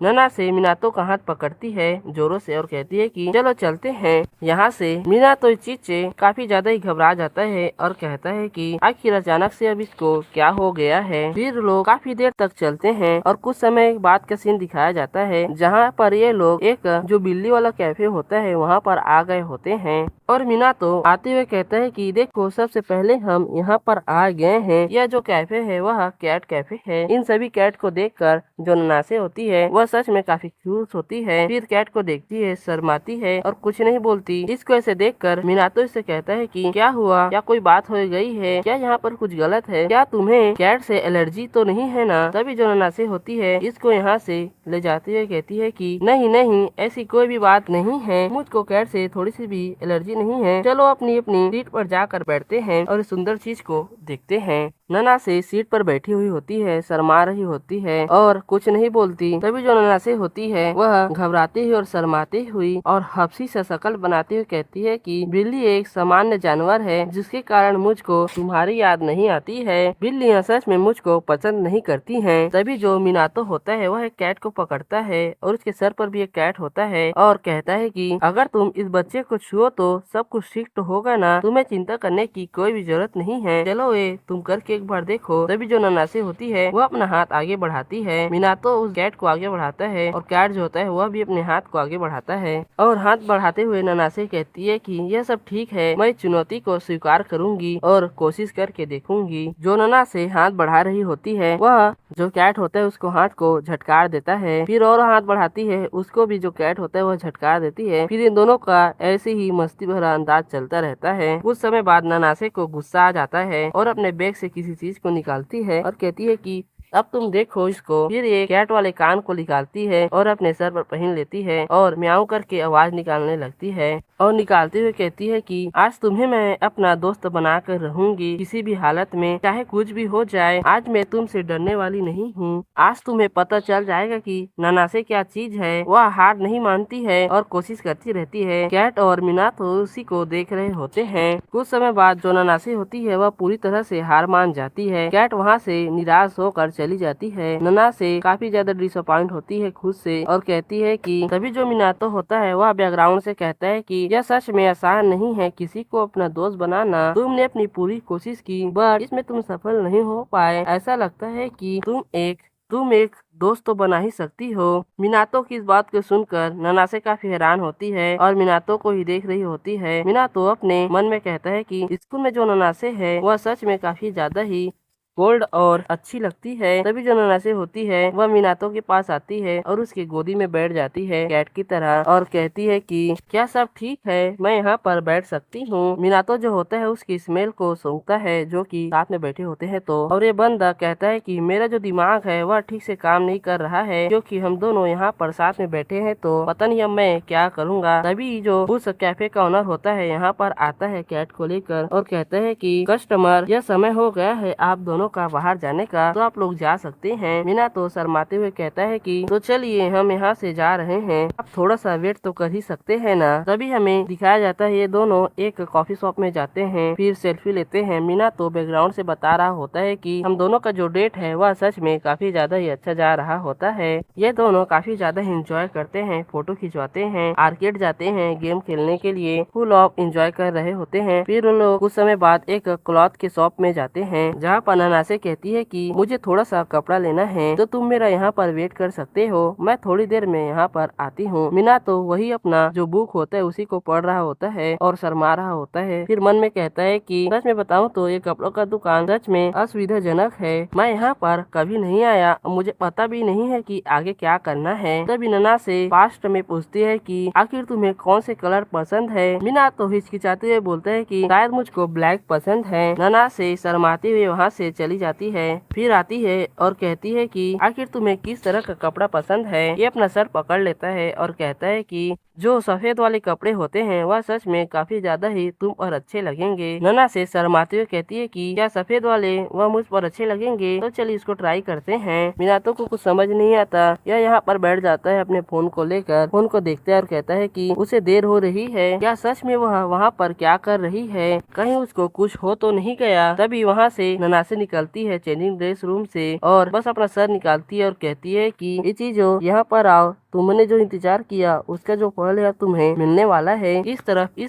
Speaker 1: ननासे मिनातो का हाथ पकड़ती है जोरों से और कहती है कि चलो चलते हैं यहाँ से। मिनातो इस चीज से काफी ज्यादा ही घबरा जाता है और कहता है कि आखिर अचानक से अब इसको क्या हो गया है। फिर लोग काफी देर तक चलते हैं और कुछ समय बाद का सीन दिखाया जाता है जहाँ पर ये लोग एक जो बिल्ली वाला कैफे होता है वहाँ पर आ गए होते हैं और मिनातो आते हुए कहता है कि देखो सबसे पहले हम यहाँ पर आ गए हैं। यह जो कैफे है वह कैट कैफे है। इन सभी कैट को देखकर जो ननासे होती है वह सच में काफी खुश होती है। फिर कैट को देखती है, शर्माती है और कुछ नहीं बोलती। इसको ऐसे देखकर मिनातो इससे कहता है कि क्या हुआ, क्या कोई बात हो गई है, क्या यहाँ पर कुछ गलत है, क्या तुम्हें कैट से एलर्जी तो नहीं है ना? तभी जो ननासे होती है इसको यहाँ से ले जाती है, कहती है कि नहीं नहीं ऐसी कोई भी बात नहीं है, मुझको कैट से थोड़ी सी भी एलर्जी नहीं है। चलो अपनी अपनी सीट पर जाकर बैठते हैं और इस सुंदर चीज को देखते हैं। ननासे सीट पर बैठी हुई होती है, शर्मा रही होती है और कुछ नहीं बोलती। तभी जो ननासे होती है वह घबराती हुई और शर्माती हुई और हफ्सी सा शकल बनाती हुई कहती है कि बिल्ली एक सामान्य जानवर है जिसके कारण मुझको तुम्हारी याद नहीं आती है। बिल्लियाँ सच में मुझको पसंद नहीं करती हैं। तभी जो मिनातो होता है वह एक कैट को पकड़ता है और उसके सर पर भी एक कैट होता है और कहता है कि अगर तुम इस बच्चे को छुओ तो सब कुछ ठीक तो होगा ना, तुम्हें चिंता करने की कोई भी जरूरत नहीं है। चलो ये तुम करके एक बार देखो। तभी जो ननासे होती है वह अपना हाथ आगे बढ़ाती है। मिनातो उस कैट को आगे बढ़ाता है और कैट जो होता है वह भी अपने हाथ को आगे बढ़ाता है और हाथ बढ़ाते हुए ननासे कहती है कि यह सब ठीक है, मैं चुनौती को स्वीकार करूंगी और कोशिश करके देखूंगी। जो ननासे हाथ बढ़ा रही होती है वह जो कैट होता है उसको हाथ को झटकार देता है। फिर और हाथ बढ़ाती है, उसको भी जो कैट होता है वह झटकार देती है। फिर इन दोनों का ऐसे ही मस्ती भरा अंदाज चलता रहता है। कुछ समय बाद ननासे को गुस्सा आ जाता है और अपने बैग से किसी चीज को निकालती है और कहती है कि अब तुम देखो इसको। फिर ये कैट वाले कान को निकालती है और अपने सर पर पहन लेती है और म्याऊं करके आवाज निकालने लगती है और निकालते हुए कहती है कि आज तुम्हें मैं अपना दोस्त बनाकर रहूंगी, किसी भी हालत में, चाहे कुछ भी हो जाए। आज मैं तुमसे डरने वाली नहीं हूँ। आज तुम्हें पता चल जाएगा कि ननासे क्या चीज है। वह हार नहीं मानती है और कोशिश करती रहती है। कैट और मीनातो उसी को देख रहे होते हैं। कुछ समय बाद जो ननासे होती है वह पूरी तरह से हार मान जाती है। कैट वहाँ से निराश होकर चली जाती है। ननासे काफी ज्यादा डिसअपॉइंट होती है खुद से और कहती है कि तभी जो मीनातो होता है वह बैकग्राउंड से कहता है कि यह सच में आसान नहीं है किसी को अपना दोस्त बनाना। तुमने अपनी पूरी कोशिश की बट इसमें तुम सफल नहीं हो पाए। ऐसा लगता है कि तुम एक दोस्त तो बना ही सकती हो। मिनातो की इस बात को सुनकर ननासे काफी हैरान होती है और मिनातो को ही देख रही होती है। मिनातो अपने मन में कहता है कि स्कूल में जो ननासे है वह सच में काफी ज्यादा ही गोल्ड और अच्छी लगती है। तभी जो ननासे होती है वह मीनातो के पास आती है और उसकी गोदी में बैठ जाती है कैट की तरह और कहती है कि क्या सब ठीक है, मैं यहाँ पर बैठ सकती हूँ। मीनातो जो होता है उसकी स्मेल को सूंघता है जो कि साथ में बैठे होते हैं तो, और ये बंदा कहता है कि मेरा जो दिमाग है वह ठीक से काम नहीं कर रहा है क्योंकि हम दोनों यहाँ पर साथ में बैठे हैं तो पता नहीं अब मैं क्या करूँगा। तभी जो उस कैफे का ओनर होता है यहाँ पर आता है कैट को लेकर और कहता है कि कस्टमर, यह समय हो गया है आप दोनों का बाहर जाने का, तो आप लोग जा सकते हैं। मीना तो शर्माते हुए कहता है कि तो चलिए हम यहाँ से जा रहे हैं, आप थोड़ा सा वेट तो कर ही सकते हैं ना। तभी हमें दिखाया जाता है ये दोनों एक कॉफी शॉप में जाते हैं, फिर सेल्फी लेते हैं। मीना तो बैकग्राउंड से बता रहा होता है कि हम दोनों का जो डेट है वह सच में काफी ज्यादा ही अच्छा जा रहा होता है। ये दोनों काफी ज्यादा एंजॉय करते हैं, फोटो खिंचवाते हैं, आर्केड जाते हैं गेम खेलने के लिए, फुल ऑफ एंजॉय कर रहे होते हैं। फिर उन लोग कुछ समय बाद एक क्लॉथ के शॉप में जाते हैं जहाँ पर ननासे कहती है कि मुझे थोड़ा सा कपड़ा लेना है तो तुम मेरा यहाँ पर वेट कर सकते हो, मैं थोड़ी देर में यहाँ पर आती हूँ। मीना तो वही अपना जो बुक होता है उसी को पढ़ रहा होता है और शर्मा रहा होता है। फिर मन में कहता है कि सच में बताऊँ तो ये कपड़ों का दुकान सच में असुविधाजनक है, मैं यहाँ पर कभी नहीं आया, मुझे पता भी नहीं है कि आगे क्या करना है। तभी नना से पास्ट में पूछती है कि आखिर तुम्हें कौन से कलर पसंद है। मीना तो हिचकिचाते हुए बोलता है कि शायद मुझको ब्लैक पसंद है। नना से शर्माते हुए वहाँ से चली जाती है। फिर आती है और कहती है कि आखिर तुम्हें किस तरह का कपड़ा पसंद है। ये अपना सर पकड़ लेता है और कहता है कि जो सफेद वाले कपड़े होते हैं वह सच में काफी ज्यादा ही तुम पर अच्छे लगेंगे। नना से शर्माते हुए कहती है कि क्या सफेद वाले वह मुझ पर अच्छे लगेंगे, तो चलिए इसको ट्राई करते हैं। मीनातो को कुछ समझ नहीं आता, यह यहाँ पर बैठ जाता है अपने फोन को लेकर, फोन को देखता है और कहता है कि उसे देर हो रही है, क्या सच में वह वहाँ पर क्या कर रही है, कहीं उसको कुछ हो तो नहीं गया। तभी वहाँ से ननासे निकलती है चेंजिंग ड्रेस रूम से और बस अपना सर निकालती है और कहती है कि ये चीजों यहाँ पर आओ, तुमने जो इंतजार किया उसका जो फल है तुम्हें मिलने वाला है, इस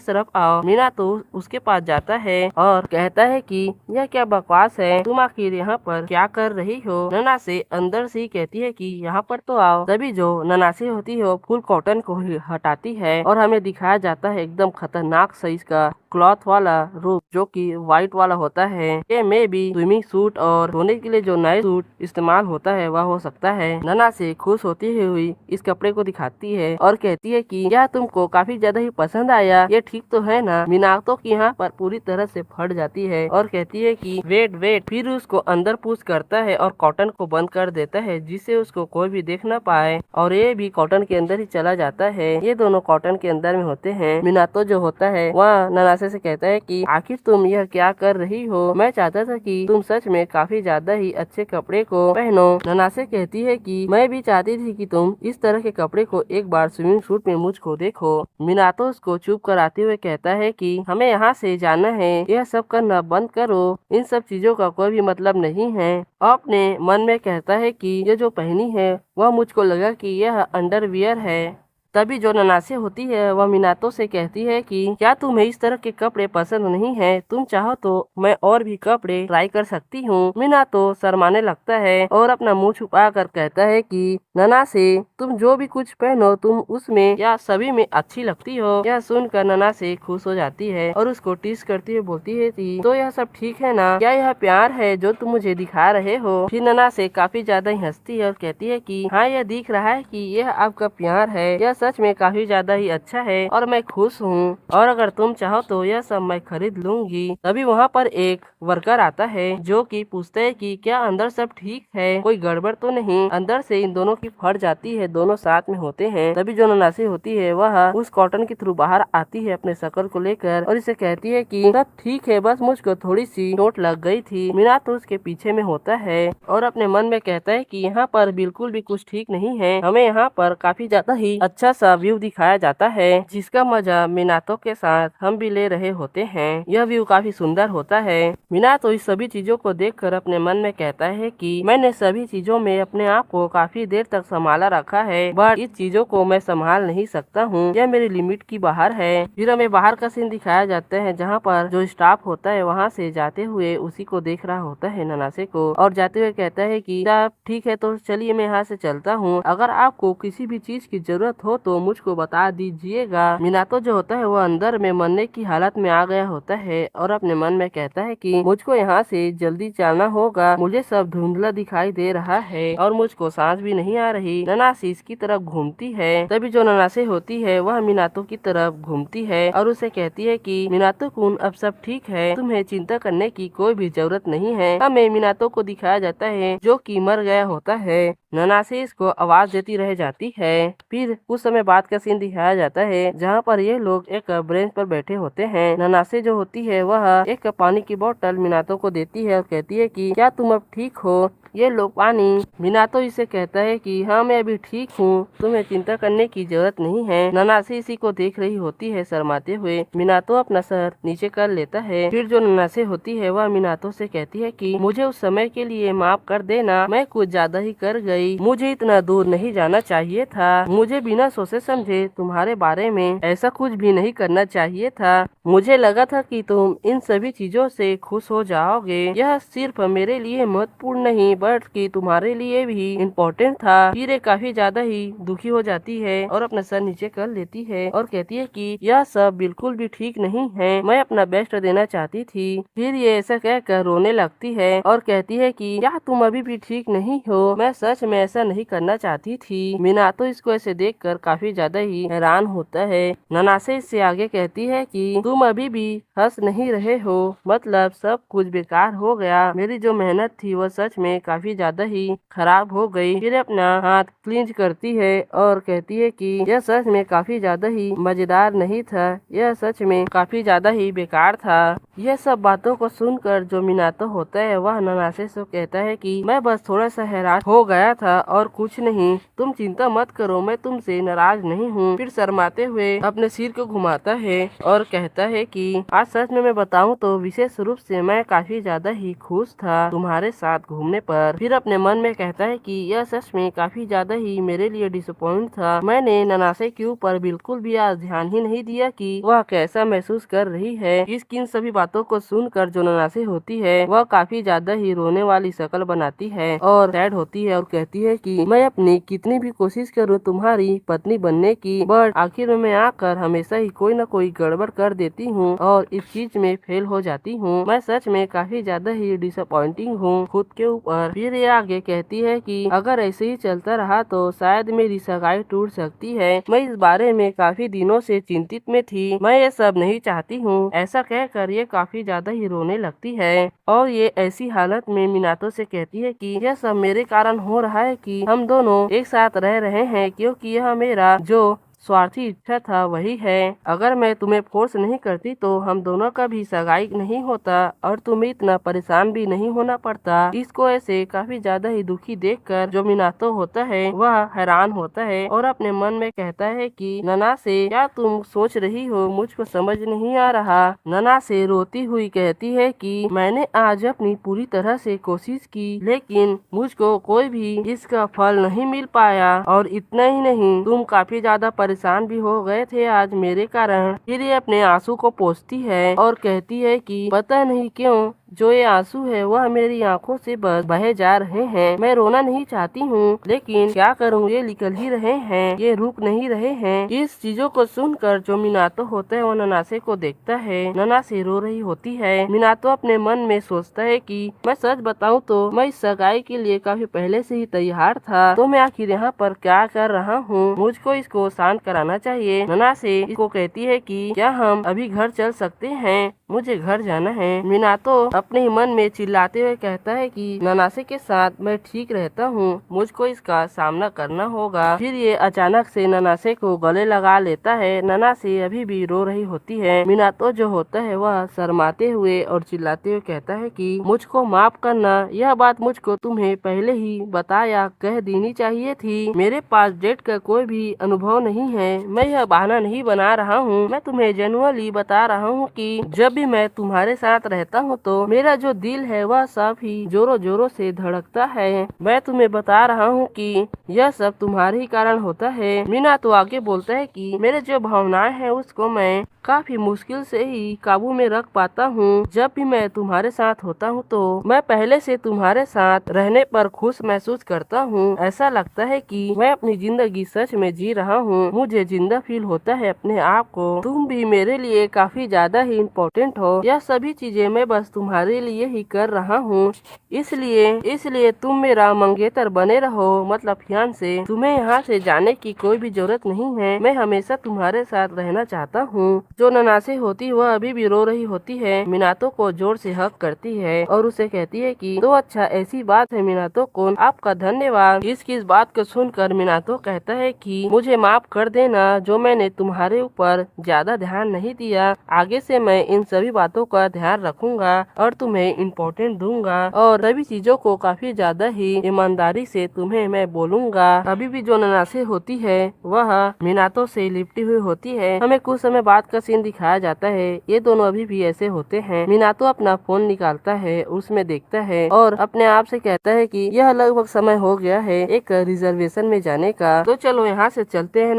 Speaker 1: तरफ आओ। मीना तो उसके पास जाता है और कहता है कि यह क्या बकवास है, तुम आखिर यहाँ पर क्या कर रही हो। ननासे अंदर से ही कहती है कि यहाँ पर तो आओ। तभी जो ननासे होती है वो फुल कॉटन को हटाती है और हमें दिखाया जाता है एकदम खतरनाक साइज का क्लॉथ वाला रूप जो कि व्हाइट वाला होता है। ये में भी स्विमिंग सूट और धोने के लिए जो नए सूट इस्तेमाल होता है वह हो सकता है। ननासे खुश होती हुई इस कपड़े को दिखाती है और कहती है कि यह तुमको काफी ज्यादा ही पसंद आया, ये ठीक तो है ना। मीनातो की यहाँ पर पूरी तरह से फट जाती है और कहती है कि वेट। फिर उसको अंदर पुश करता है और कॉटन को बंद कर देता है जिससे उसको कोई भी देख न पाए और ये भी कॉटन के अंदर ही चला जाता है। ये दोनों कॉटन के अंदर में होते हैं। मीनातो जो होता है वह ननासे से कहता है कि आखिर तुम यह क्या कर रही हो, मैं चाहता था कि तुम सच में काफी ज्यादा ही अच्छे कपड़े को पहनो। ननासे कहती है कि मैं भी चाहती थी कि तुम इस तरह के कपड़े को एक बार स्विमिंग सूट में मुझको देखो। मीनातो उसको चुप कराते हुए कहता है कि हमें यहाँ से जाना है, यह सब करना बंद करो, इन सब चीजों का कोई भी मतलब नहीं है। अपने मन में कहता है कि ये जो पहनी है वह मुझको लगा कि यह अंडरवियर है। तभी जो ननासे होती है वह मिनातो से कहती है कि क्या तुम्हें इस तरह के कपड़े पसंद नहीं है, तुम चाहो तो मैं और भी कपड़े ट्राई कर सकती हूँ। मिनातो शर्माने लगता है और अपना मुंह छुपा कर कहता है कि ननासे तुम जो भी कुछ पहनो तुम उसमें या सभी में अच्छी लगती हो। यह सुनकर ननासे खुश हो जाती है और उसको टीस करती हुई बोलती है कि तो यह सब ठीक है ना, क्या यह प्यार है जो तुम मुझे दिखा रहे हो। फिर ननासे काफी ज्यादा ही हंसती है और कहती है कि हाँ यह दिख रहा है कि यह आपका प्यार है, यह सच में काफी ज्यादा ही अच्छा है और मैं खुश हूँ और अगर तुम चाहो तो यह सब मैं खरीद लूंगी। तभी वहाँ पर एक वर्कर आता है जो कि पूछता है कि क्या अंदर सब ठीक है, कोई गड़बड़ तो नहीं। अंदर से इन दोनों की फट जाती है, दोनों साथ में होते हैं। तभी जो ननासी होती है वह उस कॉटन के थ्रू बाहर आती है अपने शक्ल को लेकर और इसे कहती है कि सब ठीक है, बस मुझको थोड़ी सी चोट लग गई थी। मीना तो उसके पीछे में होता है और अपने मन में कहता है कि यहाँ पर बिल्कुल भी कुछ ठीक नहीं है, हमें यहाँ पर काफी ज्यादा ही अच्छा सा व्यू दिखाया जाता है जिसका मजा मीनातो के साथ हम भी ले रहे होते हैं। यह व्यू काफी सुंदर होता है। मीनातो इस सभी चीजों को देखकर अपने मन में कहता है कि मैंने सभी चीजों में अपने आप को काफी देर तक संभाला रखा है, बट इस चीजों को मैं संभाल नहीं सकता हूँ, यह मेरी लिमिट की बाहर है। फिर हमें बाहर का सीन दिखाया जाता है जहाँ पर जो स्टाफ होता है वहाँ से जाते हुए उसी को देख रहा होता है ननासे को और जाते हुए कहता है कि आप ठीक है तो चलिए मैं यहाँ से चलता हूँ, अगर आपको किसी भी चीज की जरूरत हो तो मुझको बता दीजिएगा। मीनातो जो होता है वो अंदर में मरने की हालत में आ गया होता है और अपने मन में कहता है कि मुझको यहाँ से जल्दी जाना होगा, मुझे सब धुंधला दिखाई दे रहा है और मुझको सांस भी नहीं आ रही। ननासी इसकी तरफ घूमती है। तभी जो ननासे होती है वह मीनातो की तरफ घूमती है और उसे कहती है कि मीनातो कुन अब सब ठीक है, तुम्हें चिंता करने की कोई भी जरूरत नहीं है। हमें मीनातो को दिखाया जाता है जो कि मर गया होता है। ननासे इसको आवाज देती रह जाती है। फिर कुछ समय बाद का सीन दिखाया जाता है जहाँ पर ये लोग एक ब्रेंच पर बैठे होते हैं। ननासे जो होती है वह एक पानी की बोतल मीनातो को देती है और कहती है कि क्या तुम अब ठीक हो, ये लो पानी। मीनातो इसे कहता है कि हाँ मैं अभी ठीक हूँ, तुम्हें चिंता करने की जरूरत नहीं है। ननासे इसी को देख रही होती है शर्माते हुए। मीनातो अपना सर नीचे कर लेता है। फिर जो ननासे होती है वह मीनातो से कहती है कि मुझे उस समय के लिए माफ कर देना, मैं कुछ ज्यादा ही कर गई, मुझे इतना दूर नहीं जाना चाहिए था, मुझे बिना सोचे समझे तुम्हारे बारे में ऐसा कुछ भी नहीं करना चाहिए था, मुझे लगा था कि तुम इन सभी चीजों से खुश हो जाओगे, यह सिर्फ मेरे लिए महत्वपूर्ण नहीं बल्कि तुम्हारे लिए भी इम्पोर्टेंट था। फिर ये काफी ज्यादा ही दुखी हो जाती है और अपना सर नीचे कर लेती है और कहती है कि यह सब बिल्कुल भी ठीक नहीं है, मैं अपना बेस्ट देना चाहती थी। फिर ये ऐसा कहकर रोने लगती है और कहती है कि क्या तुम अभी भी ठीक नहीं हो, मैं सच में ऐसा नहीं करना चाहती थी। मीनातो इसको ऐसे देखकर काफी ज्यादा ही हैरान होता है। ननासे इससे आगे कहती है कि तुम अभी भी हंस नहीं रहे हो, मतलब सब कुछ बेकार हो गया, मेरी जो मेहनत थी वो सच में काफी ज्यादा ही खराब हो गई। फिर अपना हाथ क्लींच करती है और कहती है कि यह सच में काफी ज्यादा ही मजेदार नहीं था, यह सच में काफी ज्यादा ही बेकार था। यह सब बातों को सुनकर जो मीनातो होता है वह ननासे से कहता है कि मैं बस थोड़ा सा हैरान हो गया था और कुछ नहीं, तुम चिंता मत करो, मैं तुमसे नाराज नहीं हूँ। फिर शर्माते हुए अपने सिर को घुमाता है और कहता है कि आज सच में मैं बताऊं तो विशेष रूप से मैं काफी ज्यादा ही खुश था तुम्हारे साथ घूमने पर। फिर अपने मन में कहता है कि यह सच में काफी ज्यादा ही मेरे लिए डिसअपॉइंट था, मैंने ननासे के ऊपर बिल्कुल भी आज ध्यान ही नहीं दिया कि वह कैसा महसूस कर रही है। इसकी इन सभी बातों को सुनकर जो ननासे होती है वह काफी ज्यादा ही रोने वाली शक्ल बनाती है और सैड होती है और कहती है कि मैं अपनी कितनी भी कोशिश करूँ तुम्हारी पत्नी बनने की, बट आखिर में मैं आकर हमेशा ही कोई न कोई गड़बड़ कर देती हूँ और इस चीज में फेल हो जाती हूँ। मैं सच में काफी ज्यादा ही डिसअपॉइंटिंग हूँ खुद के ऊपर। फिर ये आगे कहती है कि अगर ऐसे ही चलता रहा तो शायद मेरी सगाई टूट सकती है, मैं इस बारे में काफी दिनों से चिंतित में थी, मैं ये सब नहीं चाहती हूँ। ऐसा कहकर ये काफी ज्यादा ही रोने लगती है और ये ऐसी हालत में मीनातो से कहती है कि यह सब मेरे कारण हो रहा है कि हम दोनों एक साथ रह रहे हैं, क्योंकि यह मेरा जो स्वार्थी इच्छा था वही है। अगर मैं तुम्हें फोर्स नहीं करती तो हम दोनों का भी सगाई नहीं होता और तुम्हें इतना परेशान भी नहीं होना पड़ता। इसको ऐसे काफी ज्यादा ही दुखी देखकर जो मीनातो होता है वह हैरान होता है और अपने मन में कहता है कि ननासे क्या तुम सोच रही हो, मुझको समझ नहीं आ रहा। ननासे रोती हुई कहती है कि मैंने आज अपनी पूरी तरह से कोशिश की लेकिन मुझको कोई भी इसका फल नहीं मिल पाया और इतना ही नहीं तुम काफी ज्यादा परेशान परेशान भी हो गए थे आज मेरे कारण। फिर ये अपने आंसू को पोंछती है और कहती है कि पता नहीं क्यों जो ये आंसू है वह मेरी आंखों से बस बहे जा रहे हैं। मैं रोना नहीं चाहती हूँ लेकिन क्या करूँ, ये निकल ही रहे हैं, ये रुक नहीं रहे हैं। इस चीजों को सुनकर जो मिनातो होता है वो ननासे को देखता है। ननासे रो रही होती है। मिनातो अपने मन में सोचता है कि मैं सच बताऊं तो मैं इस सगाई के लिए काफी पहले से ही तैयार था, तो मैं आखिर यहाँ पर क्या कर रहा हूँ। मुझको इसको शांत कराना चाहिए। ननासे इसको कहती है कि क्या हम अभी घर चल सकते हैं, मुझे घर जाना है। मिनातो अपने ही मन में चिल्लाते हुए कहता है कि ननासे के साथ मैं ठीक रहता हूँ, मुझको इसका सामना करना होगा। फिर ये अचानक से ननासे को गले लगा लेता है। ननासे अभी भी रो रही होती है। मिनातो जो होता है वह शर्माते हुए और चिल्लाते हुए कहता है कि मुझको माफ करना, यह बात मुझको तुम्हें पहले ही बताया कह देनी चाहिए थी। मेरे पास डेट का कोई भी अनुभव नहीं है, मैं यह बहाना नहीं बना रहा हूँ। मैं तुम्हें जेन्युइनली बता रहा हूँ कि जब भी मैं तुम्हारे साथ रहता हूँ तो मेरा जो दिल है वह सब ही जोरों जोरों से धड़कता है। मैं तुम्हें बता रहा हूँ कि यह सब तुम्हारे ही कारण होता है। मीना तो आगे बोलता है कि मेरे जो भावनाएं हैं उसको मैं काफी मुश्किल से ही काबू में रख पाता हूँ। जब भी मैं तुम्हारे साथ होता हूँ तो मैं पहले से तुम्हारे साथ रहने पर खुश महसूस करता हूँ। ऐसा लगता है कि मैं अपनी जिंदगी सच में जी रहा हूँ। मुझे जिंदा फील होता है अपने आप को। तुम भी मेरे लिए काफी ज्यादा ही इम्पोर्टेंट हो। यह सभी चीजें मैं बस तुम्हारे लिए ही कर रहा हूँ, इसलिए तुम मेरा मंगेतर बने रहो, मतलब फियांसे। तुम्हें यहाँ से जाने की कोई भी जरूरत नहीं है। मैं हमेशा तुम्हारे साथ रहना चाहता हूँ। जो ननासे होती वह अभी भी रो रही होती है। मिनातो को जोर से हक करती है और उसे कहती है कि तो अच्छा ऐसी बात है मिनातो को, आपका धन्यवाद। इस बात को सुनकर मिनातो कहता है कि मुझे माफ कर देना जो मैंने तुम्हारे ऊपर ज्यादा ध्यान नहीं दिया। आगे से मैं इन सभी बातों का ध्यान रखूंगा और तुम्हें इम्पोर्टेंट दूंगा और सभी चीजों को काफी ज्यादा ही ईमानदारी से तुम्हें मैं बोलूंगा। अभी भी जो ननासे होती है वह मिनातो से लिपटी हुई होती है। हमें कुछ समय बाद का सीन दिखाया जाता है। ये दोनों अभी भी ऐसे होते हैं। मिनातो अपना फोन निकालता है, उसमें देखता है और अपने आप से कहता है कि यह लगभग समय हो गया है एक रिजर्वेशन में जाने का, तो चलो यहाँ से चलते हैं।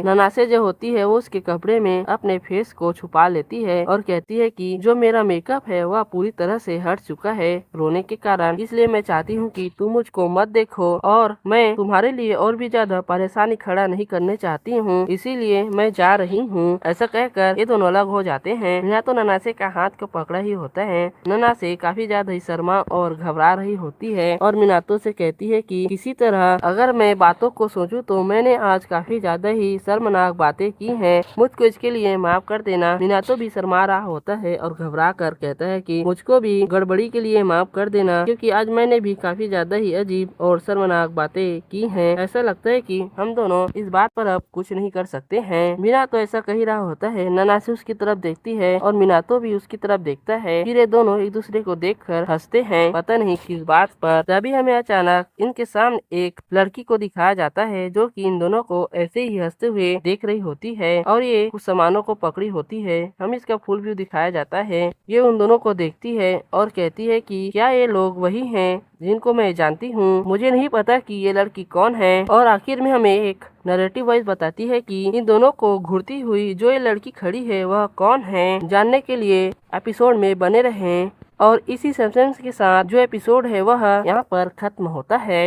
Speaker 1: ननासे जो होती है वो उसके कपड़े में अपने फेस को छुपा लेती है और कहती है कि जो मेरा मेकअप है वह पूरी तरह से हट चुका है रोने के कारण, इसलिए मैं चाहती हूँ कि तुम मुझको मत देखो और मैं तुम्हारे लिए और भी ज्यादा परेशानी खड़ा नहीं करने चाहती हूँ, इसीलिए मैं जा रही हूँ। ऐसा कहकर ये दोनों अलग हो जाते हैं। यहाँ तो ननासे का हाथ को पकड़ा ही होता है। ननासे काफी ज्यादा ही शर्मा और घबरा रही होती है और मिनातो से कहती है कि किसी तरह अगर मैं बातों को सोचूं तो मैंने आज काफी ज्यादा ही शर्मनाक बातें की हैं, मुझको इसके लिए माफ कर देना। मिनातो भी शर्मा रहा होता है और घबरा कर कहता है कि मुझको भी गड़बड़ी के लिए माफ कर देना, क्योंकि आज मैंने भी काफी ज्यादा ही अजीब और शर्मनाक बातें की हैं। ऐसा लगता है कि हम दोनों इस बात पर अब कुछ नहीं कर सकते हैं। मिनातो ऐसा कह रहा होता है। ननासे उसकी तरफ देखती है और मिनातो भी उसकी तरफ देखता है। फिर ये दोनों एक दूसरे को देखकर हंसते हैं, पता नहीं किस बात पर। तभी हमें अचानक इनके सामने एक लड़की को दिखाया जाता है जो कि इन दोनों को ऐसे ही हंसते हुए देख रही होती है और ये कुछ सामानों को पकड़ी होती है। हमें इसका फुल व्यू दिखाया जाता है। ये उन दोनों को देखती है और कहती है कि क्या ये लोग वही हैं जिनको मैं जानती हूँ? मुझे नहीं पता कि ये लड़की कौन है। और आखिर में हमें एक नैरेटिव वॉइस बताती है कि इन दोनों को घूरती हुई जो ये लड़की खड़ी है वह कौन है। जानने के लिए एपिसोड में बने रहें और इसी सस्पेंस के साथ जो एपिसोड है वह यहाँ पर खत्म होता है।